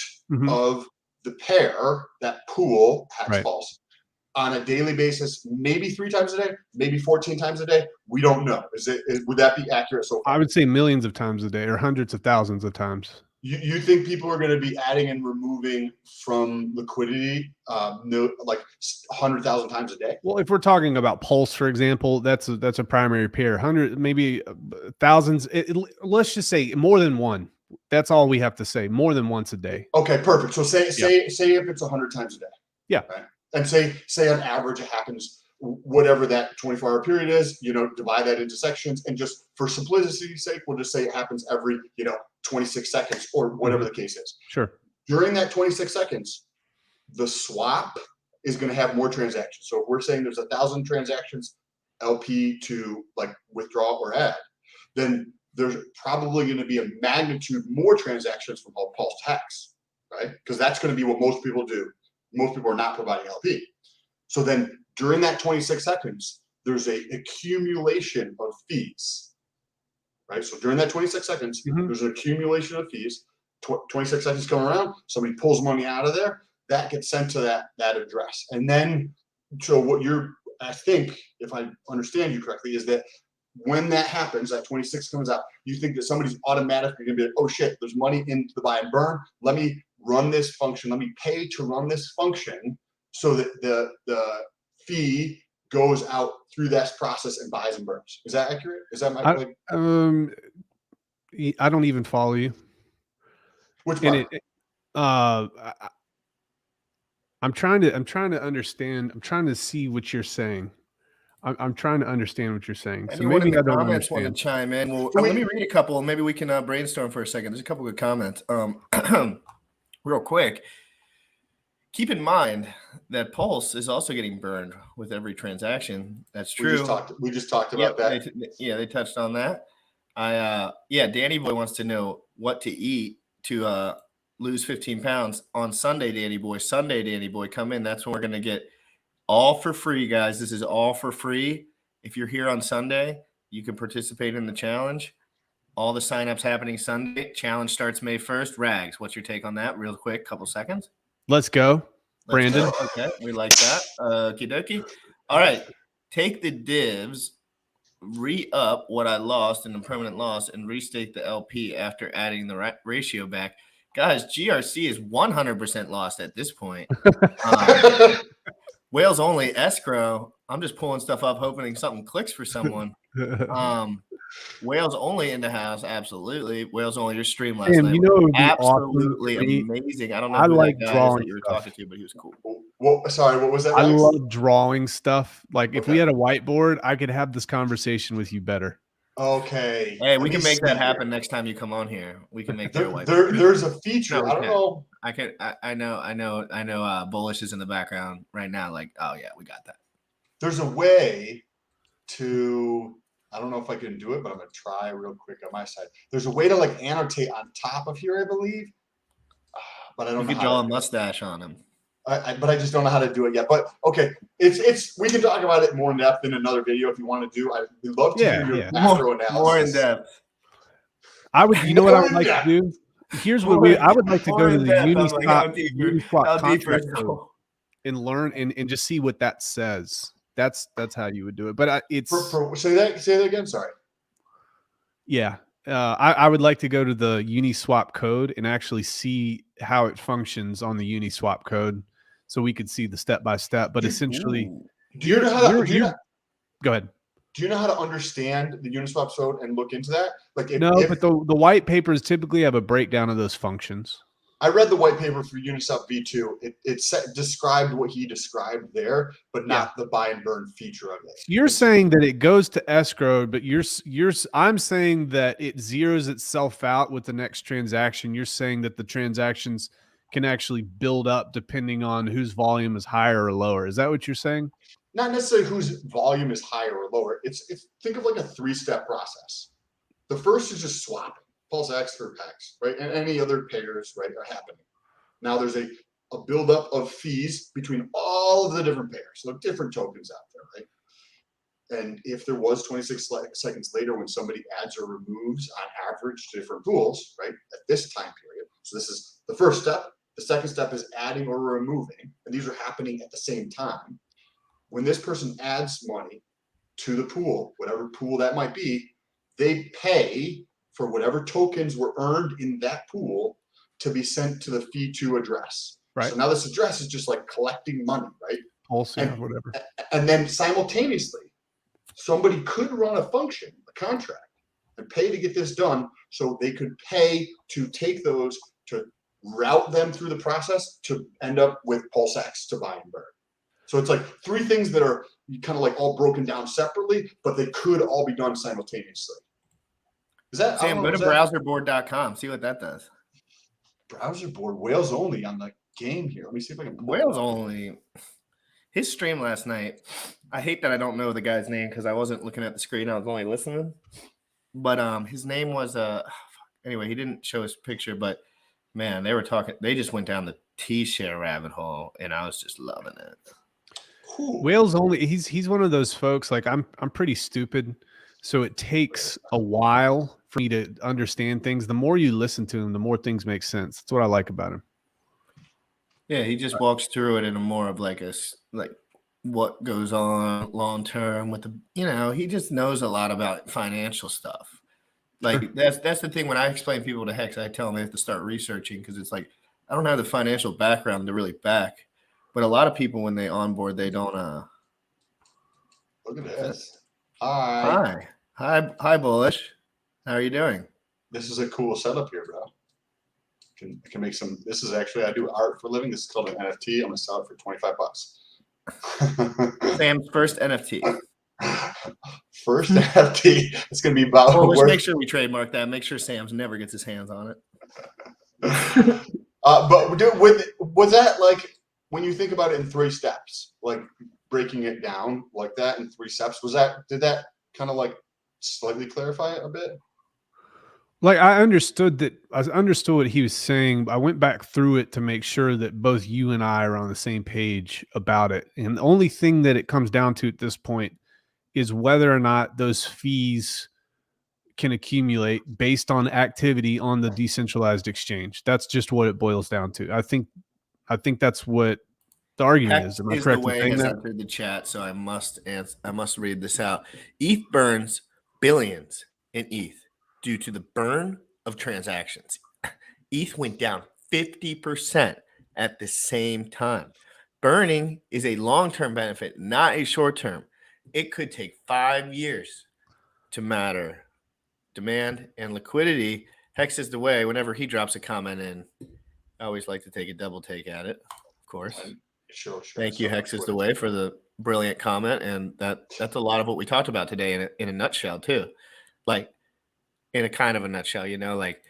of the pair, that pool, Hex Pulse, on a daily basis, maybe 3 times a day, maybe 14 times a day. We don't know. Would that be accurate so far? I would say millions of times a day, or hundreds of thousands of times. You think people are going to be adding and removing from liquidity, like 100,000 times a day? Well, if we're talking about Pulse, for example, that's a primary pair. 100, maybe thousands. Let's just say more than one. That's all we have to say. More than once a day. Okay, perfect. So say if it's 100 times a day. Yeah. Right? And say on average it happens whatever that 24-hour period is, divide that into sections, and just for simplicity's sake, we'll just say it happens every, 26 seconds or whatever the case is. Sure. During that 26 seconds, the swap is going to have more transactions. So if we're saying there's 1,000 transactions LP to like withdraw or add, then there's probably going to be a magnitude more transactions from Pulse tax, right? Because that's going to be what most people do. Most people are not providing LP. So then during that 26 seconds, there's a accumulation of fees, right? So during that 26 seconds, there's an accumulation of fees. 26 seconds come around, somebody pulls money out of there, that gets sent to that address. And then, so what I think, if I understand you correctly, is that when that happens, that 26 comes out, you think that somebody's automatically going to be like, oh shit, there's money into the buy and burn. Let me run this function. Let me pay to run this function so that the fee goes out through that process and buys and burns. Is that accurate? Is that my I don't even follow you. Which part? I'm trying to understand. I'm trying to see what you're saying. I'm trying to understand what you're saying. So maybe I don't comments understand. want to chime in. Well, let me read a couple. Maybe we can brainstorm for a second. There's a couple good comments. Real quick. Keep in mind that Pulse is also getting burned with every transaction. That's true. We just talked about that. They touched on that. Danny Boy wants to know what to eat to lose 15 pounds on Sunday, Danny Boy. Sunday, Danny Boy, come in. That's when we're going to get all for free, guys. This is all for free. If you're here on Sunday, you can participate in the challenge. All the signups happening Sunday. Challenge starts May 1st. Rags, what's your take on that? Real quick, couple seconds. Let's go, Brandon. Go. Okay, we like that. Okie dokie. All right, take the divs, re-up what I lost in the permanent loss, and restate the LP after adding the ratio back. Guys, GRC is 100% lost at this point. Whales only escrow. I'm just pulling stuff up, hoping something clicks for someone. Whales only in the house, absolutely. Whales only your stream last night. Absolutely amazing. I don't know who that guy is that you were talking to, but he was cool. Well, sorry, what was that? I love drawing stuff. Like if we had a whiteboard, I could have this conversation with you better. Okay. Hey, we can make that happen next time you come on here. We can make that a whiteboard. There's a feature. I don't know. I know. Bullish is in the background right now. Like, oh yeah, we got that. There's a way to. I don't know if I can do it, but I'm going to try real quick on my side. There's a way to like annotate on top of here, I believe. But I don't know. You could draw a mustache on him. But I just don't know how to do it yet. But okay, we can talk about it more in depth in another video if you want to do. I'd love to hear your macro analysis. More in depth. I would. You know what I would like to do? Here's what I would like to go to the Uniswap contract code and learn and just see what that says. That's how you would do it. But it's say that again. Sorry. Yeah, I would like to go to the Uniswap code and actually see how it functions on the Uniswap code, so we could see the step by step. But essentially, do you know how to? Go ahead. Do you know how to understand the Uniswap code and look into that? Like but the white papers typically have a breakdown of those functions. I read the white paper for Uniswap V2. It described what he described there, but not the buy and burn feature of it. You're saying that it goes to escrow, but I'm saying that it zeroes itself out with the next transaction. You're saying that the transactions can actually build up depending on whose volume is higher or lower. Is that what you're saying? Not necessarily whose volume is higher or lower. It's think of like a 3-step process. The first is just swapping. Pulse X for X, right? And any other pairs, right, are happening. Now there's a buildup of fees between all of the different pairs, so different tokens out there, right? And if there was 26 seconds later when somebody adds or removes on average to different pools, right, at this time period. So this is the first step. The second step is adding or removing, and these are happening at the same time. When this person adds money to the pool, whatever pool that might be, they pay for whatever tokens were earned in that pool to be sent to the fee2 address. Right. So now this address is just like collecting money, right? Also, And- whatever. And then simultaneously, somebody could run a function, a contract, and pay to get this done, so they could pay to take those, to route them through the process to end up with Pulse X to buy and burn. So it's like three things that are kind of like all broken down separately, but they could all be done simultaneously. Is that Sam, go to browserboard.com. See what that does. browser board? Whales only on the game here. Let me see if I can pull it Wales up. only. His stream last night. I hate that I don't know the guy's name because I wasn't looking at the screen. I was only listening. But his name was anyway, he didn't show his picture, but man, they were talking. They just went down the T-share rabbit hole, and I was just loving it. Cool. Wales only. He's one of those folks. Like I'm pretty stupid, so it takes a while for me to understand things. The more you listen to him, the more things make sense. That's what I like about him. Yeah, he just walks through it in a more of like what goes on long term with the, he just knows a lot about financial stuff. Like that's the thing. When I explain people to Hex, I tell them they have to start researching because it's like I don't have the financial background to really back. But a lot of people when they onboard, they don't. Look at this. Hi. Hi, Bullish. How are you doing? This is a cool setup here, bro. I can make some. This is actually, I do art for a living. This is called an NFT. I'm gonna sell it for $25. Sam's first NFT. First NFT. It's gonna be about. Well, let's make sure we trademark that. Make sure Sam's never gets his hands on it. But dude, was that like when you think about it in 3 steps, like breaking it down like that in 3 steps? Did that kind of like slightly clarify it a bit? Like I understood what he was saying. I went back through it to make sure that both you and I are on the same page about it. And the only thing that it comes down to at this point is whether or not those fees can accumulate based on activity on the decentralized exchange. That's just what it boils down to. I think that's what the argument is. Am I correct in saying that? Entered the chat, so I must read this out. ETH burns billions in ETH due to the burn of transactions. ETH went down 50% at the same time. Burning is a long-term benefit, not a short-term. It could take 5 years to matter. Demand and liquidity. Hex is the way. Whenever he drops a comment in, I always like to take a double take at it, of course. Sure. Thank you, Hex is the way, for the brilliant comment. And that's a lot of what we talked about today in a nutshell, too. Like, in a kind of a nutshell, like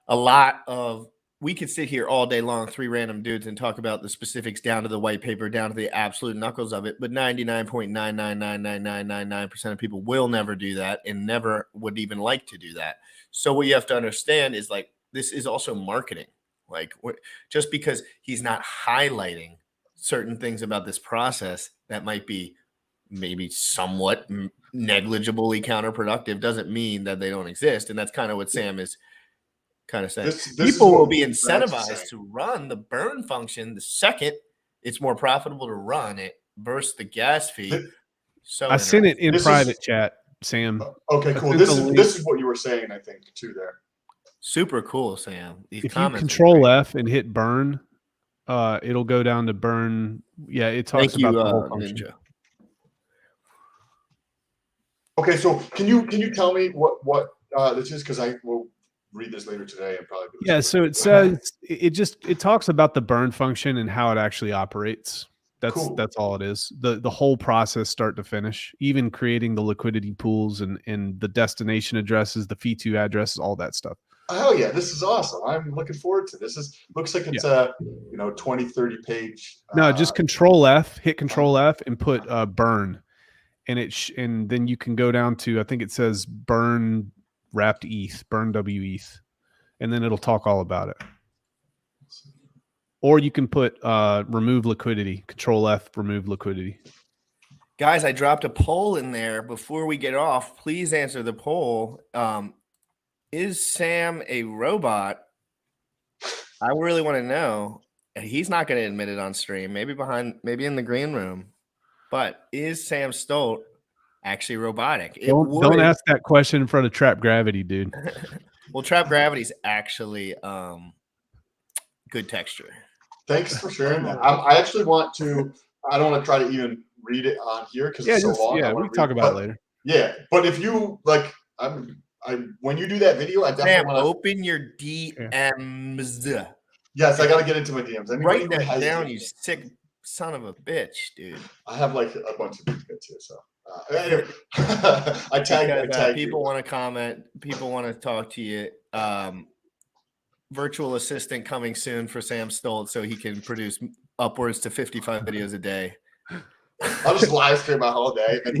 a lot of, we could sit here all day long, 3 random dudes, and talk about the specifics down to the white paper, down to the absolute knuckles of it. But 99.9999999% of people will never do that and never would even like to do that. So what you have to understand is like, this is also marketing. Like, just because he's not highlighting certain things about this process that might be maybe somewhat negligibly counterproductive doesn't mean that they don't exist. And that's kind of what Sam is kind of saying. People will be incentivized to run the burn function the second it's more profitable to run it versus the gas fee. So I sent it in private chat, Sam. Okay, cool. This is what you were saying, I think, too, there. Super cool, Sam. These if you Control F and hit burn, it'll go down to burn. Yeah, it talks about the whole function. Ninja. Okay, so can you tell me what this is? Because I will read this later today and probably. Yeah, so it says it talks about the burn function and how it actually operates. That's all it is. The whole process, start to finish, even creating the liquidity pools and the destination addresses, the fee2 addresses, all that stuff. Oh yeah, this is awesome. I'm looking forward to this. Looks like it's a 20, 30 page. No, just Control F, hit Control F and put burn. And and then you can go down to, I think it says burn wrapped ETH, burn WETH, and then it'll talk all about it. Or you can put remove liquidity, Control F, remove liquidity. Guys, I dropped a poll in there before we get off. Please answer the poll. Is Sam a robot? I really want to know. He's not going to admit it on stream. Maybe in the green room. But is Sam Stolt actually robotic. It Don't ask that question in front of Trap Gravity, dude. Well, Trap Gravity is actually good texture. Thanks for sharing that. I actually want to. I don't want to try to even read it on here because it's so long. Yeah, we can talk about it later. Yeah, but if you like, when you do that video, I definitely want to open your DMs. Yes, I got to get into my DMs. Write that down, you sick son of a bitch, dude. I have like a bunch of things to get to, so anyway, I tag people want to comment. People want to talk to you. Virtual assistant coming soon for Sam Stolt, so he can produce upwards to 55 videos a day. I'll just live stream my whole day. And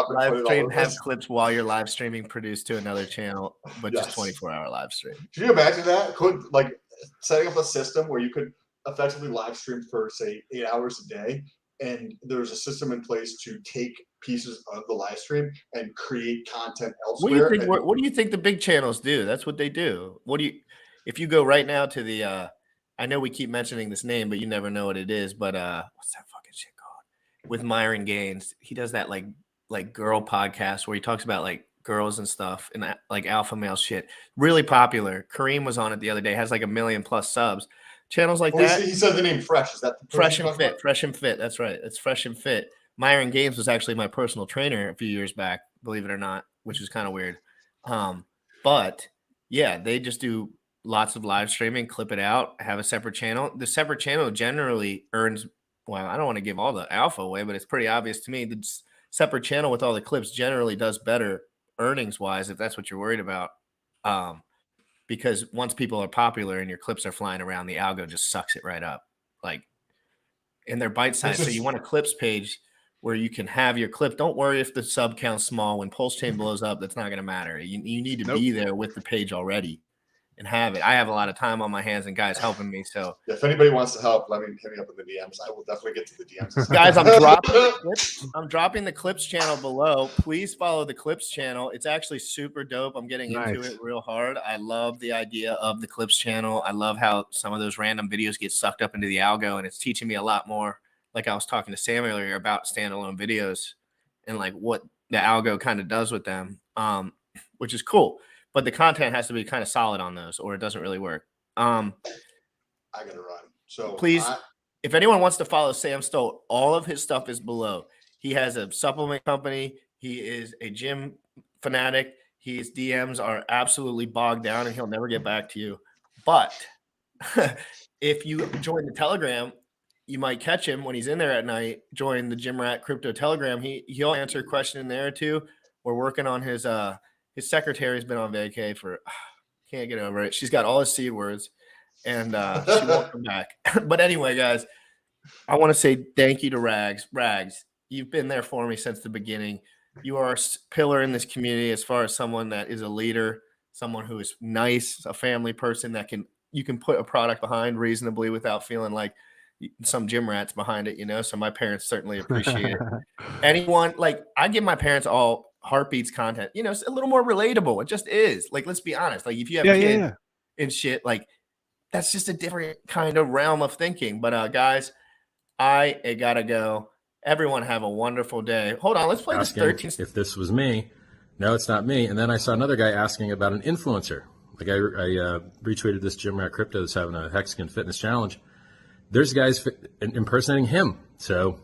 live stream, have clips while you're live streaming produced to another channel, but just 24-hour live stream. Can you imagine that? Could like setting up a system where you could effectively live stream for say 8 hours a day, and there's a system in place to take pieces of the live stream and create content elsewhere. What do you think the big channels do? That's what they do. If you go right now to the I know we keep mentioning this name, but you never know what it is, but what's that fucking shit called? With Myron Gaines. He does that like girl podcast where he talks about like girls and stuff and like alpha male shit. Really popular. Kareem was on it the other day, has like 1 million+ subs. Channels like that. He said the name Fresh. Is that the Fresh and Fit? Fresh and Fit. That's right. It's Fresh and Fit. Myron Gaines was actually my personal trainer a few years back, believe it or not, which is kind of weird. But yeah, they just do lots of live streaming, clip it out, have a separate channel. The separate channel generally earns, well, I don't want to give all the alpha away, but it's pretty obvious to me. The separate channel with all the clips generally does better earnings wise, if that's what you're worried about. Because once people are popular and your clips are flying around, the algo just sucks it right up. Like, and they're bite sized. So you want a clips page where you can have your clip. Don't worry if the sub count's small. When Pulse Chain blows up, that's not going to matter. You need to be there with the page already and have it. I have a lot of time on my hands and guys helping me. So if anybody wants to help, hit me up in the DMs. I will definitely get to the DMs. Guys, I'm dropping the clips channel below. Please follow the clips channel. It's actually super dope. I'm getting into it real hard. I love the idea of the clips channel. I love how some of those random videos get sucked up into the algo, and it's teaching me a lot more. Like I was talking to Sam earlier about standalone videos and like what the algo kind of does with them, which is cool. But the content has to be kind of solid on those, or it doesn't really work. I gotta run. So please, if anyone wants to follow Sam Stolt, all of his stuff is below. He has a supplement company. He is a gym fanatic. His DMs are absolutely bogged down, and he'll never get back to you. But if you join the Telegram, you might catch him when he's in there at night. Join the Gym Rat Crypto Telegram. He'll answer a question in there too. We're working on his secretary's been on vacay for can't get over it. She's got all his seed words, and she won't come back. But anyway, guys, I want to say thank you to Rags. Rags, you've been there for me since the beginning. You are a pillar in this community as far as someone that is a leader, someone who is nice, a family person that you can put a product behind reasonably without feeling like some gym rats behind it, so my parents certainly appreciate it. Anyone, like, I give my parents all Heartbeats content, it's a little more relatable. It just is. Like, let's be honest. Like, if you have kids and shit, like, that's just a different kind of realm of thinking. But guys, I gotta go. Everyone have a wonderful day. Hold on, let's play this 13. If this was me, no, it's not me. And then I saw another guy asking about an influencer. Like I retweeted this Gym Rat Crypto that's having a Hexagon Fitness Challenge. There's guys impersonating him. So